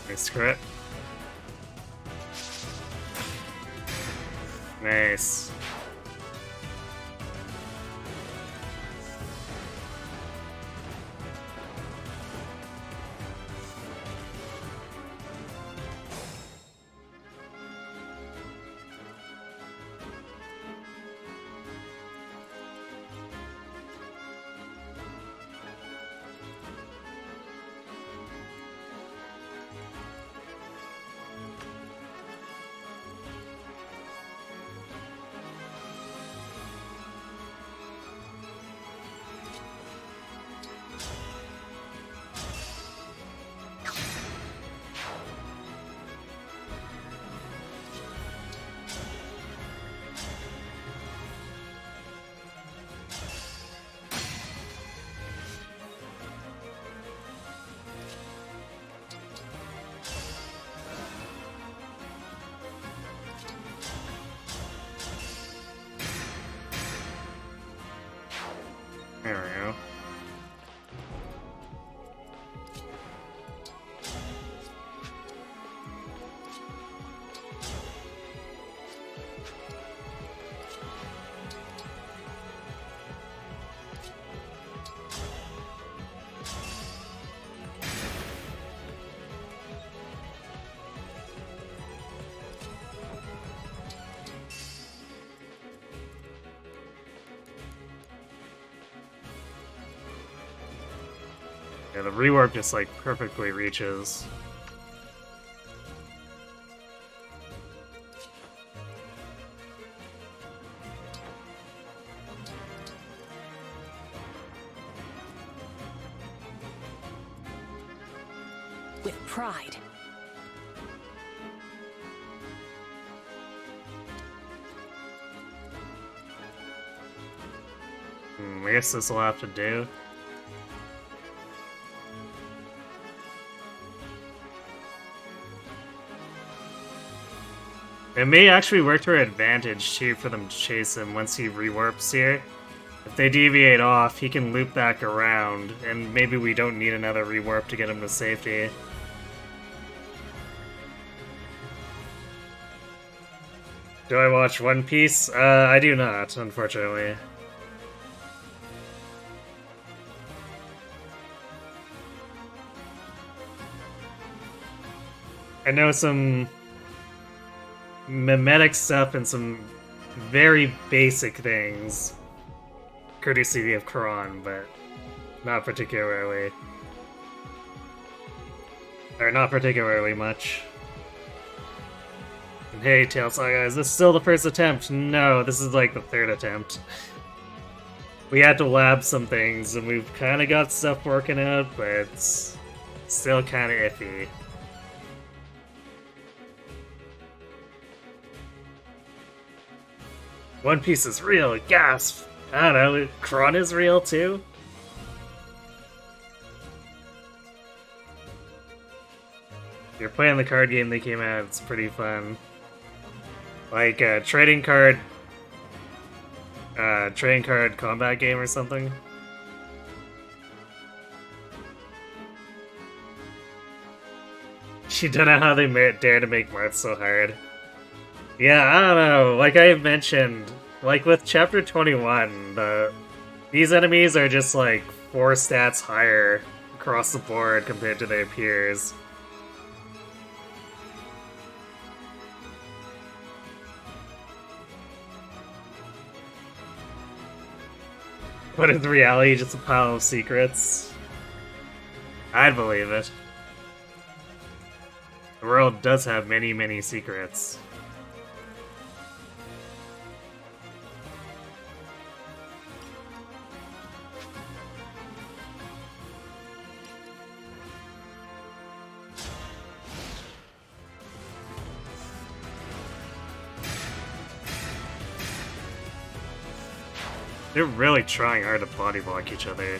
Nice crit. Nice. There we go. Yeah, the rewarp just like perfectly reaches. With pride. I guess this will have to do. It may actually work to our advantage, too, for them to chase him once he rewarps here. If they deviate off, he can loop back around, and maybe we don't need another rewarp to get him to safety. Do I watch One Piece? I do not, unfortunately. I know some mimetic stuff and some very basic things, courtesy of Quran, but not particularly. Or not particularly much. And hey, Tailsaw guys, this is still the first attempt. No, this is like the third attempt. We had to lab some things, and we've kind of got stuff working out, but it's still kind of iffy. One Piece is real, gasp! I don't know, Kron is real too? If you're playing the card game that came out, it's pretty fun. Like a trading card combat game or something. You don't know how they dare to make Marth so hard. Yeah, I don't know. Like I mentioned, like with Chapter 21, these enemies are just like 4 stats higher across the board compared to their peers. But in reality, just a pile of secrets. I'd believe it. The world does have many, many secrets. They're really trying hard to body block each other.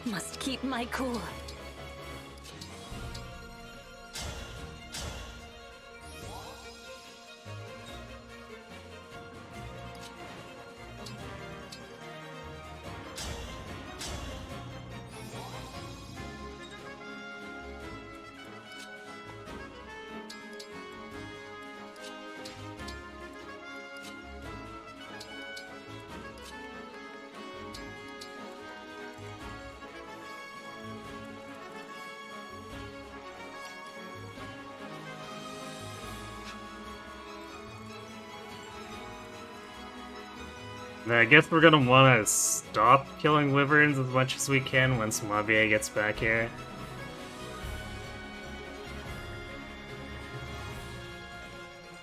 Must keep my cool. I guess we're gonna want to stop killing wyverns as much as we can once Mabia gets back here.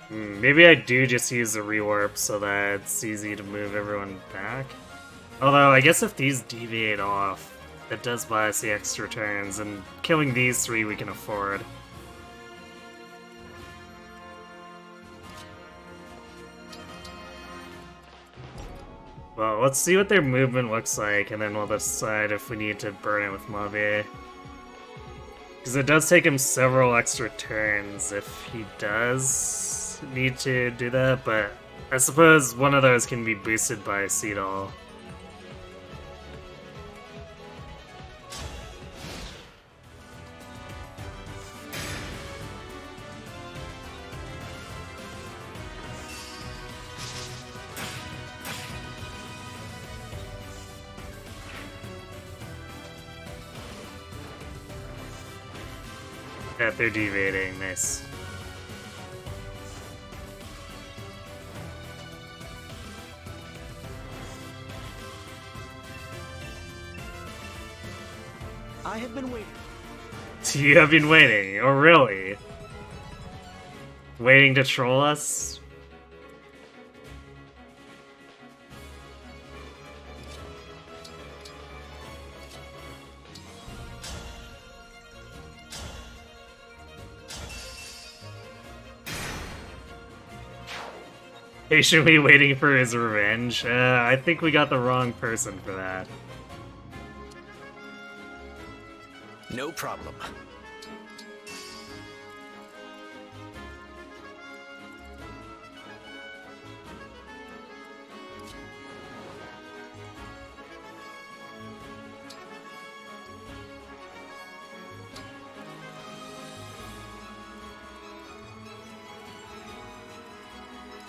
Maybe I do just use the rewarp so that it's easy to move everyone back. Although, I guess if these deviate off, it does buy us the extra turns, and killing these 3 we can afford. Well, let's see what their movement looks like, and then we'll decide if we need to burn it with Mabe. Because it does take him several extra turns if he does need to do that, but I suppose one of those can be boosted by Seedall. Yeah, they're deviating, nice. I have been waiting. You have been waiting. Oh, really? Waiting to troll us? Patiently waiting for his revenge? I think we got the wrong person for that. No problem.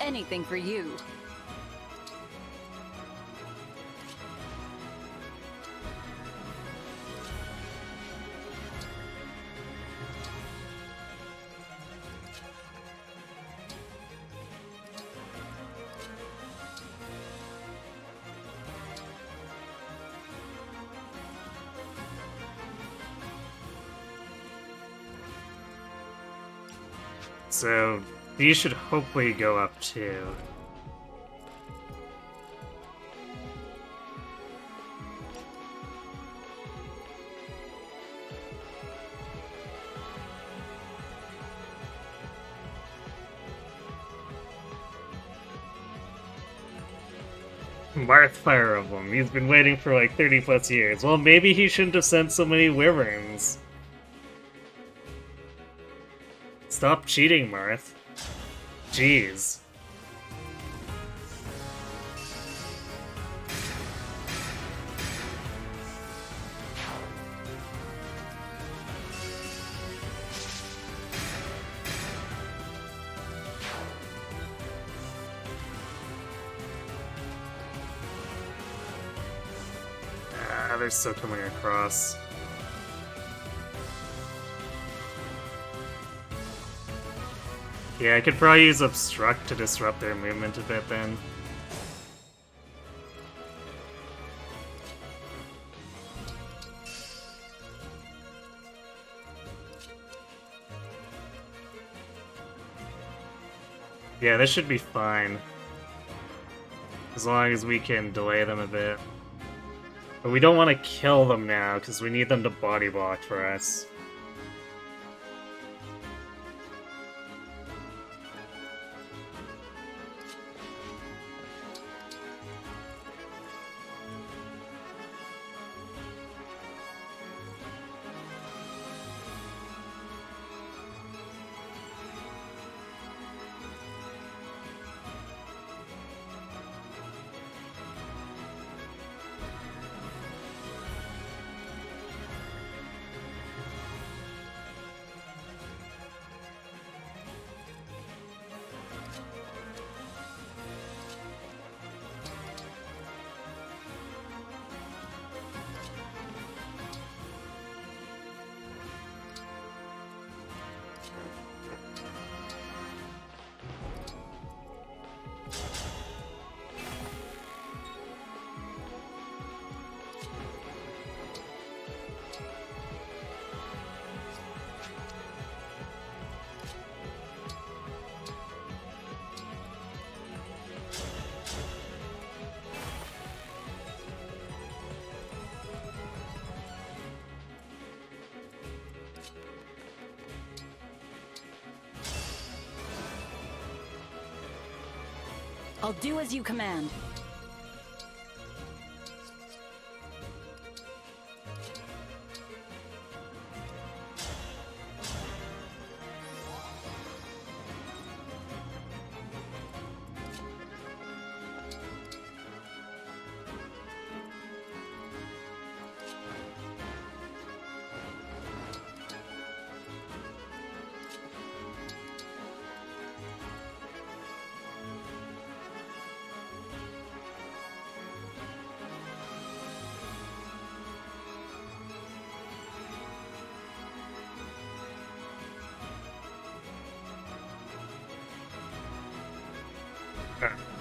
Anything for you. So, these should hopefully go up too. Marth Fire Emblem. He's been waiting for like 30 plus years. Well, maybe he shouldn't have sent so many wyverns. Stop cheating, Marth. Jeez. They're still coming across. Yeah, I could probably use Obstruct to disrupt their movement a bit then. Yeah, this should be fine. As long as we can delay them a bit. But we don't want to kill them now, because we need them to body block for us. I'll do as you command.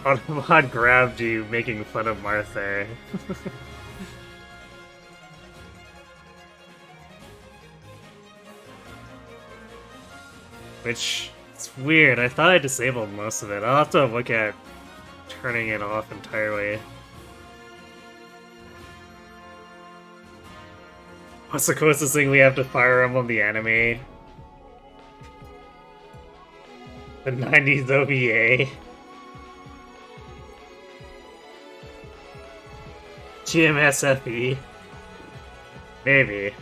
Autobot grabbed you, making fun of Martha. Which, it's weird. I thought I disabled most of it. I'll have to look at turning it off entirely. What's the closest thing we have to Fire Emblem the anime? The 90s OVA. GMSFE. Maybe.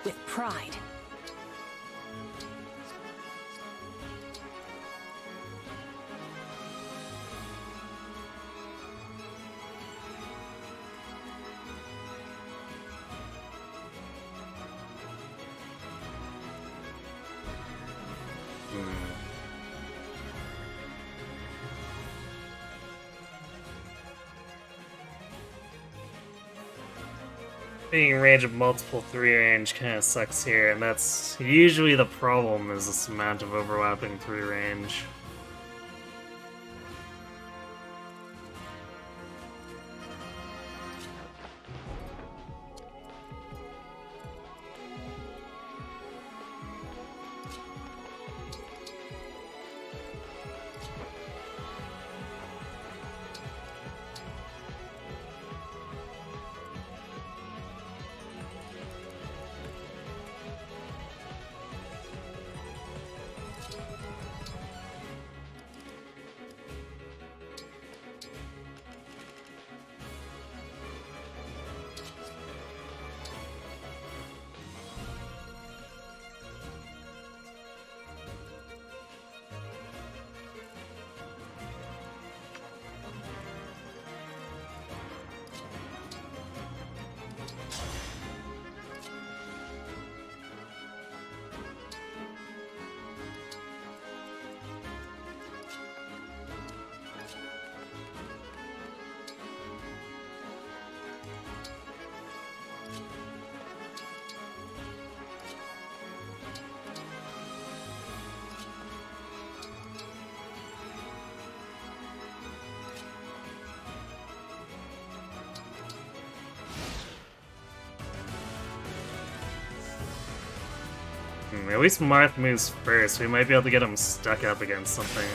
With pride. Being in range of multiple 3 range kind of sucks here, and that's usually the problem, is this amount of overlapping 3 range. At least Marth moves first. We might be able to get him stuck up against something.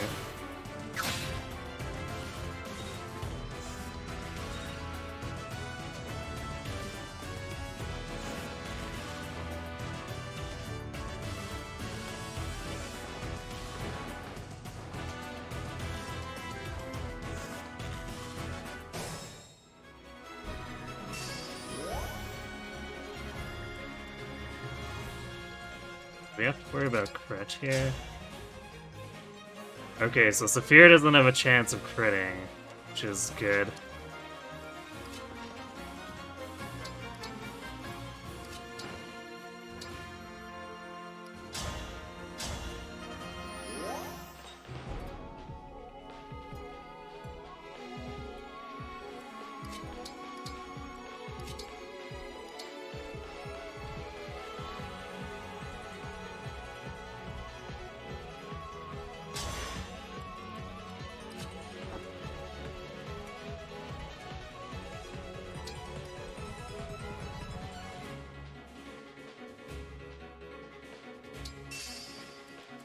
We have to worry about crit here. Okay, so Saphir doesn't have a chance of critting, which is good.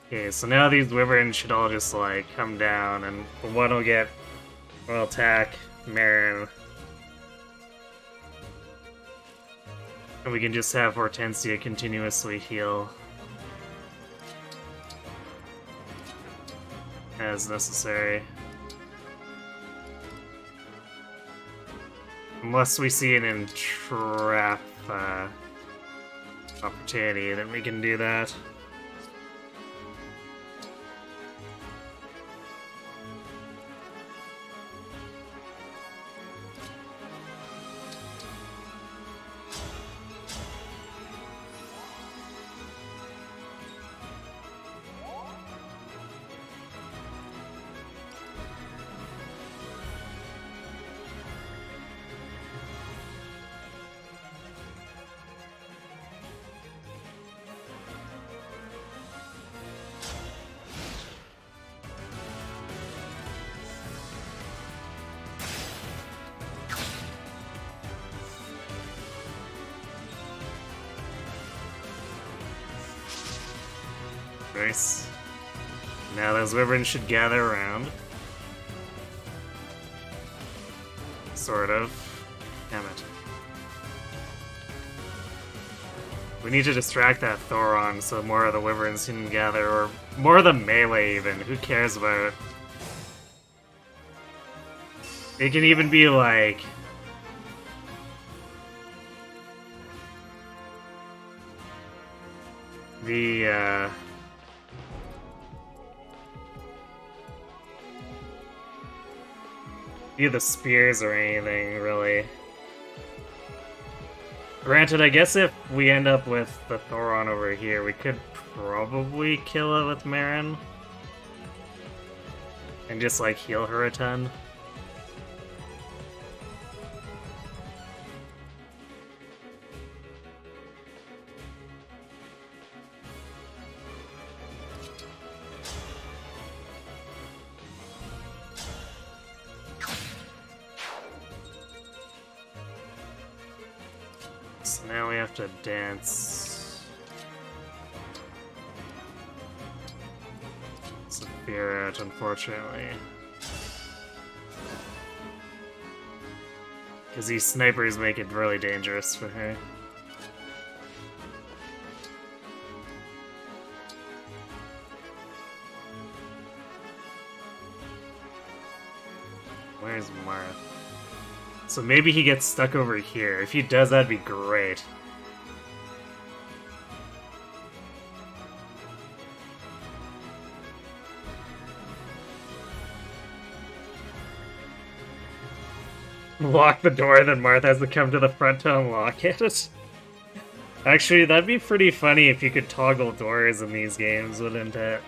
Okay, so now these wyverns should all just like come down, and one will get, will attack Marin. And we can just have Hortensia continuously heal as necessary. Unless we see an entrap opportunity, then we can do that. Nice. Now those wyverns should gather around. Sort of. Damn it. We need to distract that Thoron so more of the wyverns can gather, or more of the melee even. Who cares about it? It can even be like... the, be the spears or anything, really. Granted, I guess if we end up with the Thoron over here, we could probably kill it with Marin. And just, like, heal her a ton. So now we have to dance Saphira out, unfortunately. Because these snipers make it really dangerous for her. Where's Marth? So maybe he gets stuck over here. If he does, that'd be great. Lock the door, then Marth has to come to the front to unlock it. Actually, that'd be pretty funny if you could toggle doors in these games, wouldn't it?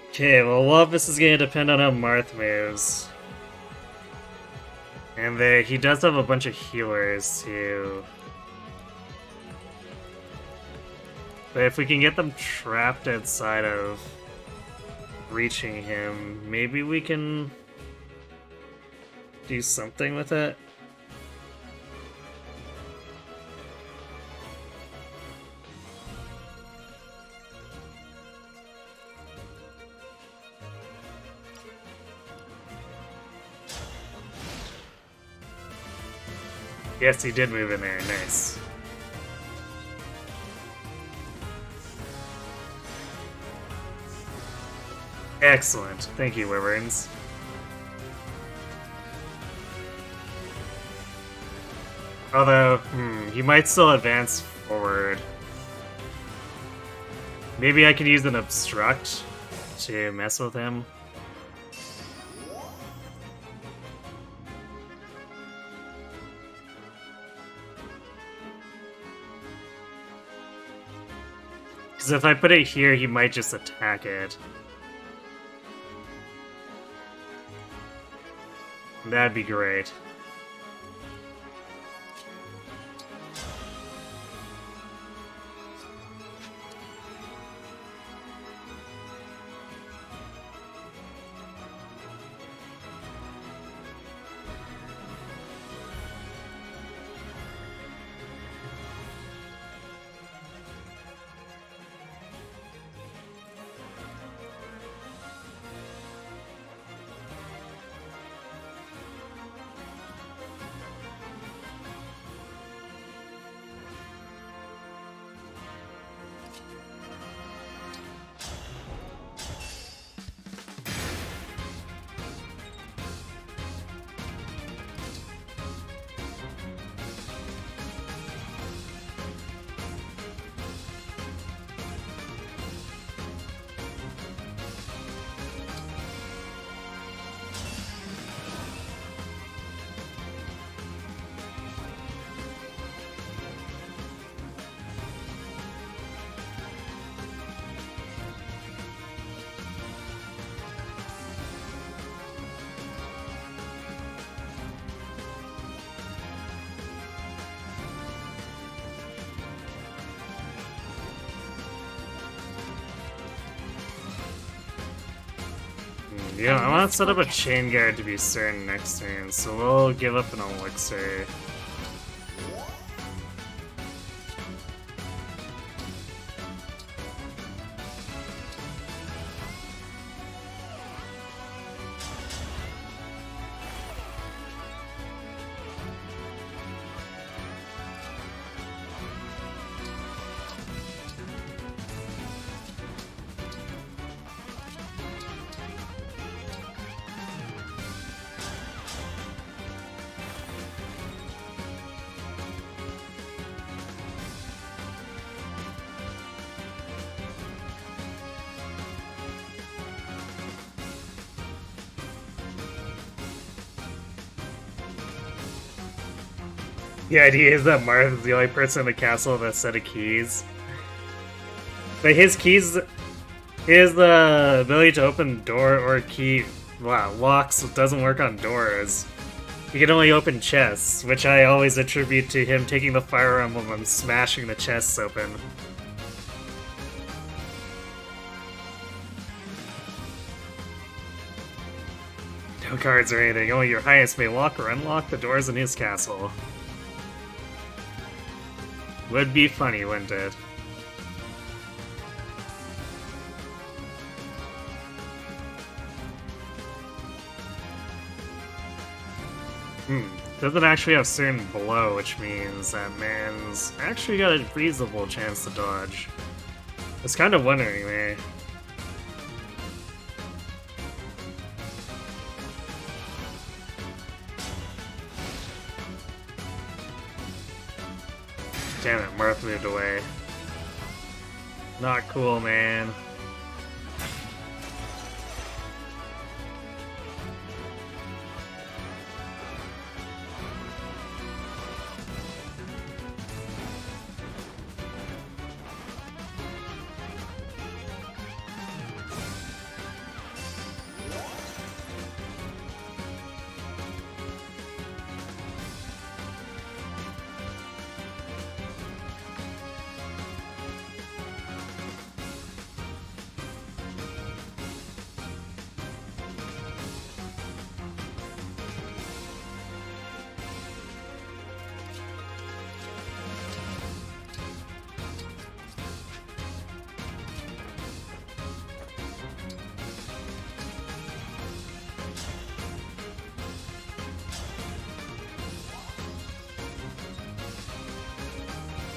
Okay, well, a lot of this is going to depend on how Marth moves. And he does have a bunch of healers, too. But if we can get them trapped outside of reaching him, maybe we can do something with it. Yes, he did move in there. Nice. Excellent. Thank you, Wyverns. Although, he might still advance forward. Maybe I could use an Obstruct to mess with him. Because if I put it here, he might just attack it. That'd be great. Yeah, I want to set up a chain guard to be certain next turn, so we'll give up an elixir. The idea is that Marth is the only person in the castle with a set of keys. But his keys, his ability to open door or key locks doesn't work on doors. He can only open chests, which I always attribute to him taking the Fire Emblem and smashing the chests open. No cards or anything, only your highness may lock or unlock the doors in his castle. Would be funny, wouldn't it? Doesn't actually have certain blow, which means that man's actually got a reasonable chance to dodge. I was kind of wondering there. Damn it, Marth moved away. Not cool, man.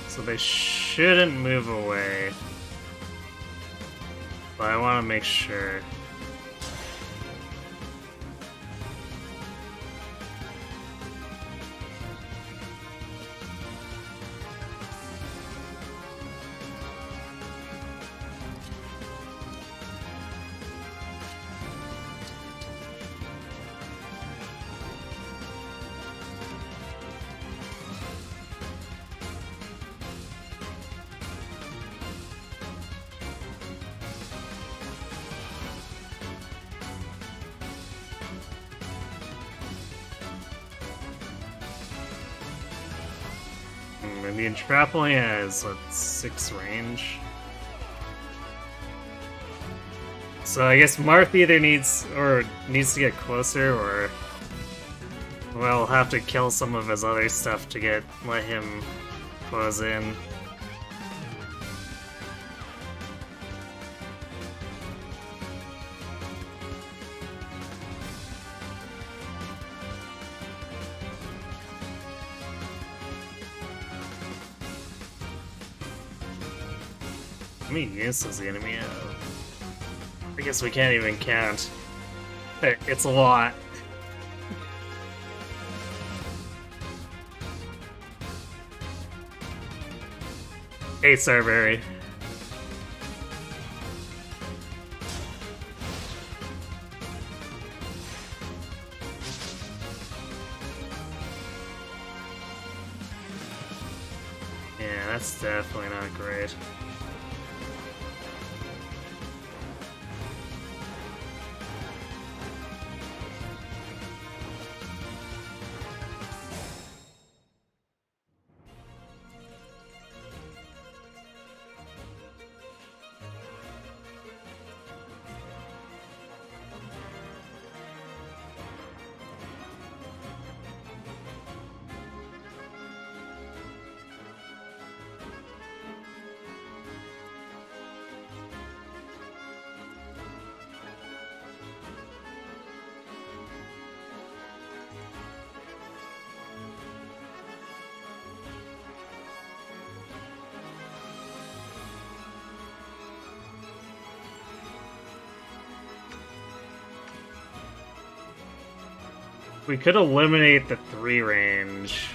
So they shouldn't move away. But I want to make sure. And the entrap only has, what, 6 range? So I guess Marth either needs to get closer, or we'll have to kill some of his other stuff to let him close in. How many units does the enemy have? I guess we can't even count. It's a lot. Hey, Starberry. Yeah, that's definitely not great. We could eliminate the 3 range.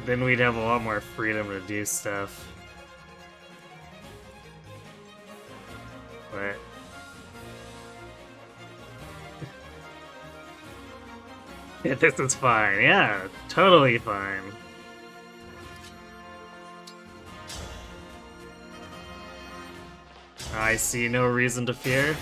Then we'd have a lot more freedom to do stuff. But... yeah, this is fine. Yeah, totally fine. I see no reason to fear.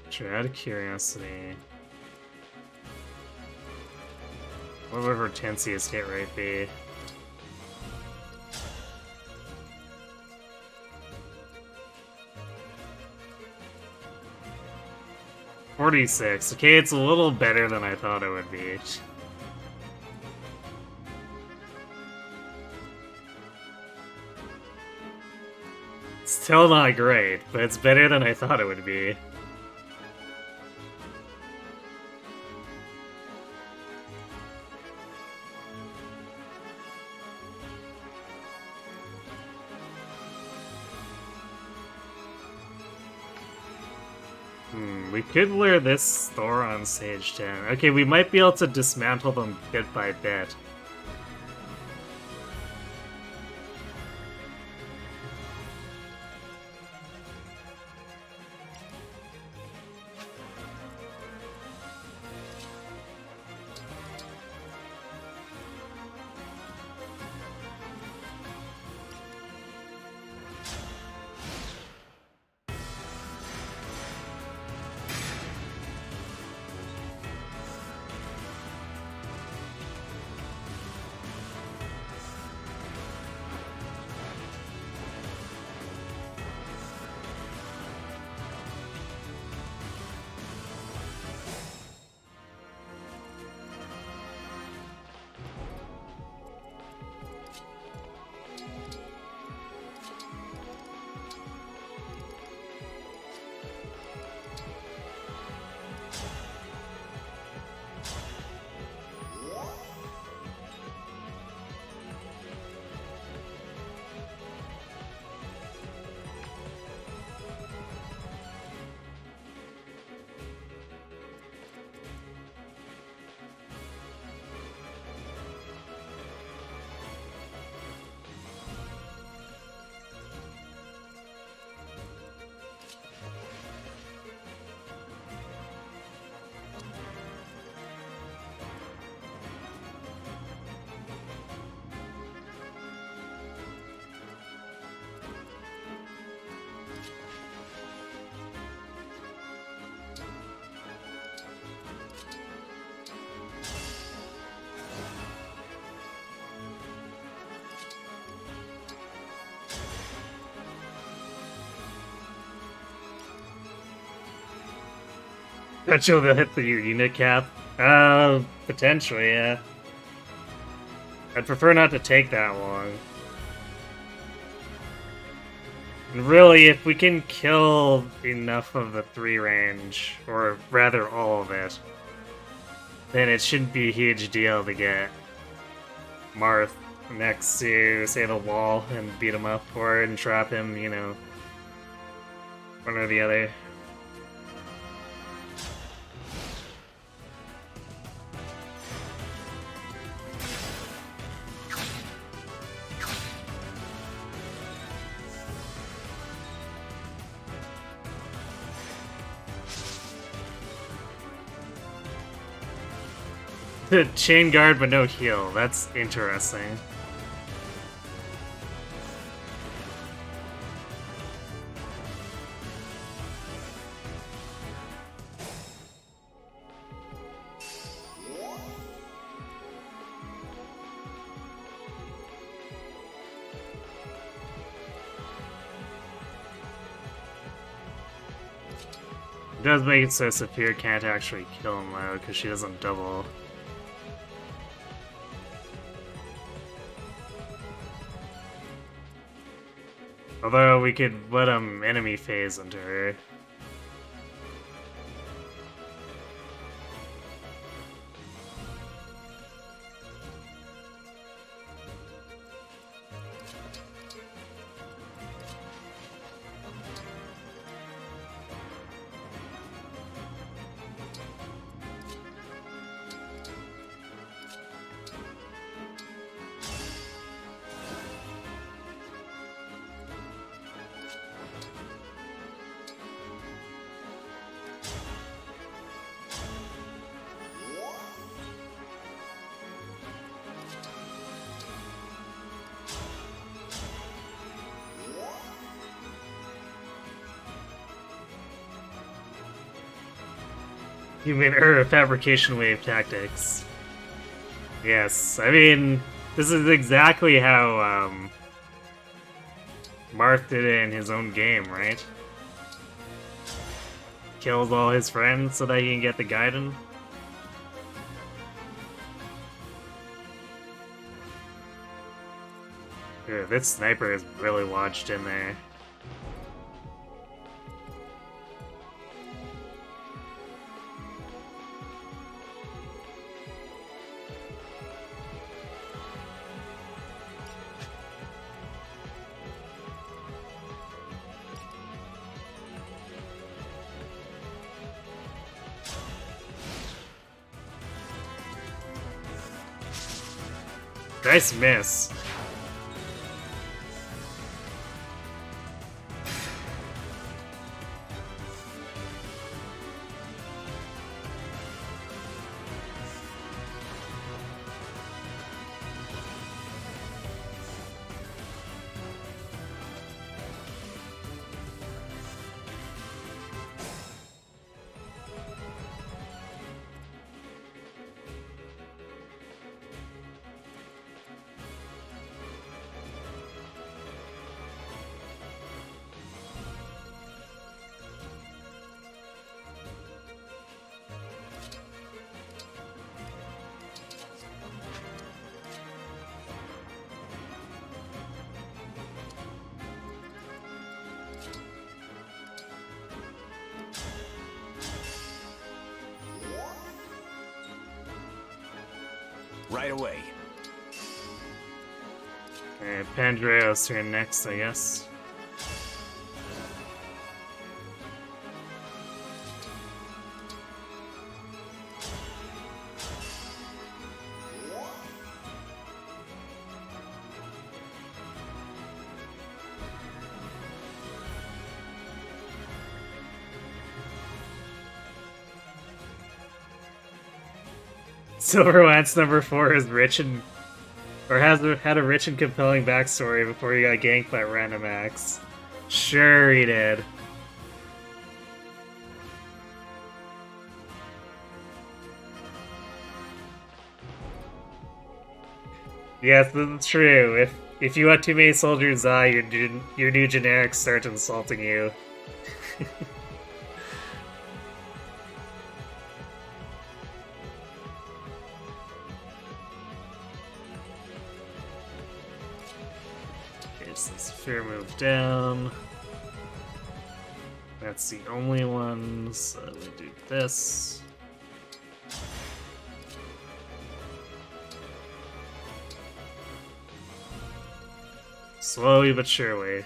Sure, out of curiosity. What would Hortensia's hit rate be? $46. Okay, it's a little better than I thought it would be. Still not great, but it's better than I thought it would be. We could lure this Thor on Sage 10. Okay, we might be able to dismantle them bit by bit. Bet you'll hit the unit cap. Potentially, yeah. I'd prefer not to take that long. And really, if we can kill enough of the 3 range, or rather all of it, then it shouldn't be a huge deal to get Marth next to, say, the wall and beat him up or and trap him, you know, one or the other. Chain guard but no heal. That's interesting. It does make it so Saphir can't actually kill him though, because she doesn't double. Although we could let him enemy phase into her. Human fabrication wave tactics. Yes, I mean, this is exactly how Marth did it in his own game, right? Kills all his friends so that he can get the Gaiden. Dude, this sniper is really lodged in there. Nice miss. Right away. Okay, Pandreo's turn next, I guess. Silver Lance number 4 is rich and had a rich and compelling backstory before he got ganked by Random Axe. Sure he did. Yes, this is true. If you let too many soldiers die, your new generics start insulting you. Fair move down. That's the only one, so we do this. Slowly but surely.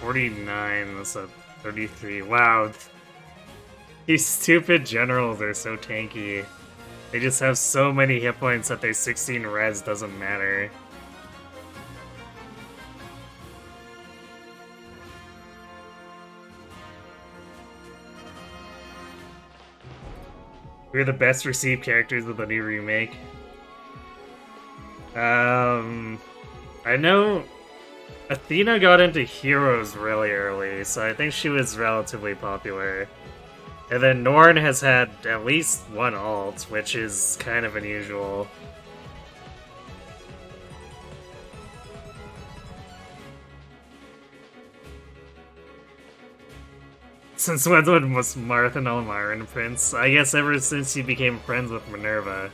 49, that's a 33. Wow. These stupid generals are so tanky. They just have so many hit points that their 16 res doesn't matter. We're the best received characters of the new remake. I know Athena got into Heroes really early, so I think she was relatively popular. And then Norn has had at least one alt, which is kind of unusual. Since when was Martha Elmarin Prince? I guess ever since he became friends with Minerva.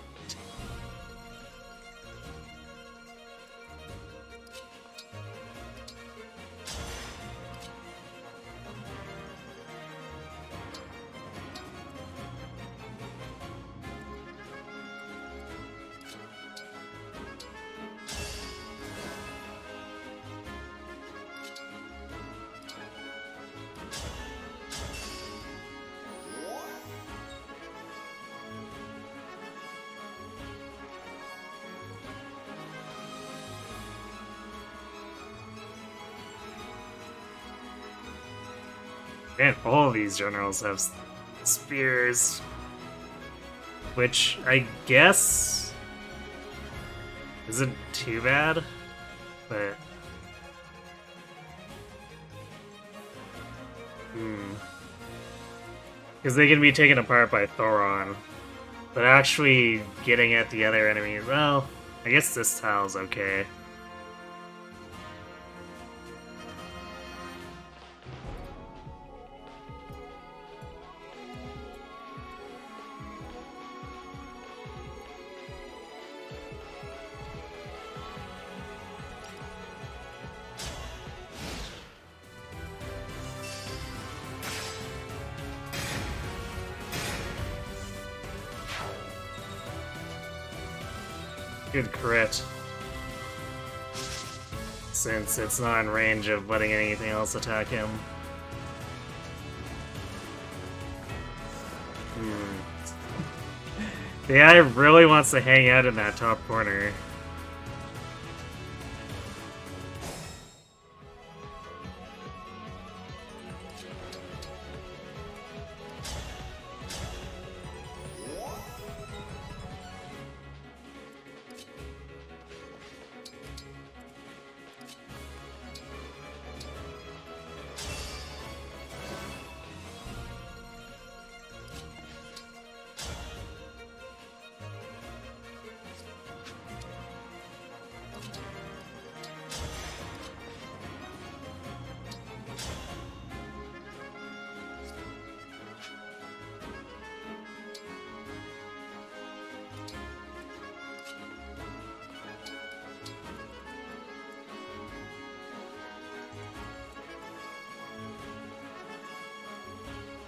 And all of these generals have spears. Which, I guess, isn't too bad, but... Because they can be taken apart by Thoron. But actually getting at the other enemies, well, I guess this tile's okay. Good crit. Since it's not in range of letting anything else attack him. The AI really wants to hang out in that top corner.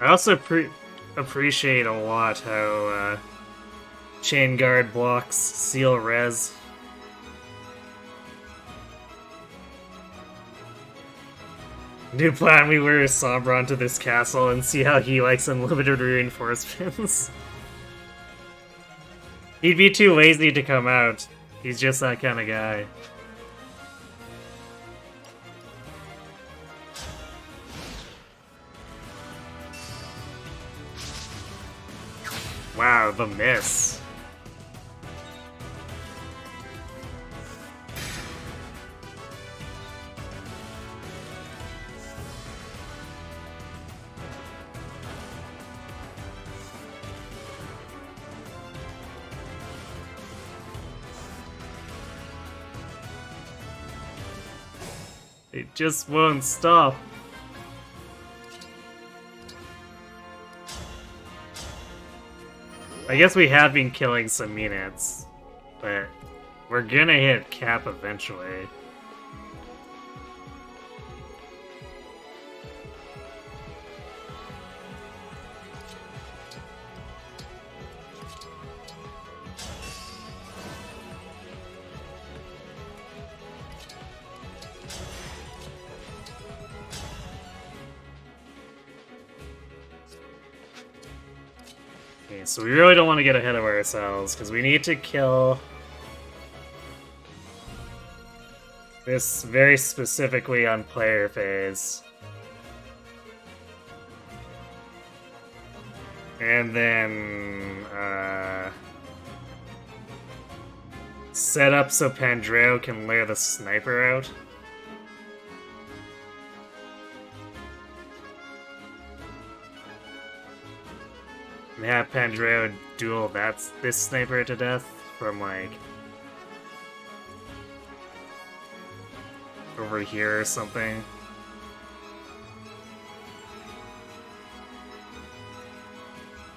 I also appreciate a lot how Chain Guard blocks Seal Res. New plan, we lure Sombron to this castle and see how he likes unlimited reinforcements. He'd be too lazy to come out. He's just that kind of guy. Wow, the miss. It just won't stop. I guess we have been killing some units, but we're gonna hit cap eventually. Okay, so we really don't want to get ahead of ourselves, because we need to kill this very specifically on player phase. And then, set up so Pandreo can lure the sniper out. And have Pandreo duel this sniper to death from, like, over here or something.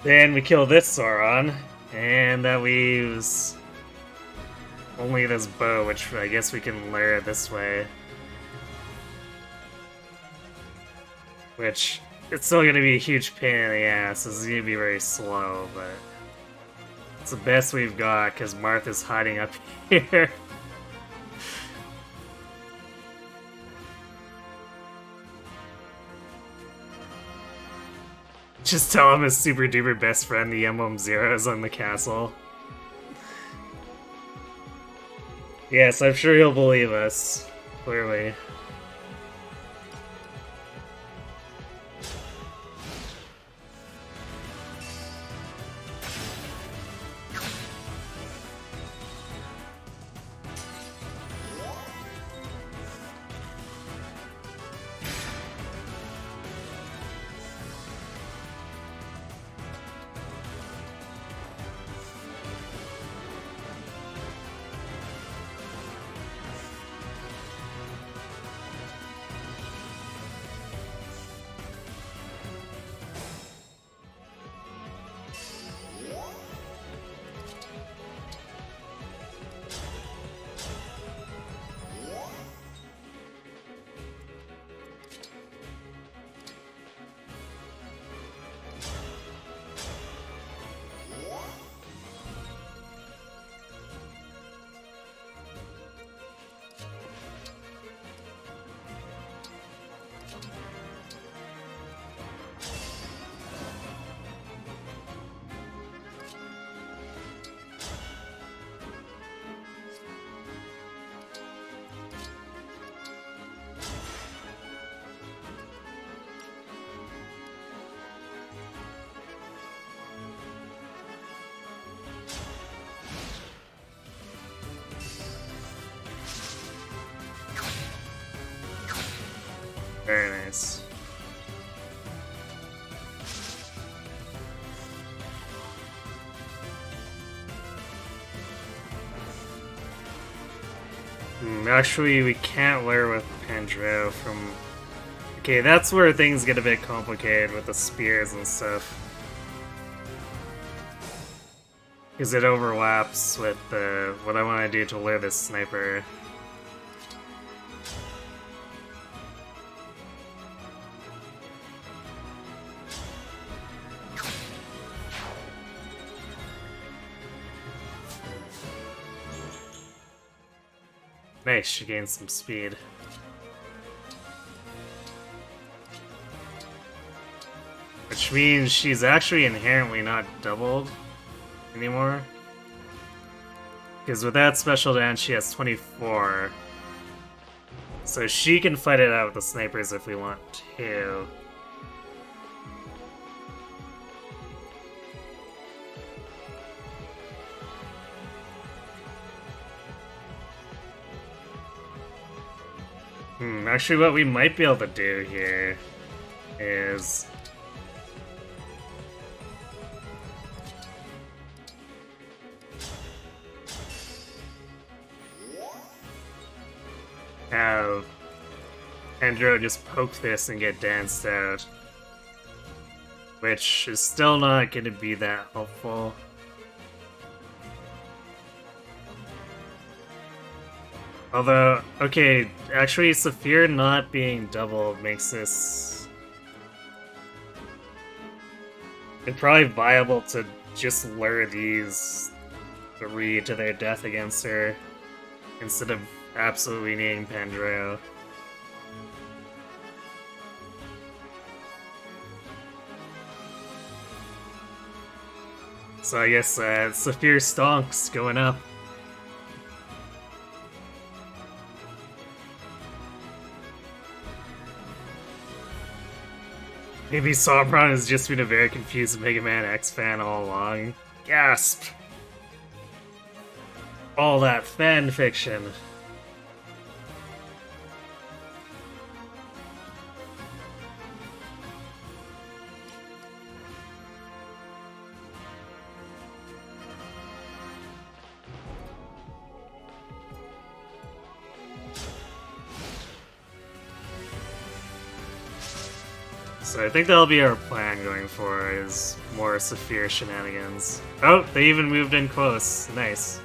Then we kill this Sauron, and that leaves only this bow, which I guess we can layer this way. Which, it's still gonna be a huge pain in the ass. This is gonna be very slow, but it's the best we've got, because Martha's hiding up here. Just tell him his super duper best friend, the Emblem Zero, is on the castle. Yes, I'm sure he'll believe us. Clearly. Very nice. Actually, we can't layer with Pandreo from... Okay, that's where things get a bit complicated with the spears and stuff. Because it overlaps with what I want to do to lure this sniper. Nice, she gained some speed. Which means she's actually inherently not doubled anymore. Because with that special dance, she has 24. So she can fight it out with the snipers if we want to. Actually, what we might be able to do here is have Andro just poke this and get danced out, which is still not going to be that helpful. Although, okay, actually, Saphir not being doubled makes this... It's probably viable to just lure these three to their death against her, instead of absolutely needing Pandreo. So I guess Saphir Stonks going up. Maybe Sombron has just been a very confused Mega Man X fan all along. Gasp! All that fan fiction. So I think that'll be our plan going forward, is more Saphir shenanigans. Oh, they even moved in close. Nice.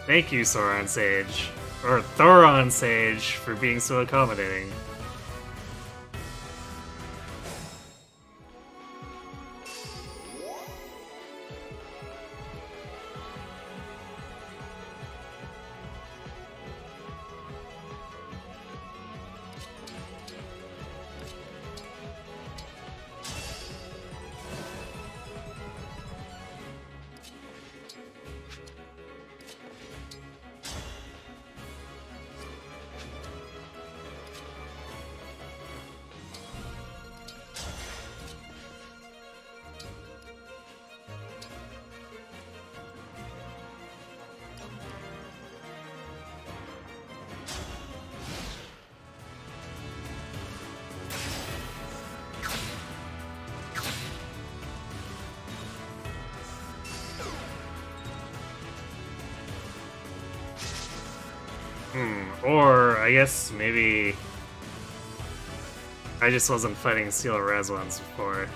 Thank you, Sauron Sage. Or Thoron Sage, for being so accommodating. Or, I guess, maybe... I just wasn't fighting Steel Res ones before.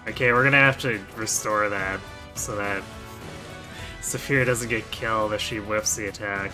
Okay, we're gonna have to restore that, so that Saphir doesn't get killed if she whiffs the attack.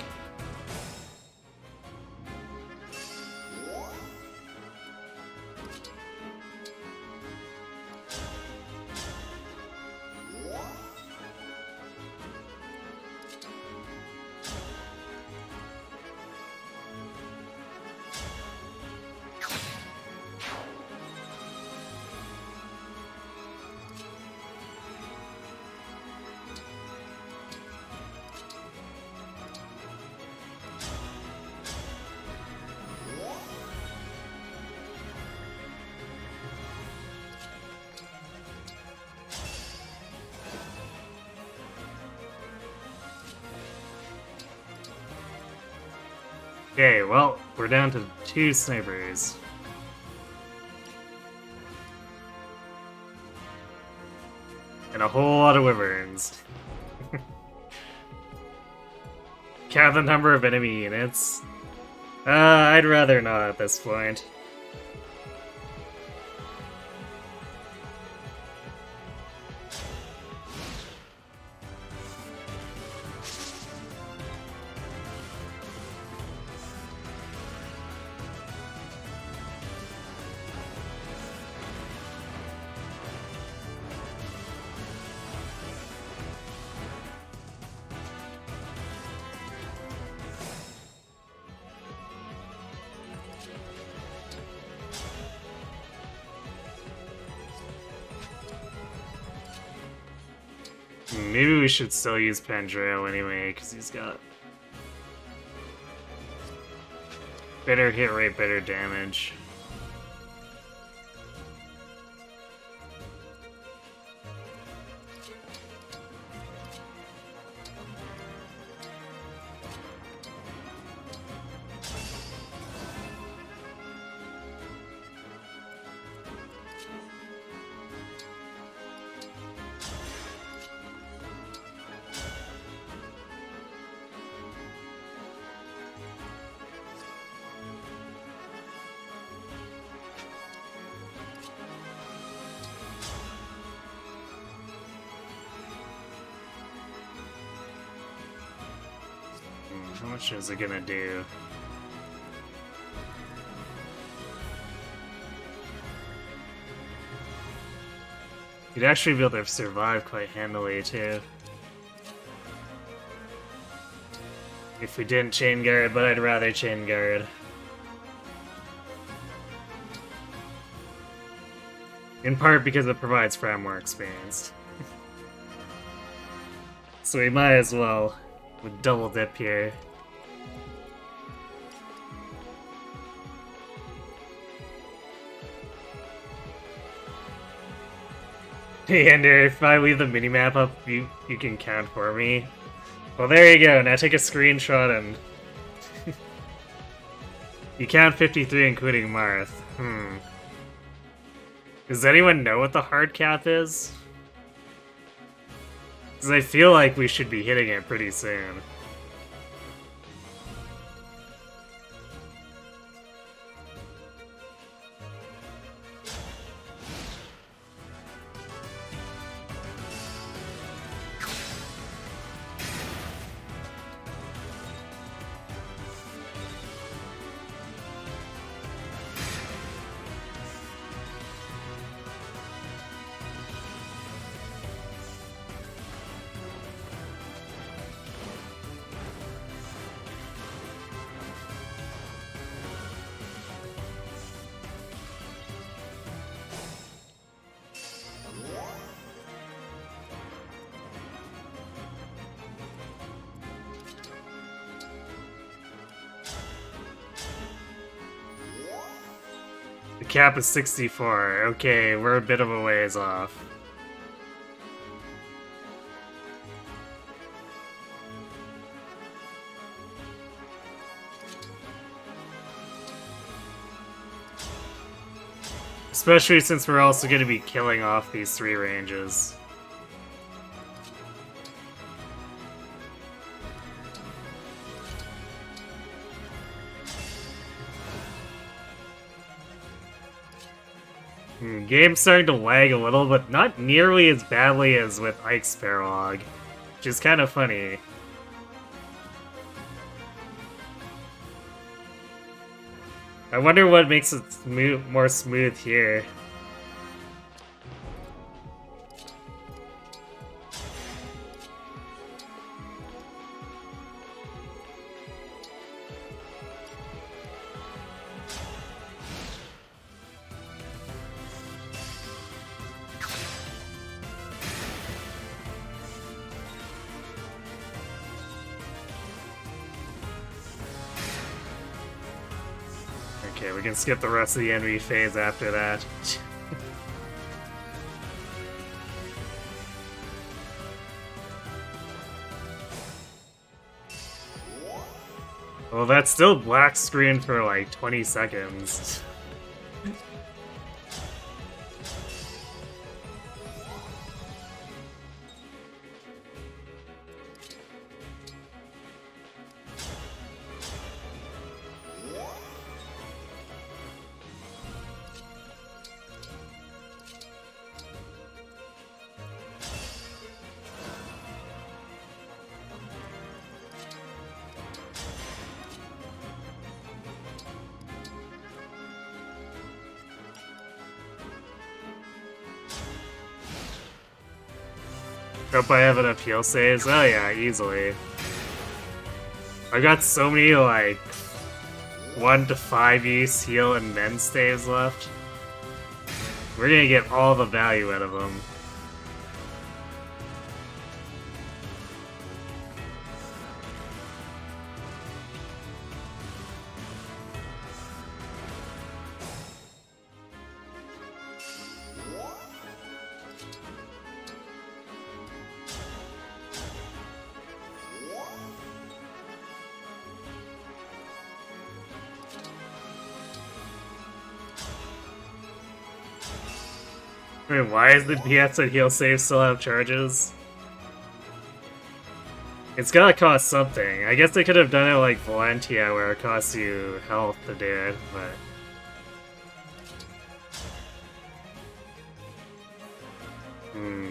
Okay, well, we're down to 2 snipers. And a whole lot of wyverns. Count the number of enemy units. I'd rather not at this point. Maybe we should still use Pandreo anyway, because he's got better hit rate, better damage. How much is it gonna do? You'd actually be able to survive quite handily, too. If we didn't chain guard, but I'd rather chain guard. In part because it provides far more experience. So we might as well with double dip here. Hey Ender, if I leave the minimap up, you can count for me. Well, there you go. Now take a screenshot and you count 53, including Marth. Does anyone know what the hard cap is? Because I feel like we should be hitting it pretty soon. The cap is 64. Okay, we're a bit of a ways off. Especially since we're also going to be killing off these 3 ranges. Game's starting to lag a little, but not nearly as badly as with Ike's Paralog, which is kind of funny. I wonder what makes it more smooth here. Okay, we can skip the rest of the enemy phase after that. Well, that's still black screen for like 20 seconds. Hope I have enough heal saves. Oh yeah, easily. I got so many like 1 to 5 use heal and then staves left. We're gonna get all the value out of them. Wait, why is the PS and heal save still have charges? It's gotta cost something. I guess they could have done it like Valentia, where it costs you health to do it, but...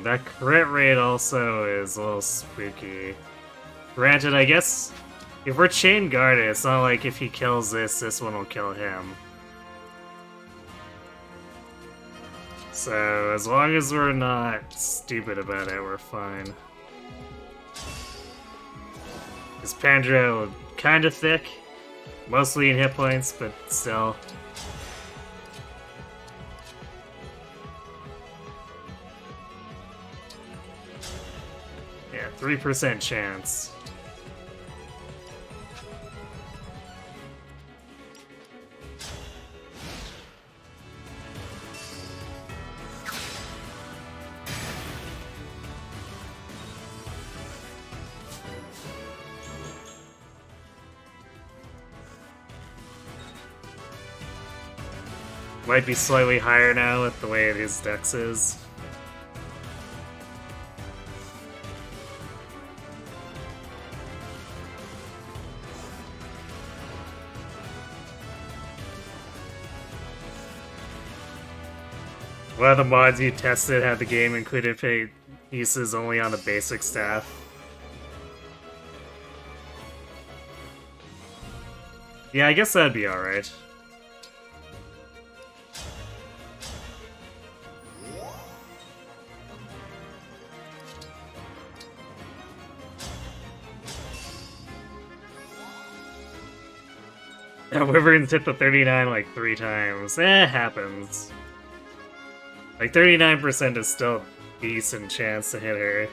that crit rate also is a little spooky. Granted, I guess if we're chain guarded, it's not like if he kills this one will kill him. So, as long as we're not stupid about it, we're fine. Is Pandro kinda thick? Mostly in hit points, but still. 3% chance. Might be slightly higher now with the way his dex is. One of the mods you tested had the game included pieces only on the basic staff. Yeah, I guess that'd be alright. Wyvern's hit the 39 like 3 times. Happens. Like 39% is still a decent chance to hit her.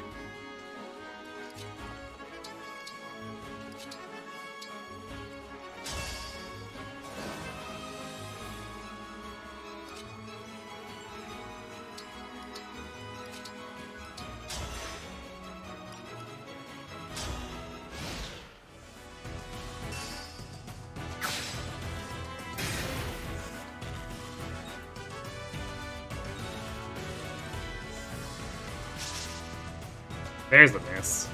There's the miss.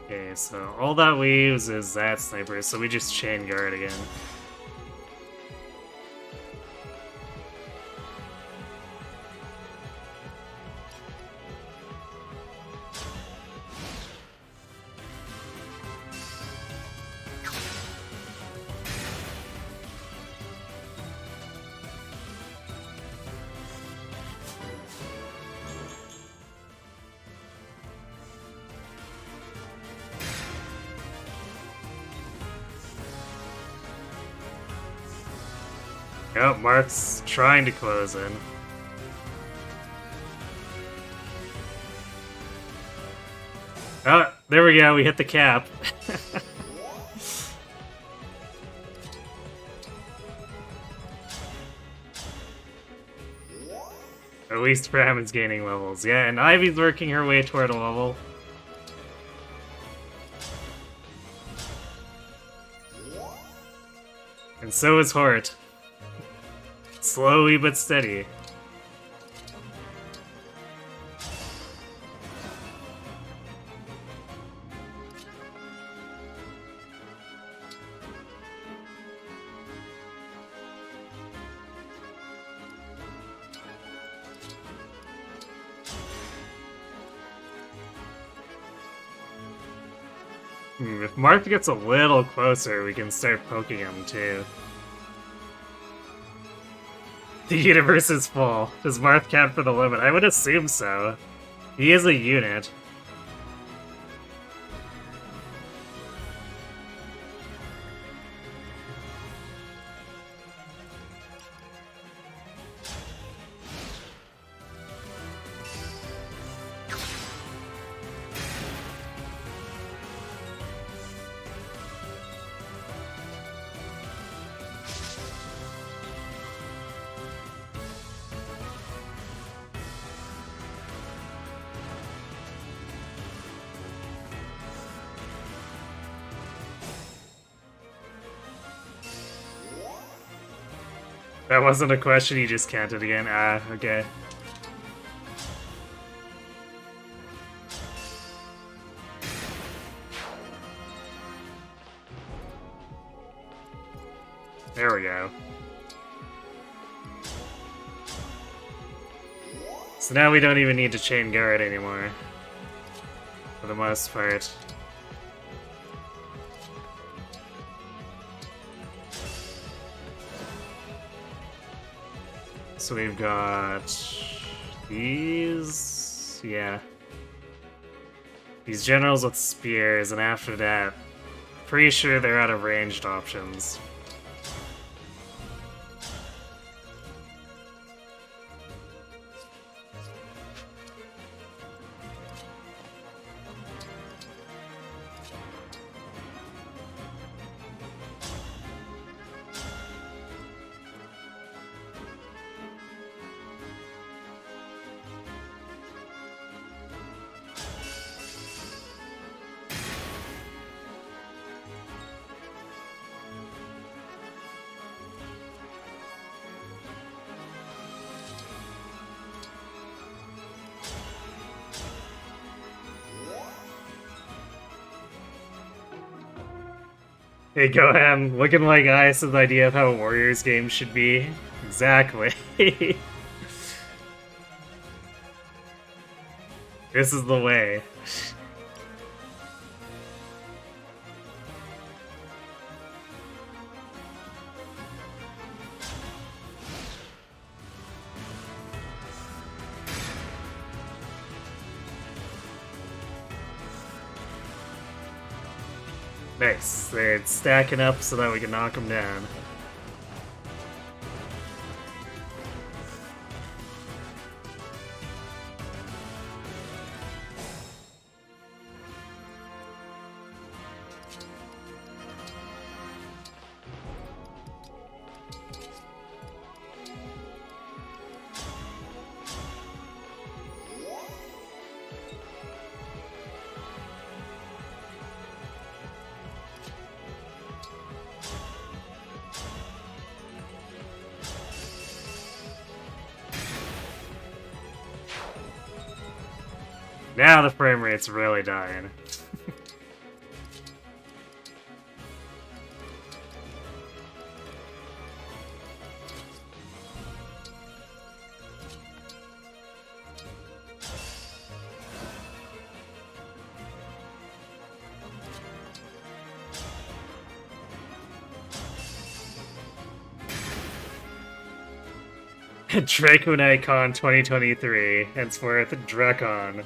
Okay, so all that leaves is that sniper, so we just chain guard again. Yep, Mark's trying to close in. Oh, there we go, we hit the cap. At least Brahman's gaining levels. Yeah, and Ivy's working her way toward a level. And so is Hort. Slowly but steady. If Mark gets a little closer, we can start poking him too. The universe is full. Does Marth count for the limit? I would assume so. He is a unit. That wasn't a question, you just counted again. Ah, okay. There we go. So now we don't even need to chain guard anymore. For the most part. So we've got these, yeah. These generals with spears, and after that, pretty sure they're out of ranged options. Hey, go ahead. Looking like Ice's idea of how a Warriors game should be. Exactly. This is the way. Nice. They're stacking up so that we can knock them down. Now the frame rate's really dying. Draconicon 2023, henceforth Drakon.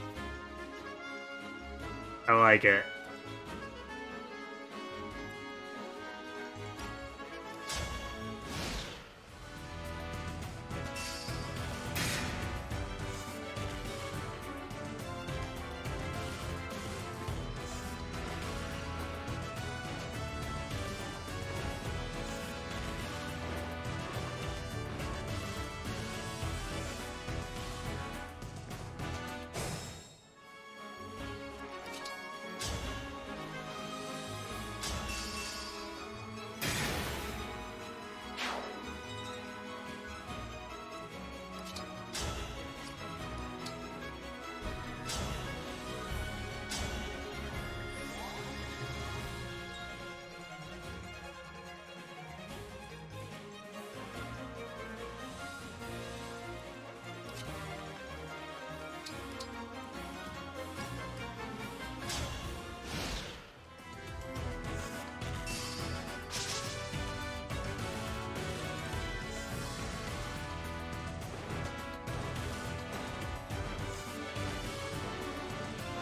I like it.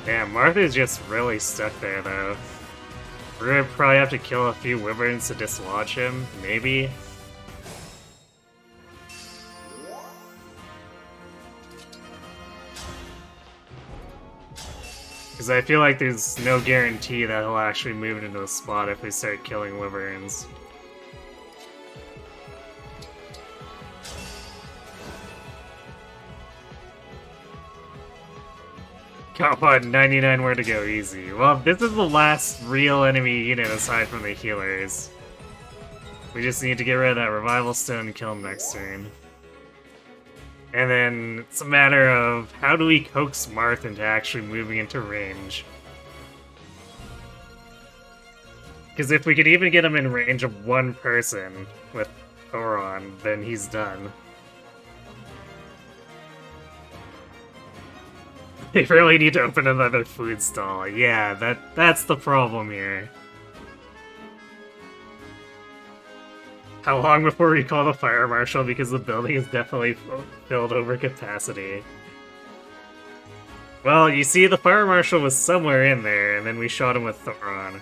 Damn, Martha's just really stuck there, though. We're gonna probably have to kill a few wyverns to dislodge him, maybe? Because I feel like there's no guarantee that he'll actually move into the spot if we start killing wyverns. Come on, 99 where to go, easy. Well, this is the last real enemy unit aside from the healers. We just need to get rid of that Revival Stone and kill him next turn. And then it's a matter of how do we coax Marth into actually moving into range? Because if we could even get him in range of one person with Thoron, then he's done. They really need to open another food stall. Yeah, that's the problem here. How long before we call the fire marshal? Because the building is definitely filled over capacity. Well, you see, the fire marshal was somewhere in there, and then we shot him with Thoron.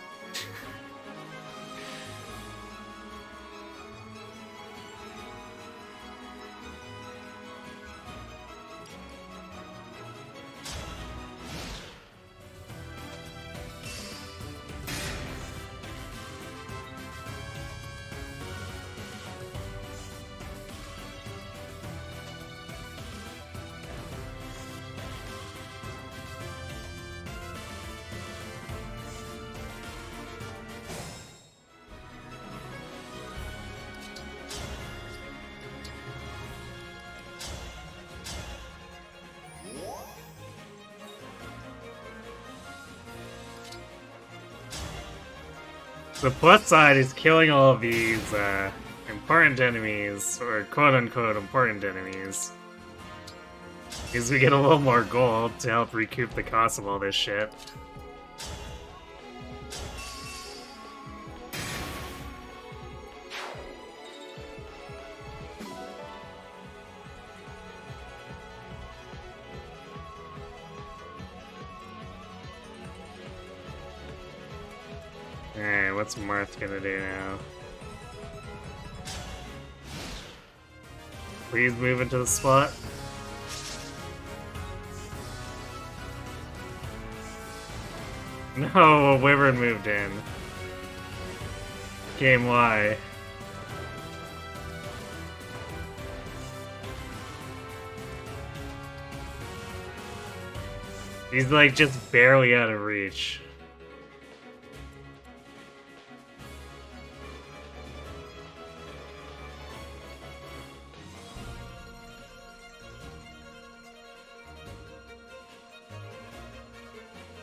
The plus side is killing all of these important enemies, or quote-unquote important enemies. Because we get a little more gold to help recoup the cost of all this shit. Alright, what's Marth gonna do now? Please move into the spot. No, a wyvern moved in. Game Y. He's like just barely out of reach.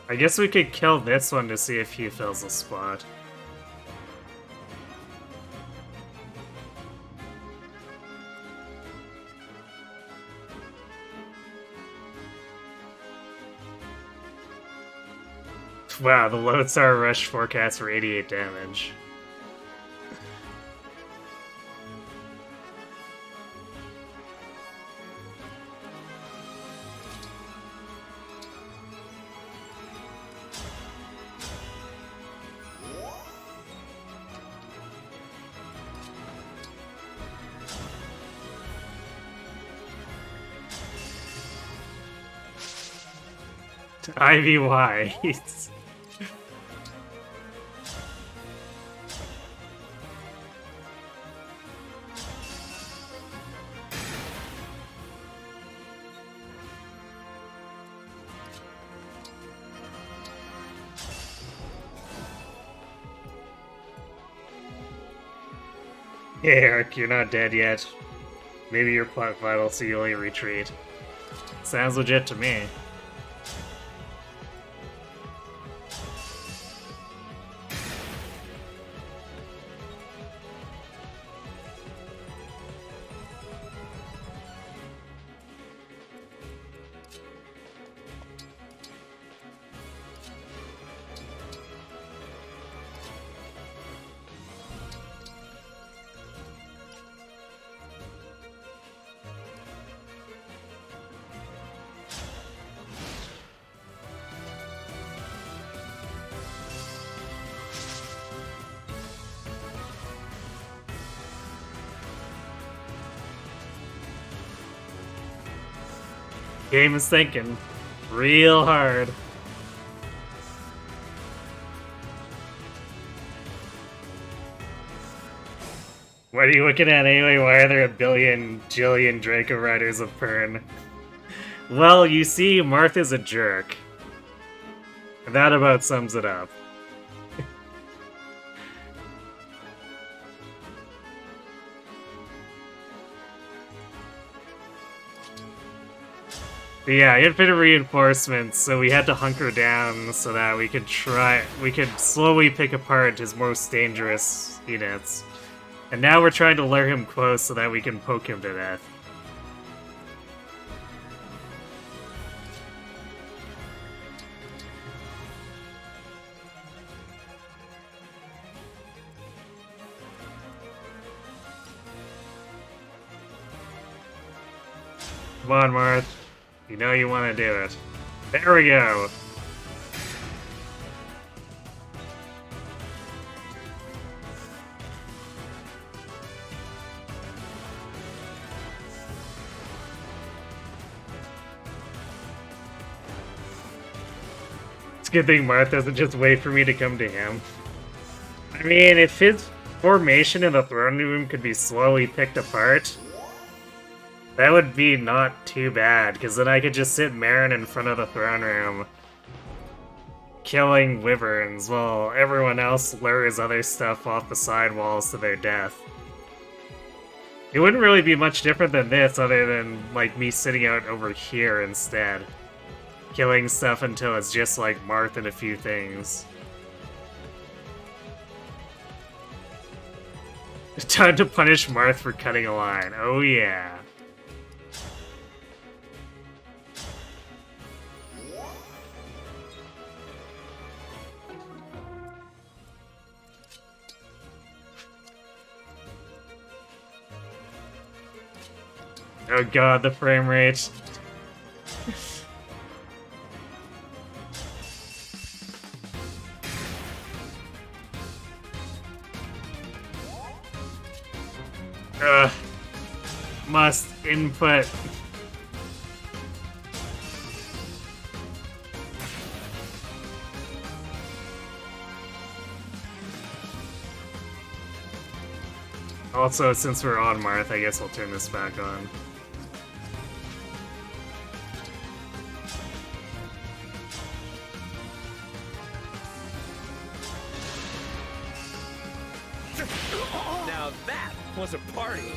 I guess we could kill this one to see if he fills the spot. Wow, the Lodestar Rush forecast for 88 damage. IVY. Hey Eric, you're not dead yet. Maybe you're plot vital, so you only retreat. Sounds legit to me. Game is thinking real hard. What are you looking at anyway? Why are there a billion, jillion Draco Riders of Pern? Well, you see, Martha's a jerk. That about sums it up. But yeah, infinite reinforcements, so we had to hunker down so that we could slowly pick apart his most dangerous units. And now we're trying to lure him close so that we can poke him to death. Come on, Marth. You know you want to do it. There we go. It's a good thing Marth doesn't just wait for me to come to him. I mean, if his formation in the throne room could be slowly picked apart, that would be not too bad, because then I could just sit Marin in front of the throne room, killing wyverns, while everyone else lures other stuff off the side walls to their death. It wouldn't really be much different than this, other than, like, me sitting out over here instead. Killing stuff until it's just like Marth and a few things. Time to punish Marth for cutting a line. Oh yeah. Oh god, the frame rate. Ugh. Must input. Also, since we're on Marth, I guess I'll turn this back on. Now that was a party.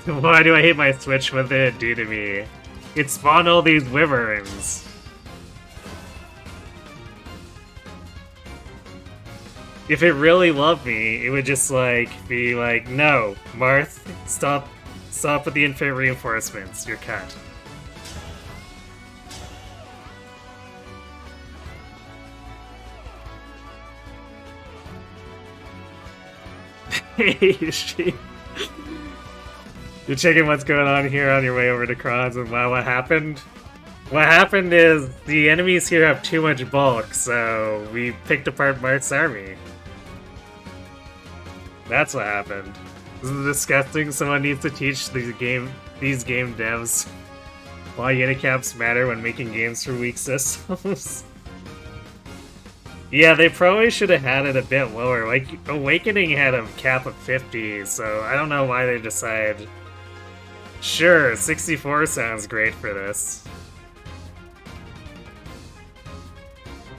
Why do I hate my Switch? What did it do to me? It spawned all these wyverns. If it really loved me, it would just like be like, no, Marth, stop with the infinite reinforcements. You're cut. Hey, sheep. You're checking what's going on here on your way over to Kronz, and wow, what happened? What happened is the enemies here have too much bulk, so we picked apart Marth's army. That's what happened. This is disgusting. Someone needs to teach these game devs why unicaps matter when making games for weak systems. Yeah, they probably should have had it a bit lower. Like, Awakening had a cap of 50, so I don't know why they decided. Sure, 64 sounds great for this.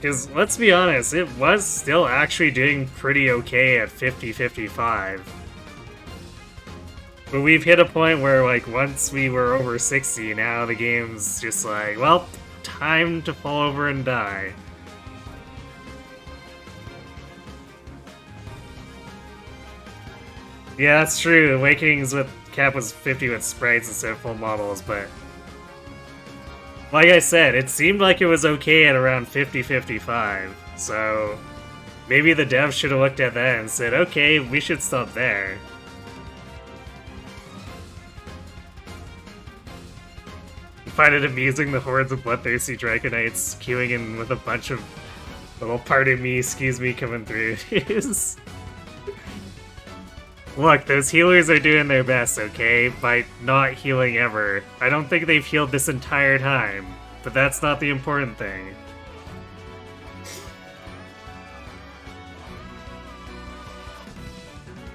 Because, let's be honest, it was still actually doing pretty okay at 50-55. But we've hit a point where, like, once we were over 60, now the game's just like, well, time to fall over and die. Yeah, that's true. Awakenings with cap was 50 with sprites instead of full models, but like I said, it seemed like it was okay at around 50-55, so maybe the devs should have looked at that and said, okay, we should stop there. I find it amusing the hordes of bloodthirsty Draconites queuing in with a bunch of little pardon me, excuse me coming through these. Look, those healers are doing their best, okay? By not healing ever. I don't think they've healed this entire time, but that's not the important thing.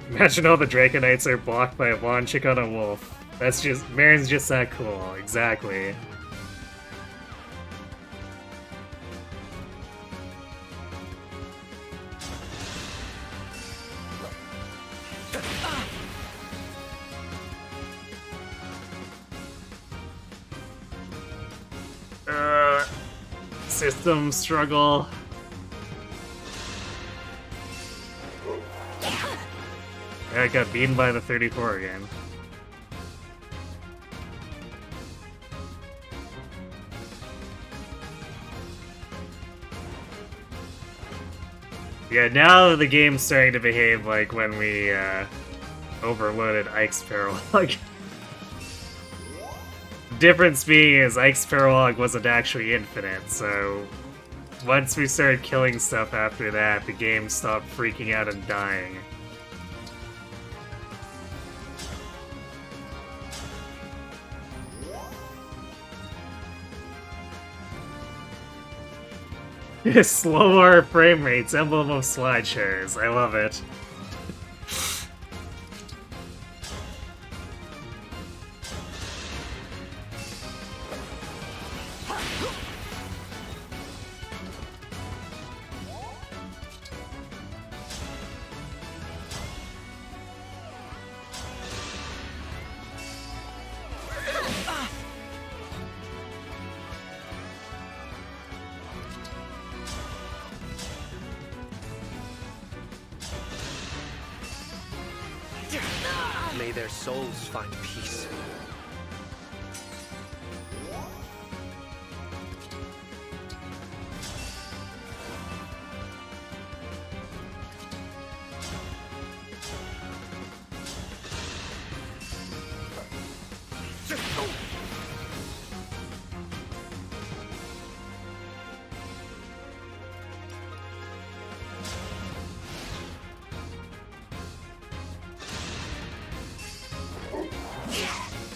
Imagine all the Draconites are blocked by a blonde chick on a wolf. That's just... Marin's just that cool, exactly. system struggle. Yeah, I got beaten by the 34 again. Yeah, now the game's starting to behave like when we overloaded Ike's Paralog. Difference being is Ike's Paralog wasn't actually infinite, so once we started killing stuff after that, the game stopped freaking out and dying. Slower frame rates, emblem of slideshows. I love it. May their souls find peace.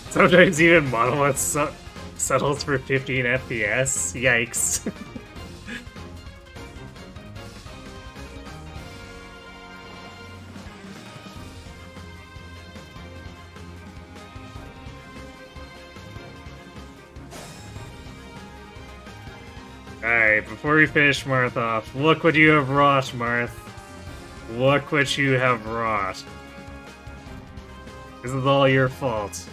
Sometimes even Monolith settles for 15 FPS. Yikes. Alright, before we finish Marth off, look what you have wrought, Marth. Look what you have wrought. This is all your fault.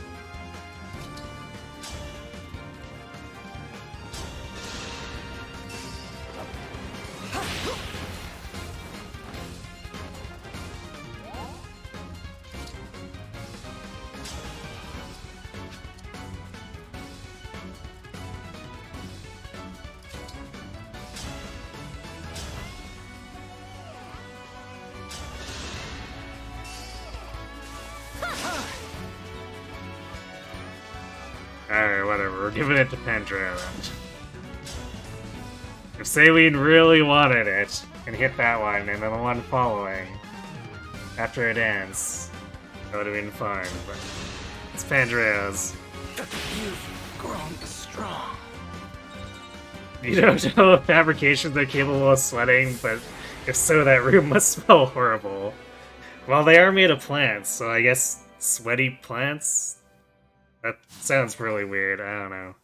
Alright, whatever. We're giving it to Pendra then. If Saline really wanted it, and hit that one, and then the one following, after it ends, that would have been fine, but it's Pandra's. You've grown strong. You don't know if fabrications are capable of sweating, but if so, that room must smell horrible. Well, they are made of plants, so I guess sweaty plants? That sounds really weird, I don't know.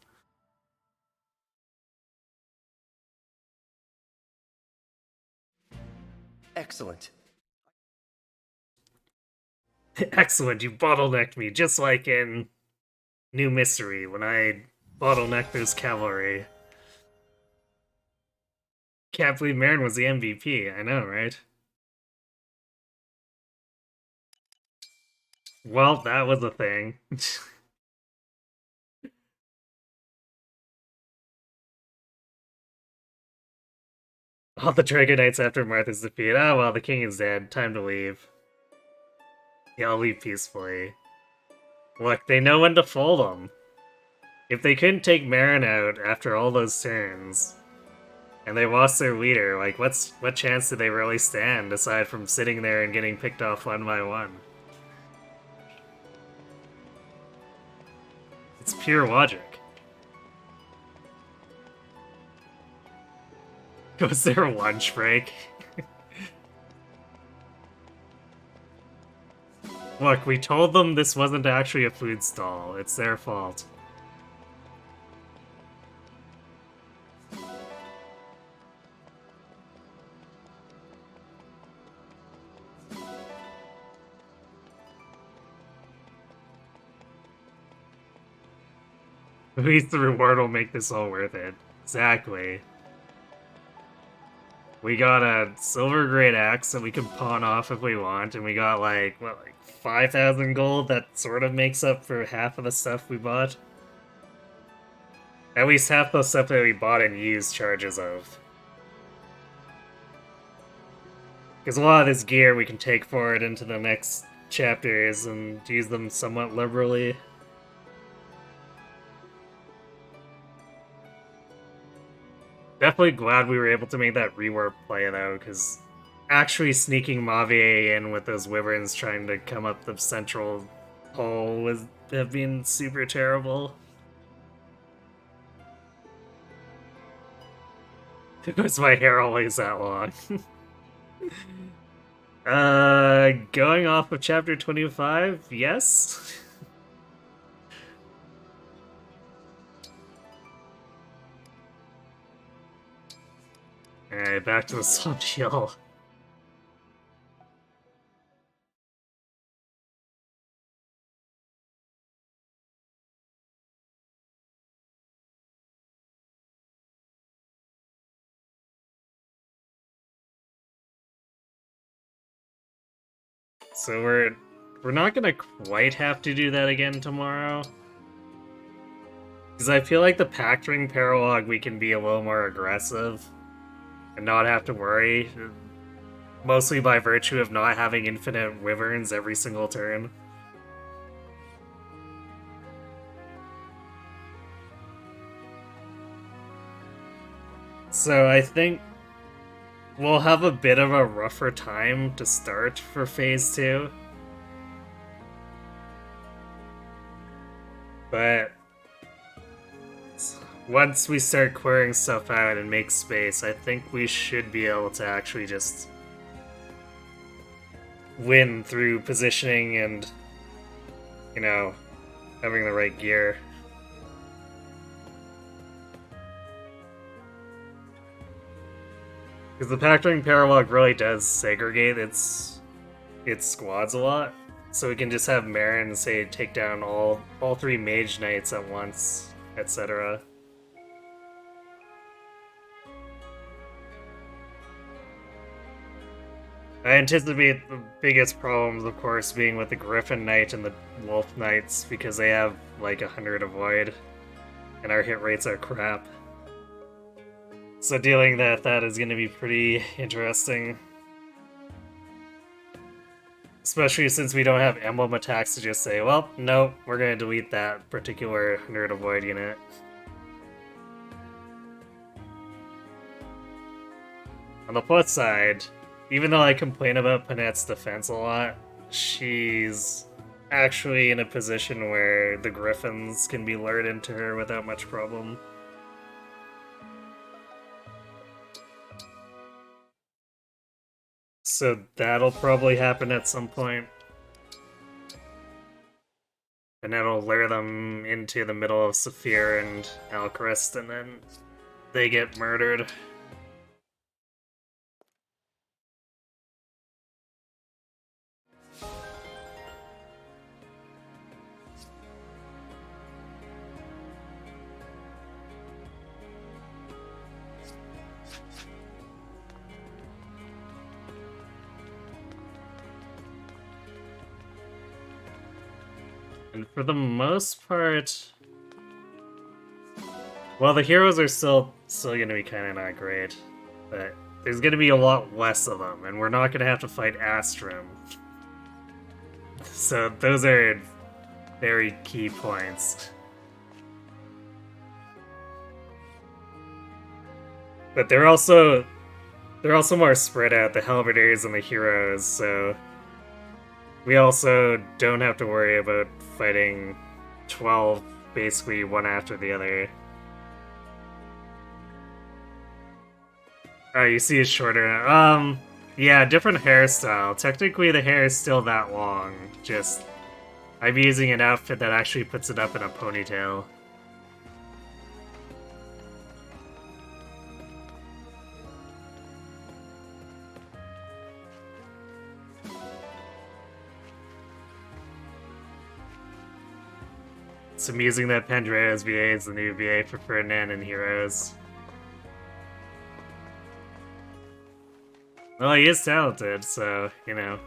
Excellent. Excellent, you bottlenecked me, just like in New Mystery, when I bottlenecked those cavalry. Can't believe Marin was the MVP, I know, right? Well, that was a thing. All the Dragon Knights after Martha's defeat. Oh well, the king is dead. Time to leave. Yeah, I'll leave peacefully. Look, they know when to fold them. If they couldn't take Marin out after all those turns, and they lost their leader, like, what chance do they really stand, aside from sitting there and getting picked off one by one? It's pure logic. Was there a lunch break? Look, we told them this wasn't actually a food stall. It's their fault. At least the reward will make this all worth it. Exactly. We got a silver great axe that we can pawn off if we want, and we got like, what, like 5,000 gold that sort of makes up for half of the stuff we bought. At least half the stuff that we bought and used charges of. Because a lot of this gear we can take forward into the next chapters and use them somewhat liberally. Definitely glad we were able to make that rework play though, because actually sneaking Mavier in with those wyverns trying to come up the central hole would have been super terrible. Was my hair always that long? Going off of chapter 25, yes? Alright, back to the Swamp Hill. So we're not gonna quite have to do that again tomorrow. Because I feel like the Pact Ring Paralog we can be a little more aggressive and not have to worry. Mostly by virtue of not having infinite wyverns every single turn. So I think we'll have a bit of a rougher time to start for Phase 2. But once we start clearing stuff out and make space, I think we should be able to actually just win through positioning and, you know, having the right gear. Because the Pact Ring Paralog really does segregate its squads a lot. So we can just have Marin, say, take down all 3 Mage Knights at once, etc. I anticipate the biggest problems, of course, being with the Griffin Knight and the Wolf Knights, because they have like 100 avoid, and our hit rates are crap. So dealing with that is going to be pretty interesting. Especially since we don't have emblem attacks to just say, well, no, we're going to delete that particular 100 avoid unit. On the plus side, even though I complain about Panette's defense a lot, she's actually in a position where the Griffins can be lured into her without much problem. So that'll probably happen at some point. And that'll lure them into the middle of Saphir and Alchrist, and then they get murdered. And for the most part, well, the heroes are still gonna be kind of not great, but there's gonna be a lot less of them, and we're not gonna have to fight Astrum. So those are very key points. But they're also more spread out, the Halberdiers and the heroes, so we also don't have to worry about fighting 12 basically one after the other. Oh, you see it's shorter now. Yeah, different hairstyle. Technically the hair is still that long, just I'm using an outfit that actually puts it up in a ponytail. It's amusing that Pandrea's VA is the new VA for Ferdinand and Heroes. Well, he is talented, so, you know.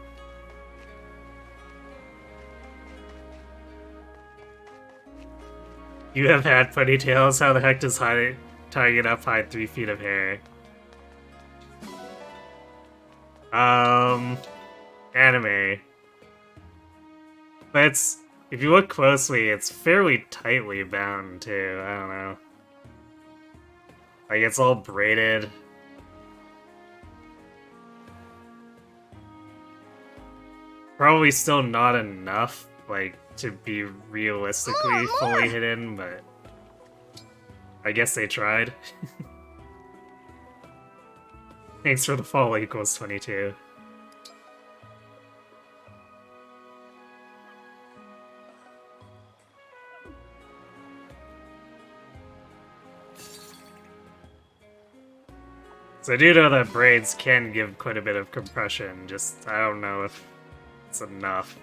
You have had ponytails? How the heck does tying it up hide 3 feet of hair? Anime. But it's, if you look closely, it's fairly tightly bound too. I don't know. Like, it's all braided. Probably still not enough, like, to be realistically fully hidden, but I guess they tried. Thanks for the fall equals 22. So I do know that braids can give quite a bit of compression, just I don't know if it's enough.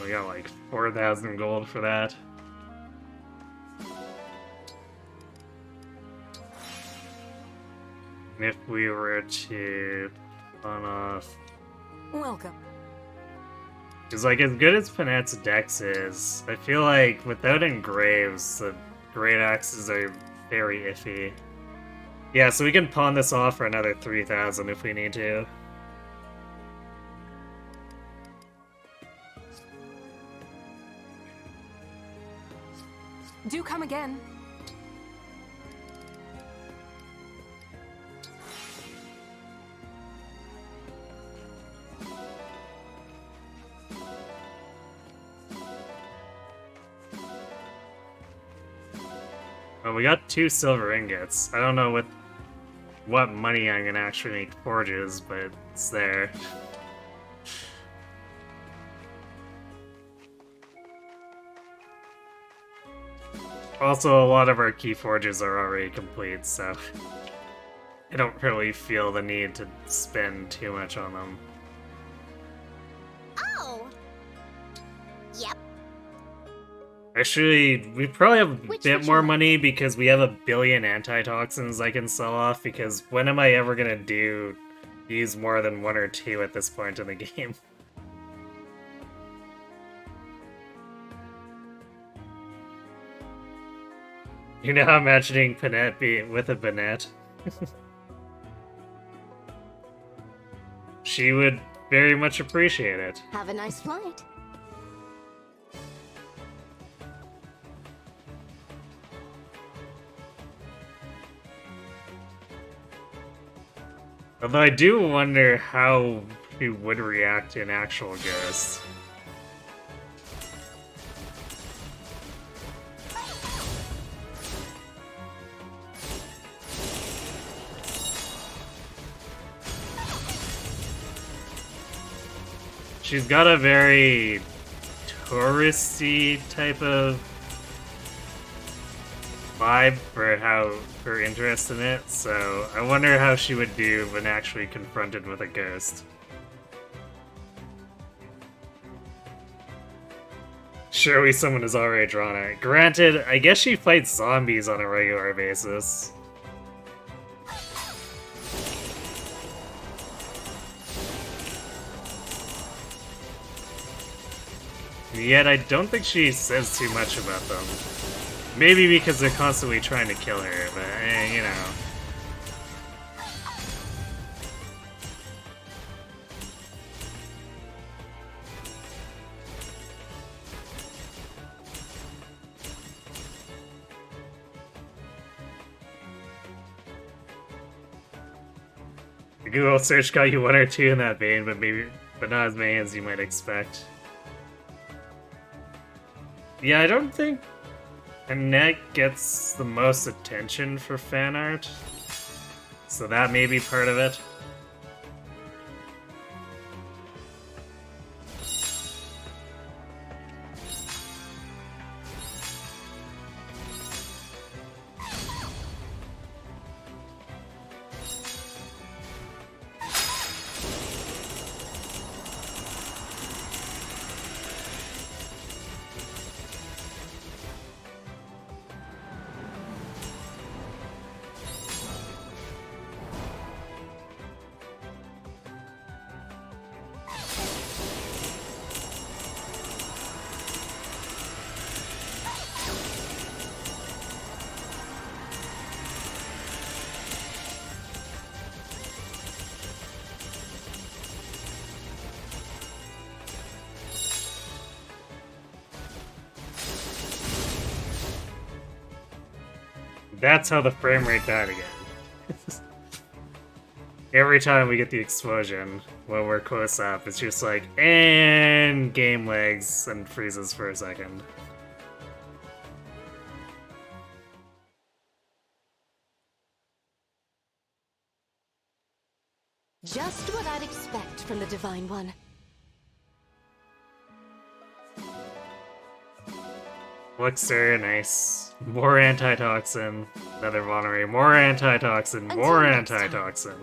We got like 4,000 gold for that. And if we were to pawn off... Welcome. Because like as good as Panette's dex is, I feel like without Engraves, the Great Axes are very iffy. Yeah, so we can pawn this off for another 3,000 if we need to. Do come again. Well, we got 2 silver ingots. I don't know what money I'm gonna actually make forges, but it's there. Also, a lot of our key forges are already complete, so I don't really feel the need to spend too much on them. Oh! Yep. Actually, we probably have a Which bit would more you like? money because we have 1 billion antitoxins I can sell off, because when am I ever gonna use more than 1 or 2 at this point in the game? You're now imagining Panette being with a Banette. She would very much appreciate it. Have a nice flight. Although I do wonder how she would react to an actual ghost. She's got a very touristy type of vibe for her interest in it, so I wonder how she would do when actually confronted with a ghost. Surely someone has already drawn it. Granted, I guess she fights zombies on a regular basis. Yet I don't think she says too much about them. Maybe because they're constantly trying to kill her, but you know. The Google search got you 1 or 2 in that vein, but not as many as you might expect. Yeah, I don't think Annette gets the most attention for fan art, so that may be part of it. That's how the frame rate died again. Every time we get the explosion when we're close up, it's just like, and game lags and freezes for a second. Just what I'd expect from the Divine One. Elixir, nice. More antitoxin. Another Monterey. More antitoxin. More antitoxin.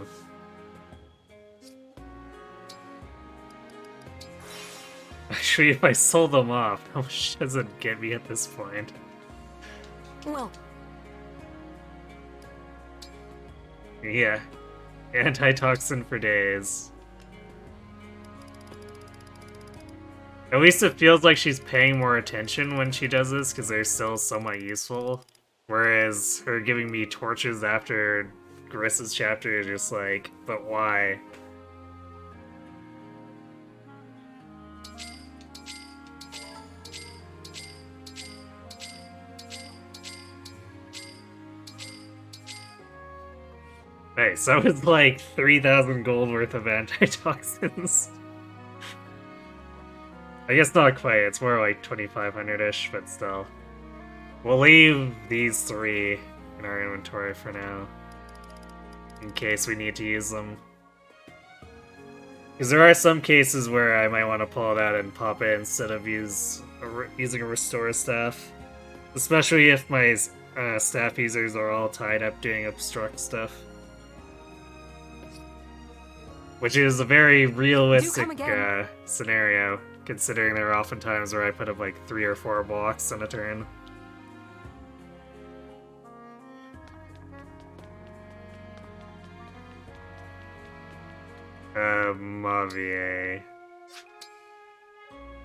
Actually, if I sold them off, how much does it get me at this point? Well, Yeah. Antitoxin for days. At least it feels like she's paying more attention when she does this, because they're still somewhat useful. Whereas her giving me torches after Gris's chapter is just like, but why? Hey, so it's like 3,000 gold worth of antitoxins. I guess not quite, it's more like 2,500-ish, but still. We'll leave these 3 in our inventory for now, in case we need to use them. Because there are some cases where I might want to pull it out and pop it instead of using a restore staff. Especially if my staff users are all tied up doing obstruct stuff. Which is a very realistic scenario, considering there are often times where I put up like 3 or 4 blocks in a turn. Mavier.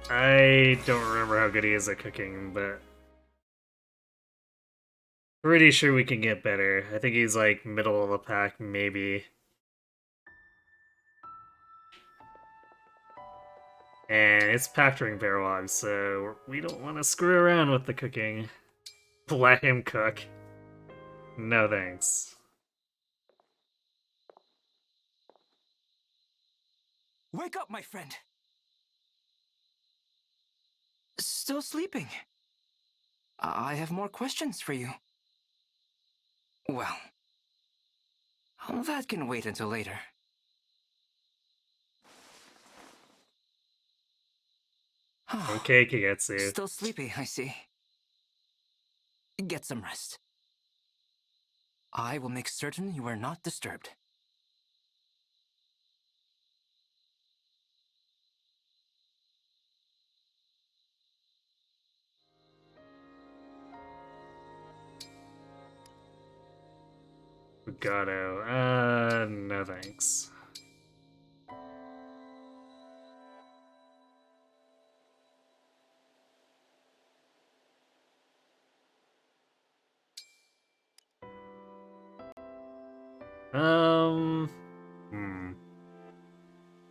I don't remember how good he is at cooking, but pretty sure we can get better. I think he's like middle of the pack, maybe. And it's packed during Verlog, so we don't want to screw around with the cooking. Let him cook. No thanks. Wake up, my friend. Still sleeping? I have more questions for you. Well, that can wait until later. Okay, Kagetsu. Still sleepy, I see. Get some rest. I will make certain you are not disturbed. Gato. No thanks.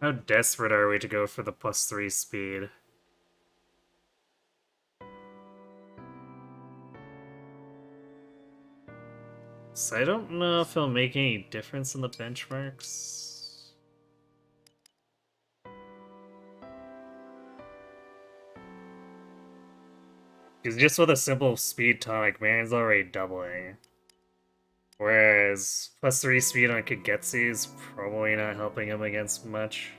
How desperate are we to go for the +3 speed? So I don't know if it'll make any difference in the benchmarks. Because just with a simple speed tonic, man's already doubling. Whereas +3 speed on Kagetsu is probably not helping him against much.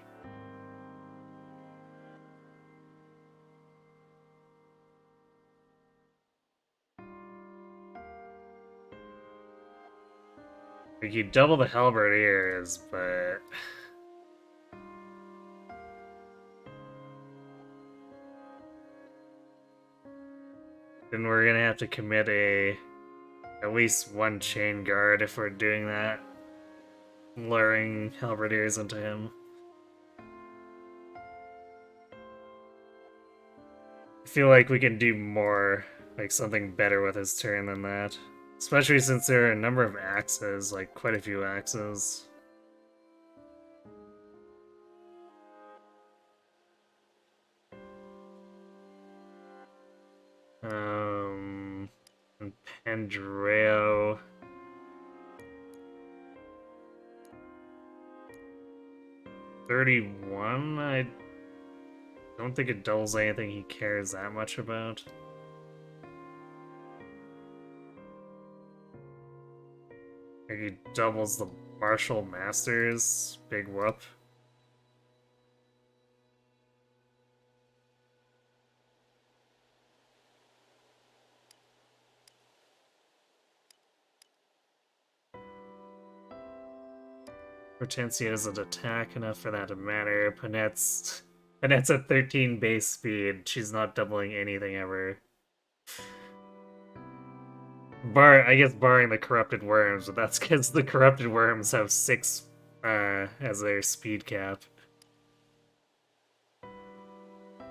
Like, you double the halberdiers, but then we're gonna have to commit at least 1 chain guard if we're doing that. Luring halberdiers into him. I feel like we can do more, like something better with his turn than that. Especially since there are a number of axes, like quite a few axes. And Andreo. $31? I don't think it dulls anything he cares that much about. He doubles the Martial Masters. Big whoop. Hortensia isn't attack enough for that to matter. Panette's at 13 base speed. She's not doubling anything ever. I guess barring the Corrupted Worms, but that's because the Corrupted Worms have 6 as their speed cap.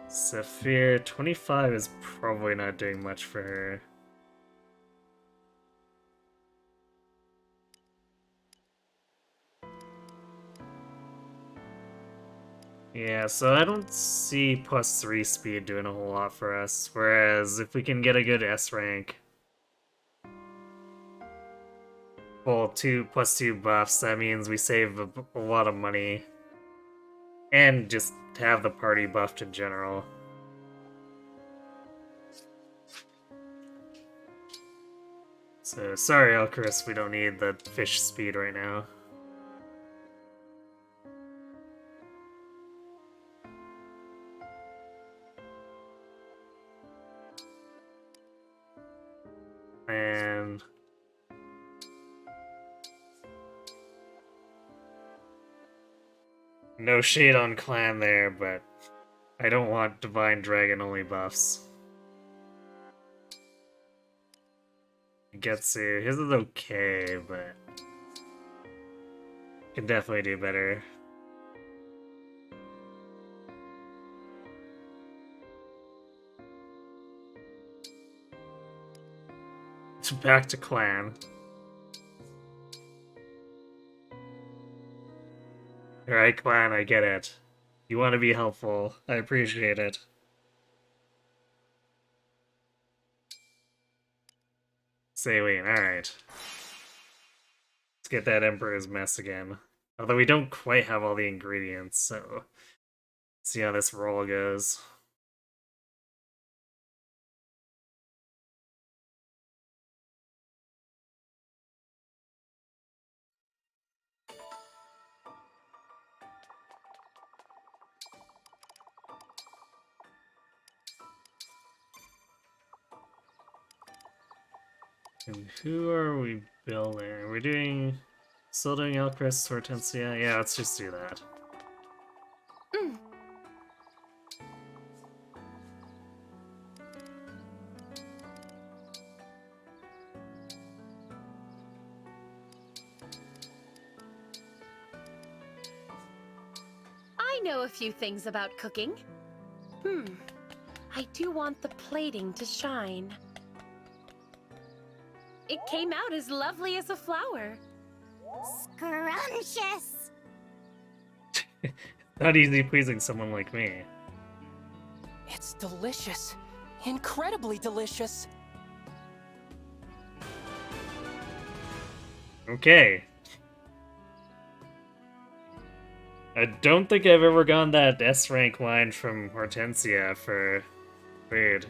Saphir, 25 is probably not doing much for her. Yeah, so I don't see +3 speed doing a whole lot for us, whereas if we can get a good S rank, well, +2 buffs, that means we save a lot of money, and just have the party buffed in general. So, sorry, Elchris, we don't need the fish speed right now. And no shade on clan there, but I don't want Divine Dragon only buffs. Getsu, his is okay, but can definitely do better. Back to clan. Alright, clan, I get it. You want to be helpful. I appreciate it. Saline, alright. Let's get that Emperor's Mess again. Although we don't quite have all the ingredients, so see how this roll goes. And who are we building? Are we still doing Elchris, Hortensia? Yeah, let's just do that. I know a few things about cooking. I do want the plating to shine. It came out as lovely as a flower. Scrumptious! Not easy pleasing someone like me. It's delicious. Incredibly delicious. Okay. I don't think I've ever gotten that S rank line from Hortensia for food.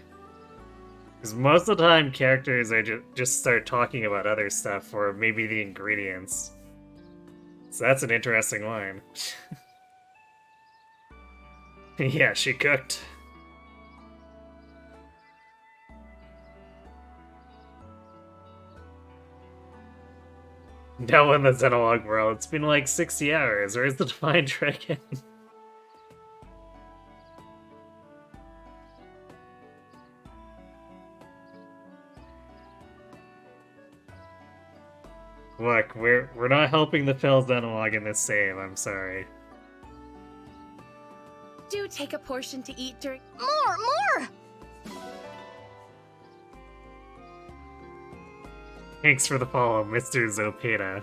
Because most of the time characters are just start talking about other stuff or maybe the ingredients. So that's an interesting line. Yeah, she cooked. Now in the Xenologue world, it's been like 60 hours. Where's the Divine Dragon? Look, we're not helping the Phil Xenologue in this save, I'm sorry. Do take a portion to eat during— More! Thanks for the follow, Mr. Zopeda.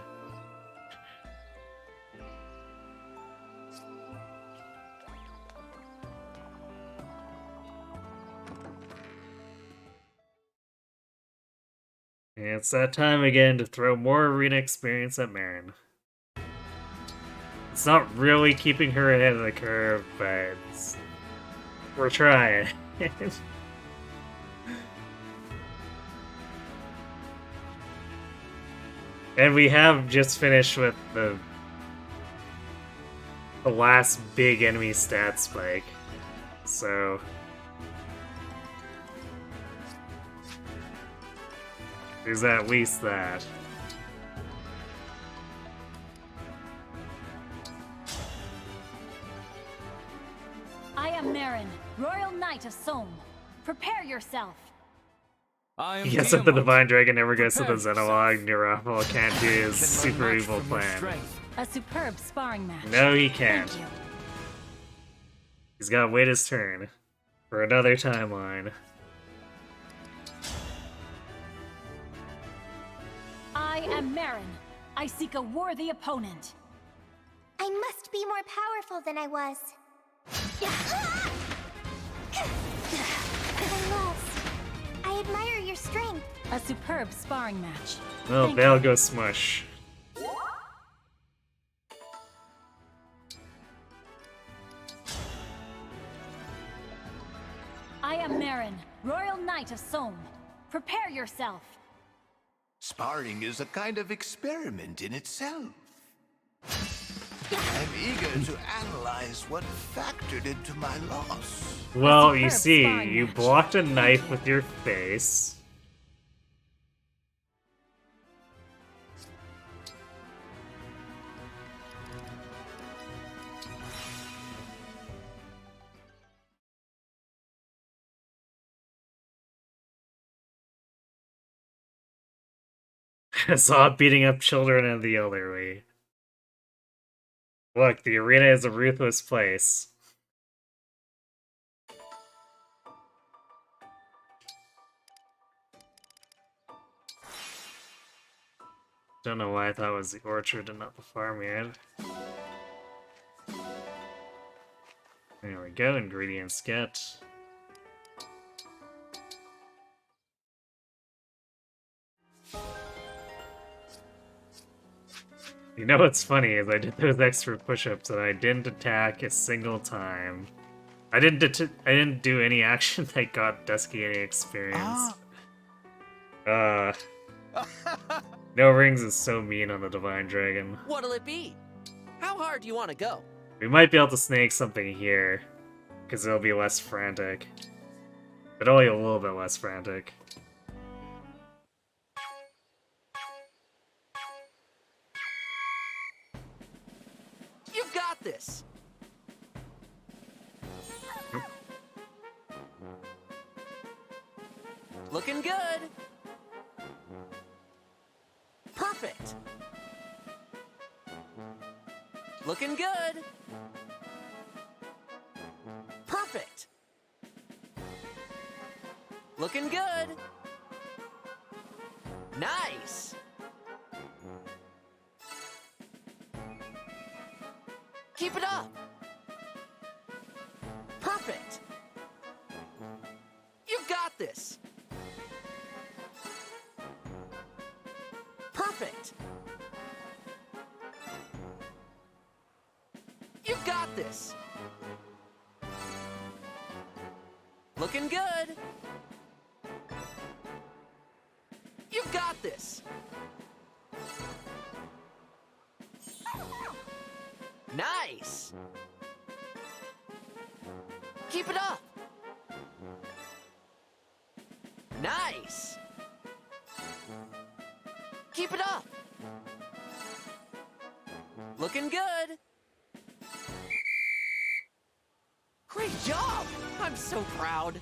And it's that time again to throw more arena experience at Marin. It's not really keeping her ahead of the curve, but we're trying. And we have just finished with the last big enemy stat spike, so there's at least that. I am Marin, Royal Knight of Somme. Prepare yourself. I am Yes, if the Tiamat. Divine Dragon never goes to the Prepare Xenologue, Neuropol can't do his Can super learn much evil from your plan. strength. A superb sparring match. No, he can't. Thank you. He's gotta wait his turn for another timeline. I am Marin. I seek a worthy opponent. I must be more powerful than I was. I'm lost. I admire your strength. A superb sparring match. Well, Thank they'll you. go smush. I am Marin, Royal Knight of Somme. Prepare yourself. Sparring is a kind of experiment in itself. I'm eager to analyze what factored into my loss. Well, you superb see, sparring you match. blocked a knife with your face. I saw it beating up children and the elderly. Look, the arena is a ruthless place. Don't know why I thought it was the orchard and not the farmyard. There we go, ingredients get. You know what's funny is I did those extra push-ups and I didn't attack a single time. I didn't do any action that got Dusky any experience. No rings is so mean on the Divine Dragon. What'll it be? How hard do you want to go? We might be able to snake something here, because it'll be less frantic. But only a little bit less frantic. You've got this. Looking good. Perfect. Looking good. Perfect. Looking good. Nice. Keep it up. Perfect. You've got this. Perfect. You've got this. Looking good. You've got this. Nice. Keep it up. Nice. Keep it up. Looking good. Great job! I'm so proud.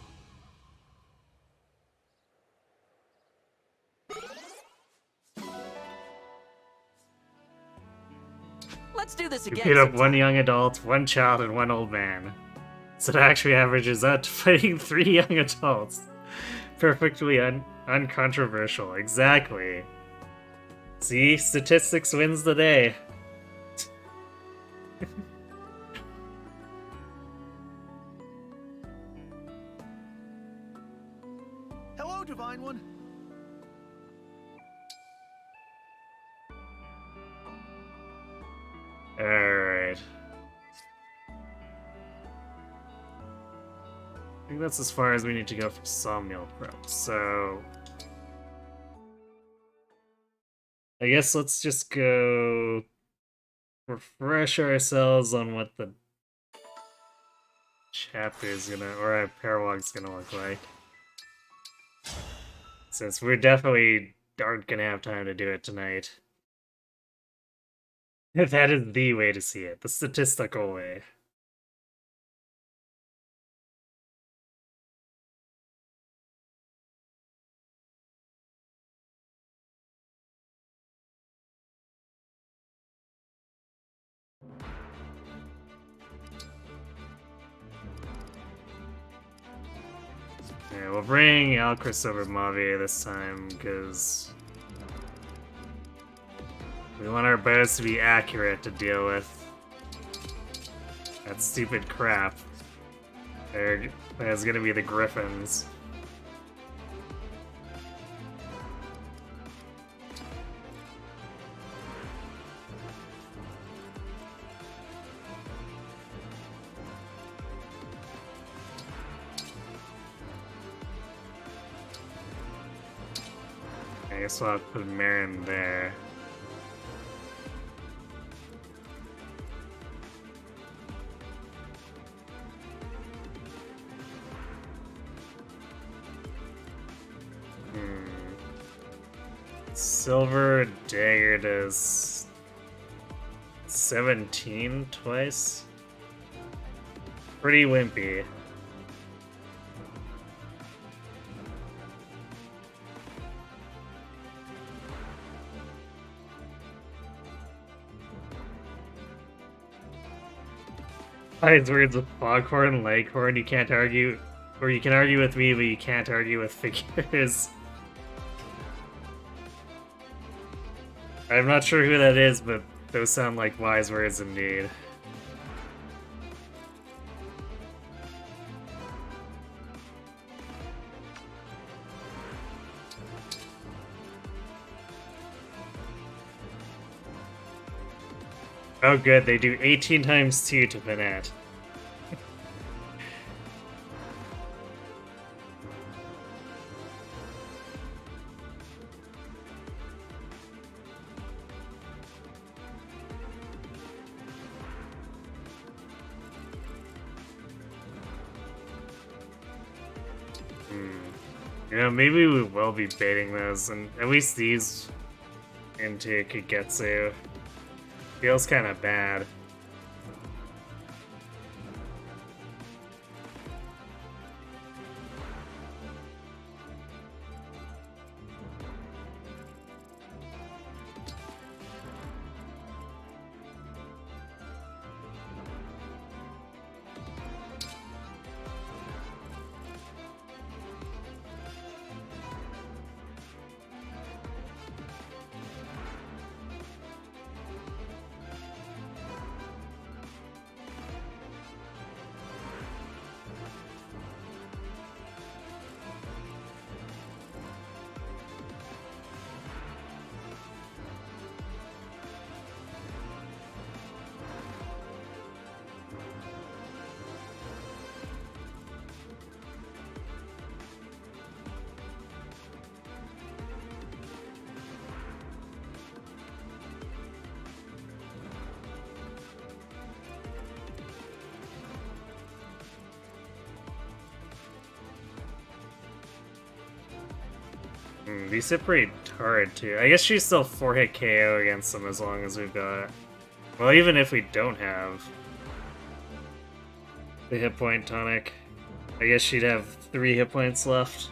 Let's do this You again. beat up sometime. one young adult, one child, and one old man. So it actually averages out to fighting 3 young adults. Perfectly uncontroversial, exactly. See, statistics wins the day. Hello, Divine One. Alright. I think that's as far as we need to go for sawmill prep, so... I guess let's just go refresh ourselves on what the chapter is gonna, or our paralog's gonna look like. Since we definitely aren't gonna have time to do it tonight. That is the way to see it, the statistical way. Yeah, we'll bring Alcris over Mavi this time, because we want our bows to be accurate to deal with that stupid crap. There's gonna be the Griffins. I guess we'll have to put Marin there. Silver dagger does 17 twice. Pretty wimpy. Besides words with foghorn, leghorn, you can't argue, or you can argue with me, but you can't argue with figures. I'm not sure who that is, but those sound like wise words indeed. Oh good, they do 18 times 2 to Finette. You know, maybe we will be baiting those, and at least these into Kagetsu. Feels kind of bad. These hit pretty hard too. I guess she's still 4-hit KO against them as long as we've got... Well, even if we don't have the hit point tonic, I guess she'd have 3 hit points left.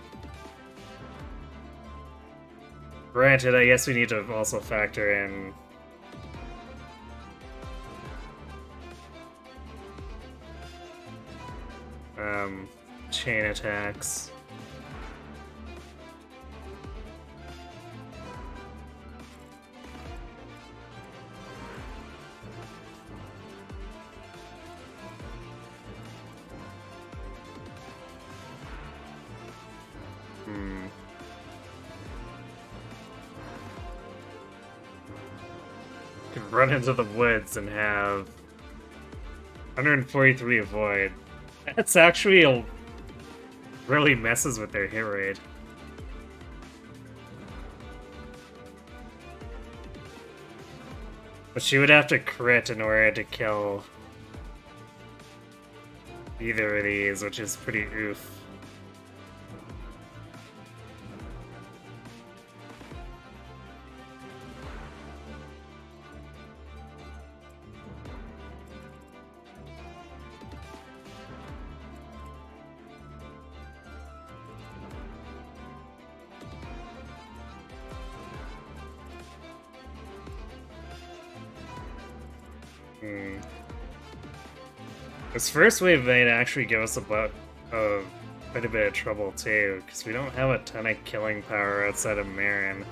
Granted, I guess we need to also factor in chain attacks. could run into the woods and have 143 avoid. That's actually really messes with their hit rate. But she would have to crit in order to kill either of these, which is pretty oof. This first wave might actually give us quite a bit of trouble too, because we don't have a ton of killing power outside of Marin.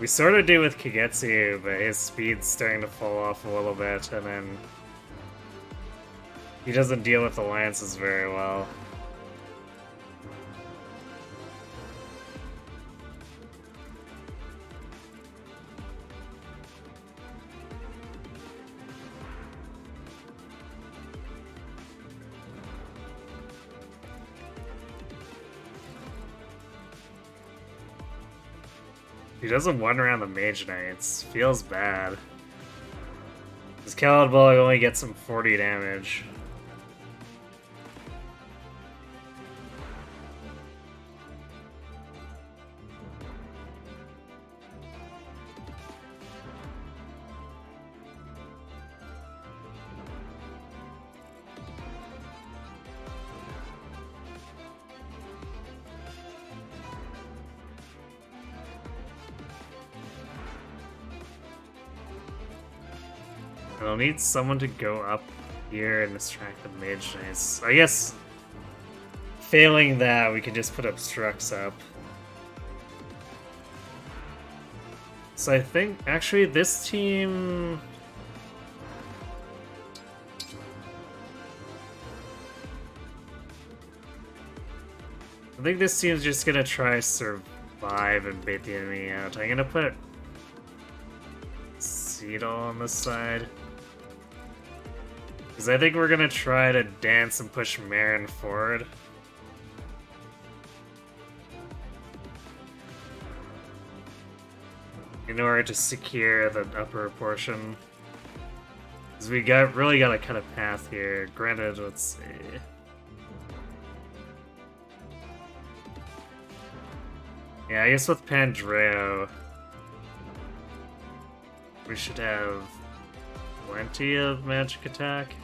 We sort of do with Kagetsu, but his speed's starting to fall off a little bit, and then he doesn't deal with the lances very well. He doesn't run around the Mage Knights. Feels bad. His Calibog only gets him 40 damage. I'll need someone to go up here and distract the Mage Knights. I guess, failing that, we can just put Obstructs up. So I think, actually, this team... I think this team's just gonna try survive and bait the enemy out. I'm gonna put Seedle on this side. Because I think we're gonna try to dance and push Marin forward. In order to secure the upper portion. Because we really gotta cut a path here. Granted, let's see. Yeah, I guess with Pandreo, we should have plenty of magic attack.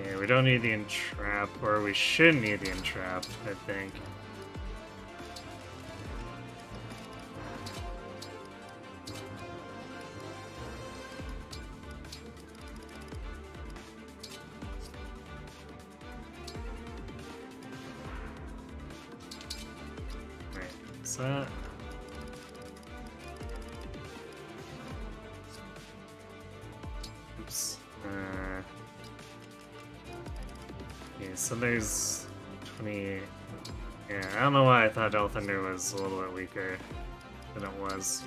Yeah, we don't need the entrap, or we should need the entrap, I think. Right, what's that? Oops. so there's 20. Yeah, I don't know why I thought Elthunder was a little bit weaker than it was.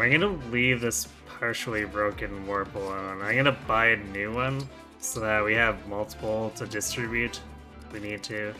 I'm gonna leave this partially broken warp alone. I'm gonna buy a new one so that we have multiple to distribute if we need to.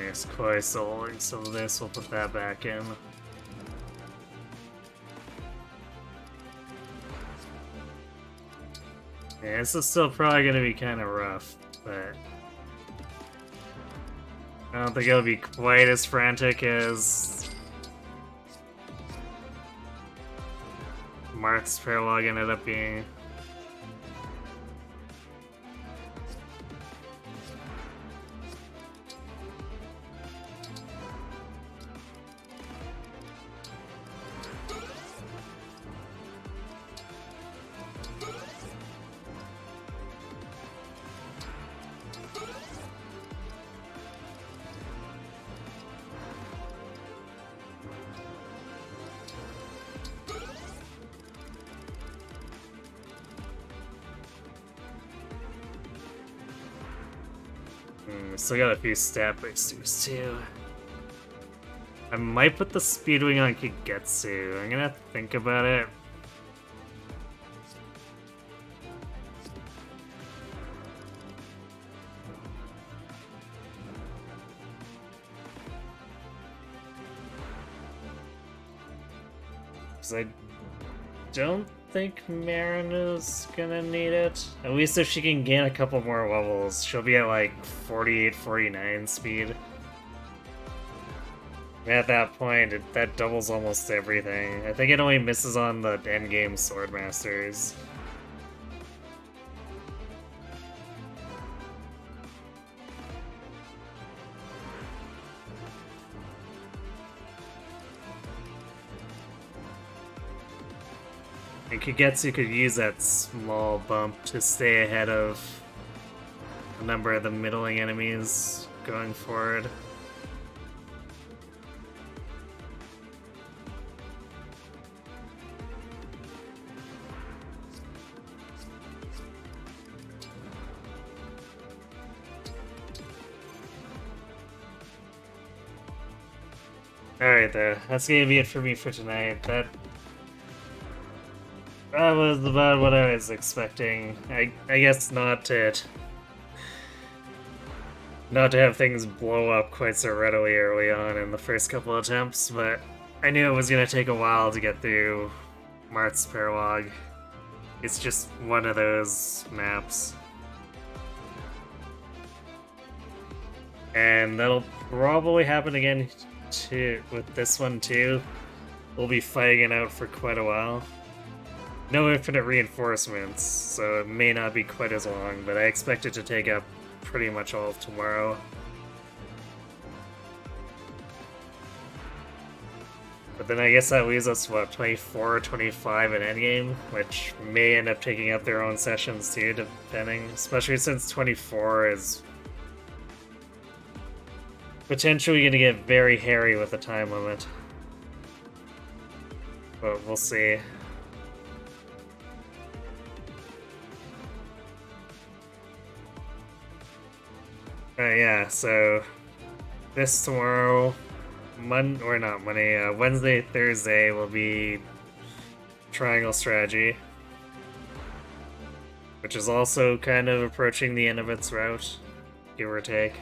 It's quite soling, so this will put that back in. Yeah, this is still probably gonna be kind of rough, but I don't think it'll be quite as frantic as Marth's Paralog ended up being. Still got a few stat boosters too. I might put the Speedwing on Kagetsu. I'm gonna have to think about it. Because I don't think Marin is gonna need it. At least if she can gain a couple more levels, she'll be at like 48, 49 speed. At that point, that doubles almost everything. I think it only misses on the endgame Swordmasters. And Kagetsu could use that small bump to stay ahead of a number of the middling enemies going forward. Alright there, that's gonna be it for me for tonight. That was about what I was expecting. I guess not to have things blow up quite so readily early on in the first couple attempts, but I knew it was gonna take a while to get through Marth's Paralog. It's just one of those maps. And that'll probably happen again with this one too. We'll be fighting it out for quite a while. No infinite reinforcements, so it may not be quite as long, but I expect it to take up pretty much all of tomorrow. But then I guess that leaves us, what, 24 or 25 in endgame, which may end up taking up their own sessions too, depending, especially since 24 is potentially going to get very hairy with the time limit. But we'll see. Yeah, so this tomorrow, Wednesday, Thursday will be Triangle Strategy, which is also kind of approaching the end of its route, give or take.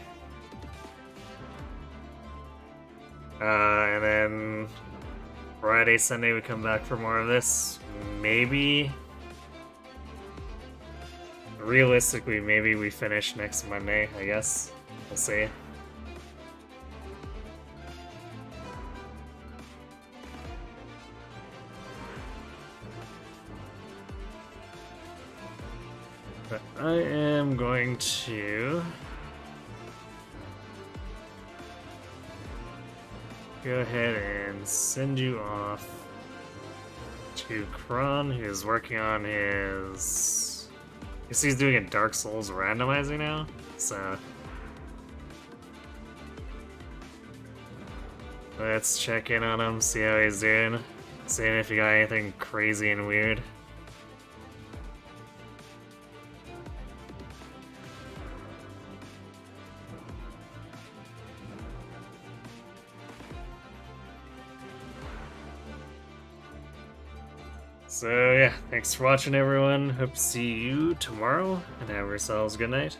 And then Friday, Sunday we come back for more of this. Maybe. Realistically, maybe we finish next Monday, I guess. We'll see. But I am going to go ahead and send you off to Kron, who's working on his... I guess he's doing a Dark Souls randomizing now, so... Let's check in on him, see how he's doing. Seeing if he got anything crazy and weird. So yeah, thanks for watching everyone. Hope to see you tomorrow, and have yourselves a good night.